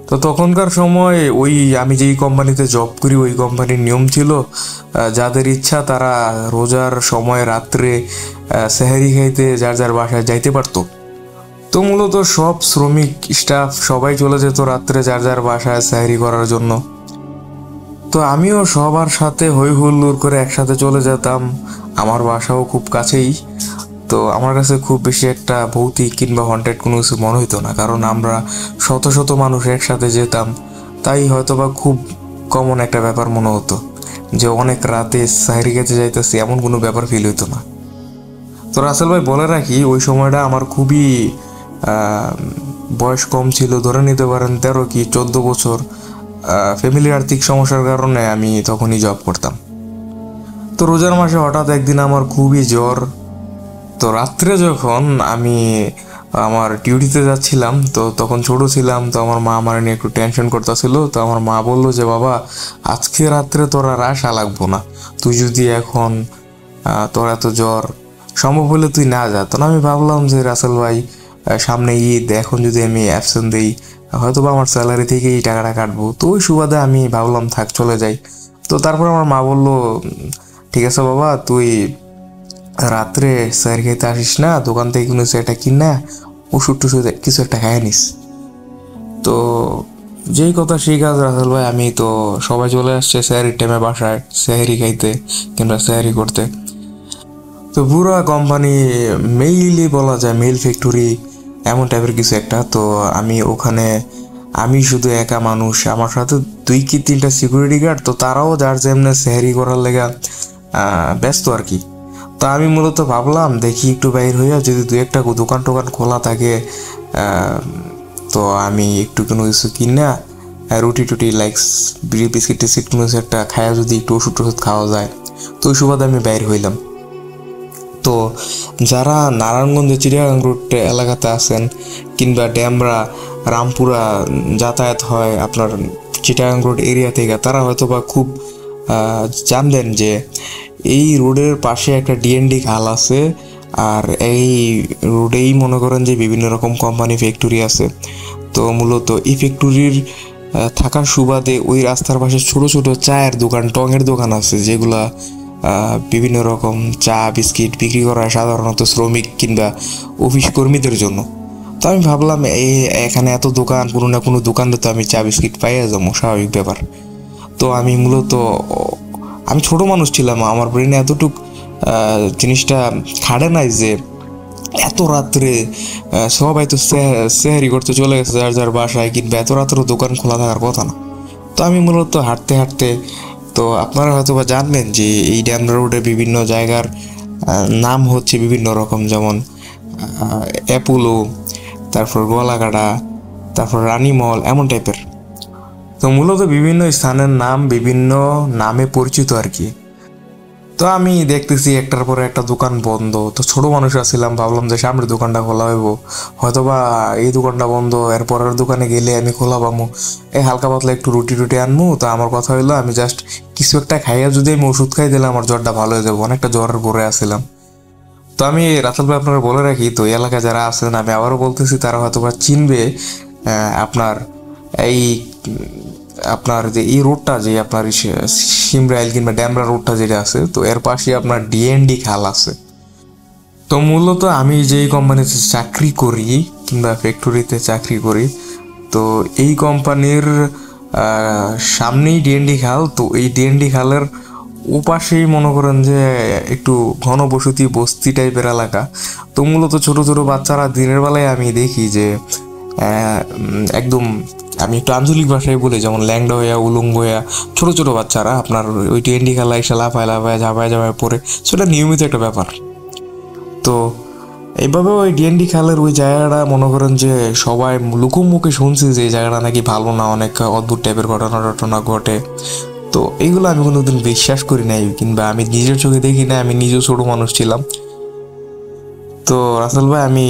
তো তখনকার সময় ওই আমি যেই কোম্পানিতে জব করি ওই কোম্পানির নিয়ম ছিল যাদের ইচ্ছা তারা রোজার সময় রাত্রে সেহরি খাইতে যার যার বাসায় যাইতে পারতো। তো মূলত সব শ্রমিক স্টাফ সবাই চলে যেত রাত্রে যার যার বাসায় সেহরি করার জন্য। তো আমিও সবার সাথে হই হুল্লোড় করে একসাথে চলে যেতাম, আমার বাসাও খুব কাছেই। তো তো আমার কাছে খুব বেশি একটা ভৌতিক কিংবা হন্টেড কোনো কিছু মনে হইতো না, কারণ আমরা শত শত মানুষ একসাথে যেতাম, তাই হয়তোবা খুব কমন একটা ব্যাপার মনে হতো। যে অনেক রাতে সাহেরি কাছে যাইতেছি এমন কোনো ব্যাপার ফিল হইতো না। তো রাসেল ভাই বলে রাখি, ওই সময়টা আমার খুবই বয়স কম ছিল, ধরে নিতে পারেন 13 কি 14 বছর। ফ্যামিলির আর্থিক সমস্যার কারণে আমি তখনই জব করতাম। তো রোজার মাসে হঠাৎ একদিন আমার খুবই জ্বর। তো রাত্রে যখন আমি আমার ডিউটিতে যাচ্ছিলাম, তো তখন ছোট ছিলাম, তো আমার মা আমার নিয়ে একটু টেনশন করতেছিল। তো আমার মা বললো যে বাবা, আজকে রাত্রে তোর আর আসা লাগবো না, তুই যদি এখন তোর এত জ্বর, সম্ভব হলে তুই না যা। তো আমি ভাবলাম যে রাসেল ভাই সামনে ঈদ, এখন যদি আমি অ্যাবসেন্ট দিই হয়তো বা আমার স্যালারি থেকে এই টাকাটা কাটবো। তো ওই সুবাদে আমি ভাবলাম থাক চলে যাই। তো তারপর আমার মা বললো ঠিক আছে বাবা, তুই রাত্রে স্যার খেতে আসিস না, দোকান থেকে কোনো একটা কিন না, ওষুধ টুষুধ কিছু একটা খাই নিস। তো যেই কথা সেই কাজ রাসেল ভাই, আমি তো সবাই চলে আসছে স্যারির টাইমে বাসায় স্যারি খাইতে কিংবা স্যারি করতে। তো পুরো কোম্পানি মেইলই বলা যায়, মেইল ফ্যাক্টরি এমন টাইপের কিছু একটা। তো আমি ওখানে আমি শুধু একা মানুষ, আমার সাথে 2 কি 3টা সিকিউরিটি গার্ড। তো তারাও যার যেমনে স্যারি করার লেগা ব্যস্ত আর কি। তো আমি মূলত ভাবলাম দেখি একটু বাইর হইয়া যদি 2-একটা দোকান টোকান খোলা থাকে, তো আমি একটু কোনো কিছু কিনা রুটি টুটি লাইক বিস্কিট টিস্কিট কোনো কিছু একটা খায়া যদি একটু ওষুধ টষুধ খাওয়া যায়। তো ওই সুবাদে আমি বাইর হইলাম। তো যারা নারায়ণগঞ্জে চিড়িয়াখানা রোড এলাকাতে আছেন কিংবা ড্যামরা রামপুরা যাতায়াত হয় আপনার চিটাগাং রোড এরিয়া থেকে, তারা হয়তো বা খুব জানবেন যে এই রোডের পাশে একটা ডিএনডি খাল আছে। আর এই রোডেই মনে করেন যে বিভিন্ন রকম কোম্পানি ফ্যাক্টরি আছে। তো মূলত এই ফ্যাক্টরির থাকার সুবাদে ওই রাস্তার পাশে ছোট ছোট চায়ের দোকান, টঙের দোকান আছে, যেগুলা বিভিন্ন রকম চা বিস্কিট বিক্রি করা হয় সাধারণত শ্রমিক কিংবা অফিস কর্মীদের জন্য। তো আমি ভাবলাম এখানে এত দোকান, কোনো না কোনো দোকানে তো আমি চা বিস্কিট পাইয়া যাবো, স্বাভাবিক ব্যাপার। তো আমি মূলত আমি ছোট মানুষ ছিলাম, আমার ব্রেনে এতটুক জিনিসটা খাড়ে নাই যে এত রাত্রে সবাই তো সেহারি করতে চলে গেছে যার যার বাসায়, কিংবা এত রাত্রেও দোকান খোলা থাকার কথা না। তো আমি মূলত হাঁটতে হাঁটতে, তো আপনারা হয়তো বা জানবেন যে এই ড্যাম রোডে বিভিন্ন জায়গার নাম হচ্ছে বিভিন্ন রকম, যেমন অ্যাপোলো, তারপর গোয়ালাকাটা, তারপর রানীমল, এমন টাইপের। তো মূলত বিভিন্ন স্থানের নাম বিভিন্ন নামে পরিচিত আর কি। তো আমি দেখতেছি একটার পরে একটা দোকান বন্ধ। তো ছোট মানুষ ছিলাম, ভাবলাম যে সামনের দোকানটা খোলা হইব, হয়তোবা এই দোকানটা বন্ধ, এরপরের দোকানে গেলে আমি খোলা পাবো, এই হালকা পাতলা একটু রুটি টুটি আনবো। তো আমার কথা হইলো আমি জাস্ট কিছু একটা খাইয়া যদি আমি ওষুধ খাই দিলে আমার জ্বরটা ভালো হয়ে যাবো, অনেকটা জ্বরের ঘরে আসছিলাম। তো আমি রাসেল ভাই আপনারা বলে রাখি, তো এই এলাকায় যারা আছেন আমি আবারও বলতেছি, তারা হয়তোবা চিনবে আপনার এই আপনার যে এই রোডটা, যে আপনার সিমরাইল কিংবা ড্যামরা রোডটা যেটা আছে, তো এর পাশে আপনার ডিএনডি খাল আছে। তো মূলত আমি যেই কোম্পানিতে চাকরি করি কিংবা ফ্যাক্টরিতে চাকরি করি, তো এই কোম্পানির সামনেই ডিএনডি খাল। তো এই ডিএনডি খালের ওপাশেই মনে করেন যে একটু ঘনবসতি বস্তি টাইপের এলাকা। তো মূলত ছোট ছোট বাচ্চারা দিনের বেলায় আমি দেখি যে একদম, আমি একটু আঞ্চলিক ভাষায় বলি, যেমন ল্যাংডা হইয়া উলঙ্গ হইয়া ছোট ছোট বাচ্চারা আপনার ওই ডিএনডি খেলা এসে লাফায় লাফায় ঝাপায় ঝাপায় পড়ে, সেটা নিয়মিত একটা ব্যাপার। তো এইভাবে ওই ডিএনডি খালের ওই জায়গাটা মনে করেন যে সবাই মুখে শুনছি যে এই জায়গাটা নাকি ভালো না, অনেক অদ্ভুত টাইপের ঘটনা ঘটে। তো এইগুলো আমি কোনোদিন বিশ্বাস করি নাই কিংবা আমি নিজের চোখে দেখি না, আমি নিজেও ছোট মানুষ ছিলাম। তো রাসেল ভাই আমি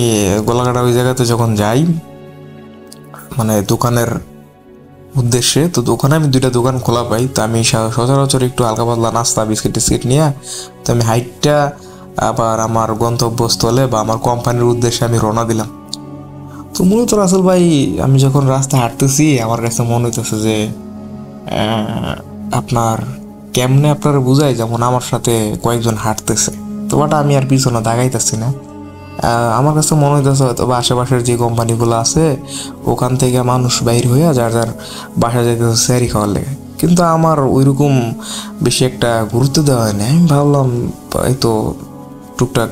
গোলাঘাটা ওই জায়গাতে যখন যাই মানে দোকানের উদ্দেশ্যে, তো দোকানে আমি 2টা দোকান খোলা পাই। তো আমি সচরাচর একটু হালকা পাতলা নাস্তা বিস্কিট টিস্কিট নিয়ে তো আমি হাইটটা আবার আমার গন্তব্যস্থলে বা আমার কোম্পানির উদ্দেশ্যে আমি রওনা দিলাম। তো মূলত রাসেল ভাই আমি যখন রাস্তা হাঁটতেছি আমার কাছে মনে হইতেছে যে আপনার কেমনে আপনারা বুঝাই, যেমন আমার সাথে কয়েকজন হাঁটতেছে, তো ওটা আমি আর পিছনে দাগাইতেছি না। আমার কাছে মনে হইতেছে হয়তো বা আশেপাশের যে কোম্পানিগুলো আছে ওখান থেকে মানুষ বাইর হইয়া যার যার বাসা যাইতেছে স্যারি খাওয়ার লেগে, কিন্তু আমার ওইরকম বেশি একটা গুরুত্ব দেওয়া হয় না। আমি ভাবলাম এই তো টুকটাক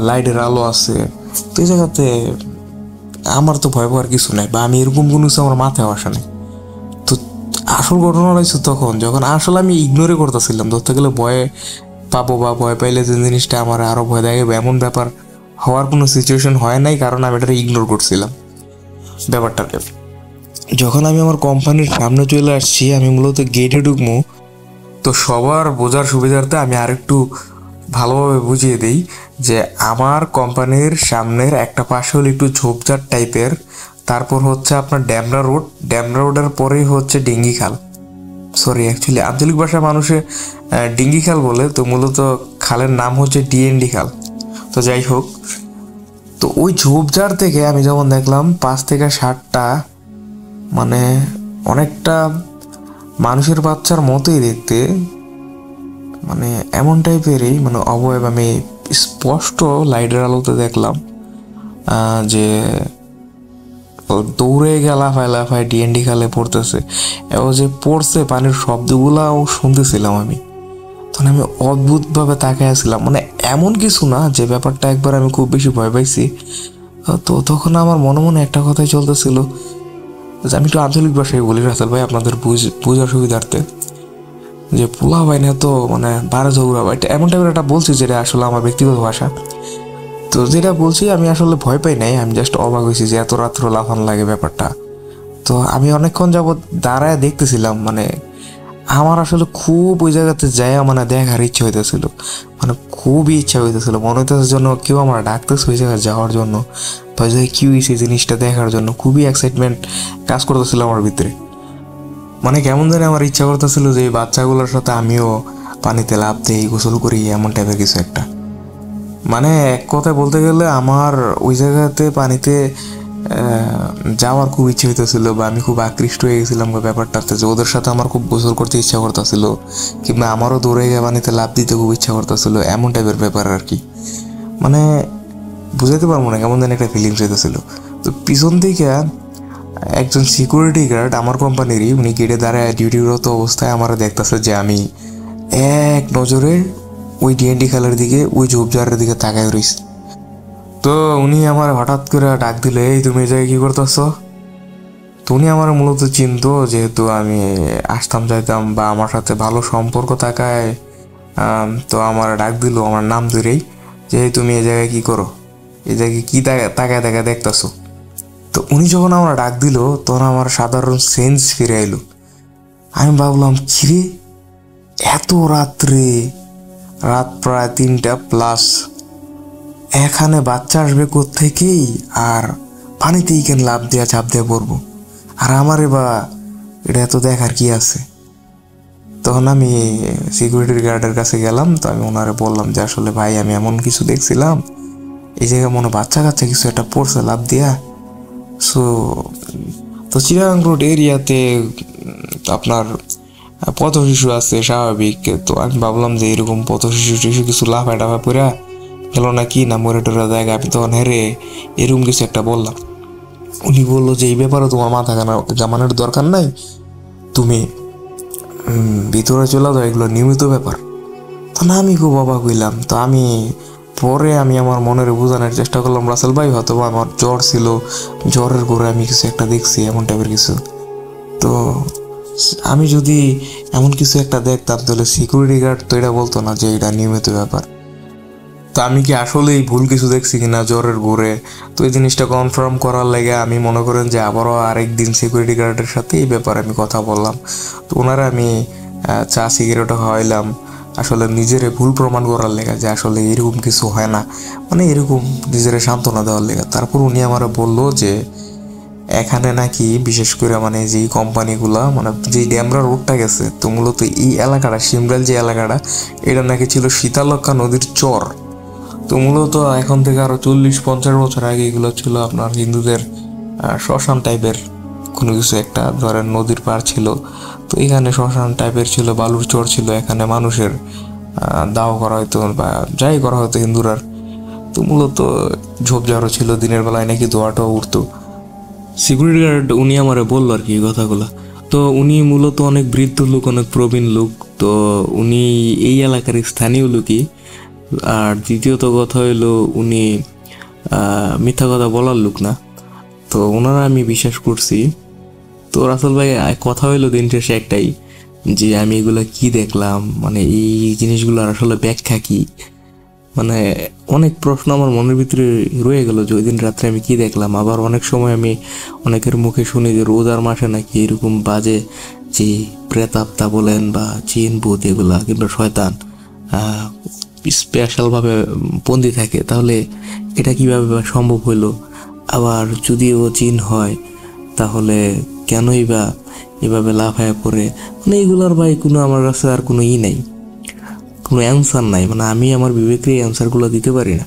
লাইটের আলো আছে। তো এই জায়গাতে আমার তো ভয় পাওয়ার কিছু নাই, বা আমি এরকম কোনো কিছু আমার মাথায় আসা নেই। তো আসল ঘটনা হয়েছে তখন যখন আসলে আমি ইগনোরে করতেছিলাম, ধরতে গেলে ভয় পাবো বা ভয় পাইলে যে জিনিসটা আমার আরও ভয় দেখাবে এমন ব্যাপার হওয়ার কোনো সিচুয়েশন হয় নাই, কারণ আমি এটা ইগনোর করছিলাম ব্যাপারটাকে। যখন আমি আমার কোম্পানির সামনে চলে আসছি, আমি মূলত গেটে ঢুকবো। তো সবার বোঝার সুবিধার্থে আমি আরেকটু ভালোভাবে বুঝিয়ে দিই যে আমার কোম্পানির সামনের একটা পাশে হলো একটু ঝোপঝাড় টাইপের, তারপর হচ্ছে আপনার ড্যামরা রোডের পরেই হচ্ছে ডিঙ্গি খাল। সরি, অ্যাকচুয়ালি আঞ্চলিক ভাষায় মানুষে ডিঙ্গি খাল বলে, তো মূলত খালের নাম হচ্ছে ডিএনডি খাল। তো যাই হোক, তো ওই ঝোপঝাড় থেকে আমি যেমন দেখলাম 5 থেকে 7টা মানে অনেকটা মানুষের বাচ্চার মতোই দেখতে, মানে এমন টাইপেরই মানে অবয়ব আমি স্পষ্ট লাইটের আলোতে দেখলাম যে দৌড়ে লাফায় ডিএনডি খালে পড়তেছে, এবং যে পড়ছে পানির শব্দগুলাও শুনতেছিলাম আমি। তখন আমি অদ্ভুতভাবে তাকায় আসছিলাম, মানে এমন কিছু না যে ব্যাপারটা একবার আমি খুব বেশি ভয় পাইছি। তো তখন আমার মনে মনে একটা কথাই চলতেছিল, আমি একটু আঞ্চলিক ভাষায় বলি রাসেল ভাই আপনাদের বোঝার সুবিধার্থে, যে পোলা ভাই না তো মানে 12 ঝৌরা ভাই এমন টাইপের একটা বলছি যেটা আসলে আমার ব্যক্তিগত ভাষা। তো যেটা বলছি আমি আসলে ভয় পাই নাই, আমি জাস্ট অবাক হয়েছি যে এত রাত্র লাফান লাগে ব্যাপারটা। তো আমি অনেকক্ষণ যাবৎ দাঁড়ায় দেখতেছিলাম, মানে আমার আসলে খুব ওই জায়গাতে যায় মানে দেখার ইচ্ছা হইতেছিল, মানে খুবই ইচ্ছা হইতেছিল, মনে হইতেছে জন্য কেউ আমার ডাকতেছে ওই জায়গায় যাওয়ার জন্য, বা যে কি হয়েছে জিনিসটা দেখার জন্য খুবই এক্সাইটমেন্ট কাজ করতেছিল আমার ভিতরে। মানে কেমন জানি আমার ইচ্ছা করতেছিল যে এই বাচ্চাগুলোর সাথে আমিও পানিতে লাফ দিই, গোসল করি, এমন টাইপের কিছু একটা। মানে এক কথায় বলতে গেলে আমার ওই জায়গাতে পানিতে যাওয়ার খুব ইচ্ছে হইতেছিল, বা আমি খুব আকৃষ্ট হয়ে গেছিলাম ব্যাপারটাতে, যে ওদের সাথে আমার খুব গোসল করতে ইচ্ছা করতেছিল, কিংবা আমারও দৌড়ে গিয়ে পানিতে লাফ দিতে খুব ইচ্ছা করতেছিল, এমন টাইপের ব্যাপার আর কি। মানে বুঝাইতে পারবো না, কেমন যেন একটা ফিলিংস হইতেছিল। তো পিছন থেকে একজন সিকিউরিটি গার্ড আমার কোম্পানিরই, উনি গেটে দাঁড়ায় ডিউটিরত অবস্থায় আমার দেখতেছে যে আমি এক নজরে ওই ডিএনডি খালের দিকে, ওই ঝোপঝাড়ের দিকে তাকায় রইছি। তো উনি আমার হঠাৎ করে ডাক দিলে, এই তুমি এই জায়গায় কী করতেছ? তো উনি আমার মূলত চিনতো, যেহেতু আমি আসতাম যাইতাম বা আমার সাথে ভালো সম্পর্ক থাকায় তো আমার ডাক দিল আমার নাম ধরেই, যে তুমি এই জায়গায় কী করো, এই জায়গায় কী তাকায় দেখতেছো। তো উনি যখন আমার ডাক দিল তখন আমার সাধারণ সেন্স ফিরে এলো। আমি ভাবলাম কিরে এত রাত্রে, রাত প্রায় 3টা+, এখানে বাচ্চা আসবে কোত্থেকেই, আর পানিতেই কেন লাফ দেওয়া ঝাঁপ দিয়ে পড়বো, আর আমারে বা এটা এত দেখার কি আছে। তখন আমি সিকিউরিটি গার্ডের কাছে গেলাম, তো আমি ওনারে বললাম যে আসলে ভাই আমি এমন কিছু দেখছিলাম, এই জায়গায় মনে বাচ্চা কাচ্চা কিছু একটা পড়ছে লাফ দিয়া। তো চিরাং রোড এরিয়াতে আপনার পথ শিশু আছে স্বাভাবিক। তো আমি ভাবলাম যে এরকম পথ শিশু কিছু লাফায় টাফা পড়া গেল না কি না মরে টোরা জায়গা। আমি তখন হেরে এরকম কিছু একটা বললাম। উনি বললো যে এই ব্যাপারে তোমার মাথা ঘামানোর দরকার নাই, তুমি ভিতরে চলে যাও, এগুলো নিয়মিত ব্যাপার। তো না আমি খুব অবাক হইলাম। তো আমি পরে আমার মনের বোঝানোর চেষ্টা করলাম, রাসেল ভাই হয়তো আমার জ্বর ছিল, জ্বরের করে আমি কিছু একটা দেখছি এমন টাইপের কিছু। তো আমি যদি এমন কিছু একটা দেখতাম তাহলে সিকিউরিটি গার্ড তো এটা বলতো না যে এটা নিয়মিত ব্যাপার। তো আমি কি আসলেই ভুল কিছু দেখছি কিনা জ্বরের ঘুরে, তো এই জিনিসটা কনফার্ম করার লাগে আমি মনে করেন যে আবারও আরেকদিন সিকিউরিটি গার্ডের সাথে এই ব্যাপারে আমি কথা বললাম। তো ওনারা আমি চা সিগারেটও খাওয়াইলাম, আসলে নিজেরে ভুল প্রমাণ করার লেগে যে আসলে এরকম কিছু হয় না, মানে এরকম নিজেরে সান্ত্বনা দেওয়ার লেগে। তারপর উনি আমার বললো যে এখানে নাকি বিশেষ করে মানে যে কোম্পানিগুলা মানে যে ড্যামরা রোডটা গেছে, তো মূলত এই এলাকাটা শিমরাল যে এলাকাটা এটা নাকি ছিল শীতলক্ষা নদীর চর। তো মূলত এখন থেকে আরো 40-50 বছর আগে এগুলো ছিল আপনার হিন্দুদের শ্মশান টাইপের কোনো কিছু একটা, ধরেন নদীর পার ছিল। তো এখানে শ্মশান টাইপের ছিল, বালুর চর ছিল, এখানে মানুষের দাও করা হতো বা যাই করা হতো হিন্দুরার। তো মূলত ঝোপঝাড়ও ছিল, দিনের বেলায় নাকি দোয়াটাও উঠতো। সিকিউরিটি গার্ড উনি আমারে বললো আর কি এই কথাগুলো। তো উনি মূলত অনেক বৃদ্ধ লোক, অনেক প্রবীণ লোক। তো উনি এই এলাকার স্থানীয় লোকই। আর দ্বিতীয়ত কথা হইলো উনি মিথ্যা কথা বলার লোক না, তো ওনারা আমি বিশ্বাস করছি। তো রাসেল ভাই কথা হইলো দিন শেষে একটাই, যে আমি এগুলো কি দেখলাম, মানে এই জিনিসগুলোর আসলে ব্যাখ্যা কি। মানে অনেক প্রশ্ন আমার মনের ভিতরে রয়ে গেল যে ওই দিন রাত্রে আমি কি দেখলাম। আবার অনেক সময় আমি অনেকের মুখে শুনি যে রোজার মাসে নাকি এরকম বাজে যে প্রেতাত্মা বলেন বা জিন ভূত এগুলা কিংবা শয়তান স্পেশালভাবে বন্দি থাকে, তাহলে এটা কিভাবে সম্ভব হইলো? আবার যদিও জিন হয় তাহলে কেনই বা এভাবে লাফায় পড়ে? মানে এগুলোর ভাই কোনো আমার কাছে আর কোনো নেই, কোনো অ্যান্সার নাই। মানে আমি আমার বিবেকের এই অ্যান্সারগুলো দিতে পারি না।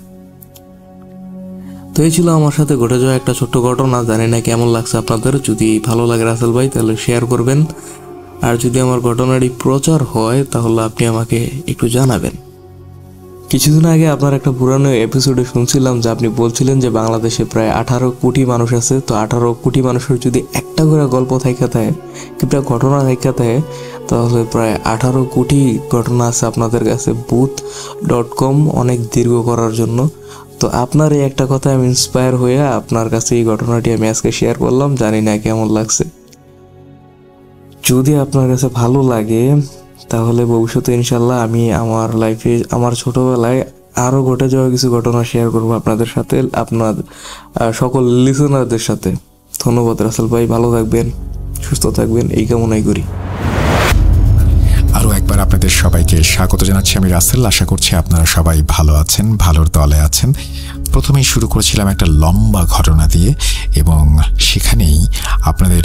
তো এই ছিল আমার সাথে ঘটে যাওয়া একটা ছোট্ট ঘটনা। জানি না কেমন লাগছে আপনাদের। যদি ভালো লাগে রাসেল ভাই তাহলে শেয়ার করবেন, আর যদি আমার ঘটনাটি প্রচার হয় তাহলে আপনি আমাকে একটু জানাবেন। কিছুদিন আগে আপনার একটা পুরানো এপিসোডে শুনছিলাম যে আপনি বলছিলেন যে বাংলাদেশে প্রায় 18 কোটি মানুষ আছে। তো 18 কোটি মানুষের যদি একটা করে গল্প থাইকা থাকে কিংবা ঘটনা থাইকা থাকে, তাহলে প্রায় 18 কোটি ঘটনা আছে আপনাদের কাছে ভূত.com অনেক দীর্ঘ করার জন্য। তো আপনার এই একটা কথা আমি ইন্সপায়ার হয়ে আপনার কাছে এই ঘটনাটি আমি আজকে শেয়ার করলাম। জানি না কেমন লাগছে। যদি আপনার কাছে ভালো লাগে তাহলে ভবিষ্যতে ইনশাল্লাহ আমি আমার লাইফে আমার ছোটবেলায় আরও ঘটে যাওয়া কিছু ঘটনা শেয়ার করবো আপনাদের সাথে, আপনার সকল লিসনারদের সাথে। ধন্যবাদ রাসেল ভাই, ভালো থাকবেন, সুস্থ থাকবেন, এই কামনাই করি। আরও একবার আপনাদের সবাইকে স্বাগত জানাচ্ছি আমি রাসেল। আশা করছি আপনারা সবাই ভালো আছেন, ভালোর দলে আছেন। প্রথমেই শুরু করেছিলাম একটা লম্বা ঘটনা দিয়ে, এবং সেখানেই আপনাদের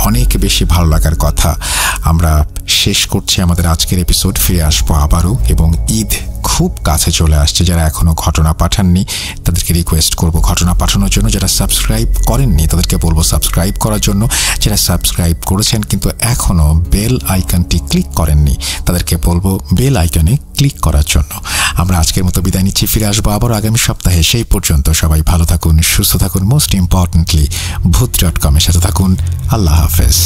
অনেক বেশি ভালো লাগার কথা। আমরা শেষ করছি আমাদের আজকের এপিসোড। ফিরে আসবো আবারও, এবং ঈদ খুব কাছে চলে আসছে। যারা এখনও ঘটনা পাঠাননি তাদেরকে রিকোয়েস্ট করব ঘটনা পাঠানোর জন্য। যারা সাবস্ক্রাইব করেননি তাদেরকে বলবো সাবস্ক্রাইব করার জন্য। যারা সাবস্ক্রাইব করেছেন কিন্তু এখনও বেল আইকনটি ক্লিক করেননি তাদেরকে বলবো বেল আইকনে ক্লিক করার জন্য। আমরা আজকের মতো বিদায় নিচ্ছি। ফিরে আসবো আবার আগামী সপ্তাহে। সেই পর্যন্ত সবাই ভালো থাকুন, সুস্থ থাকুন, মোস্ট ইম্পর্টেন্টলি ভূত.com এর সাথে থাকুন। আল্লাহ হাফেজ।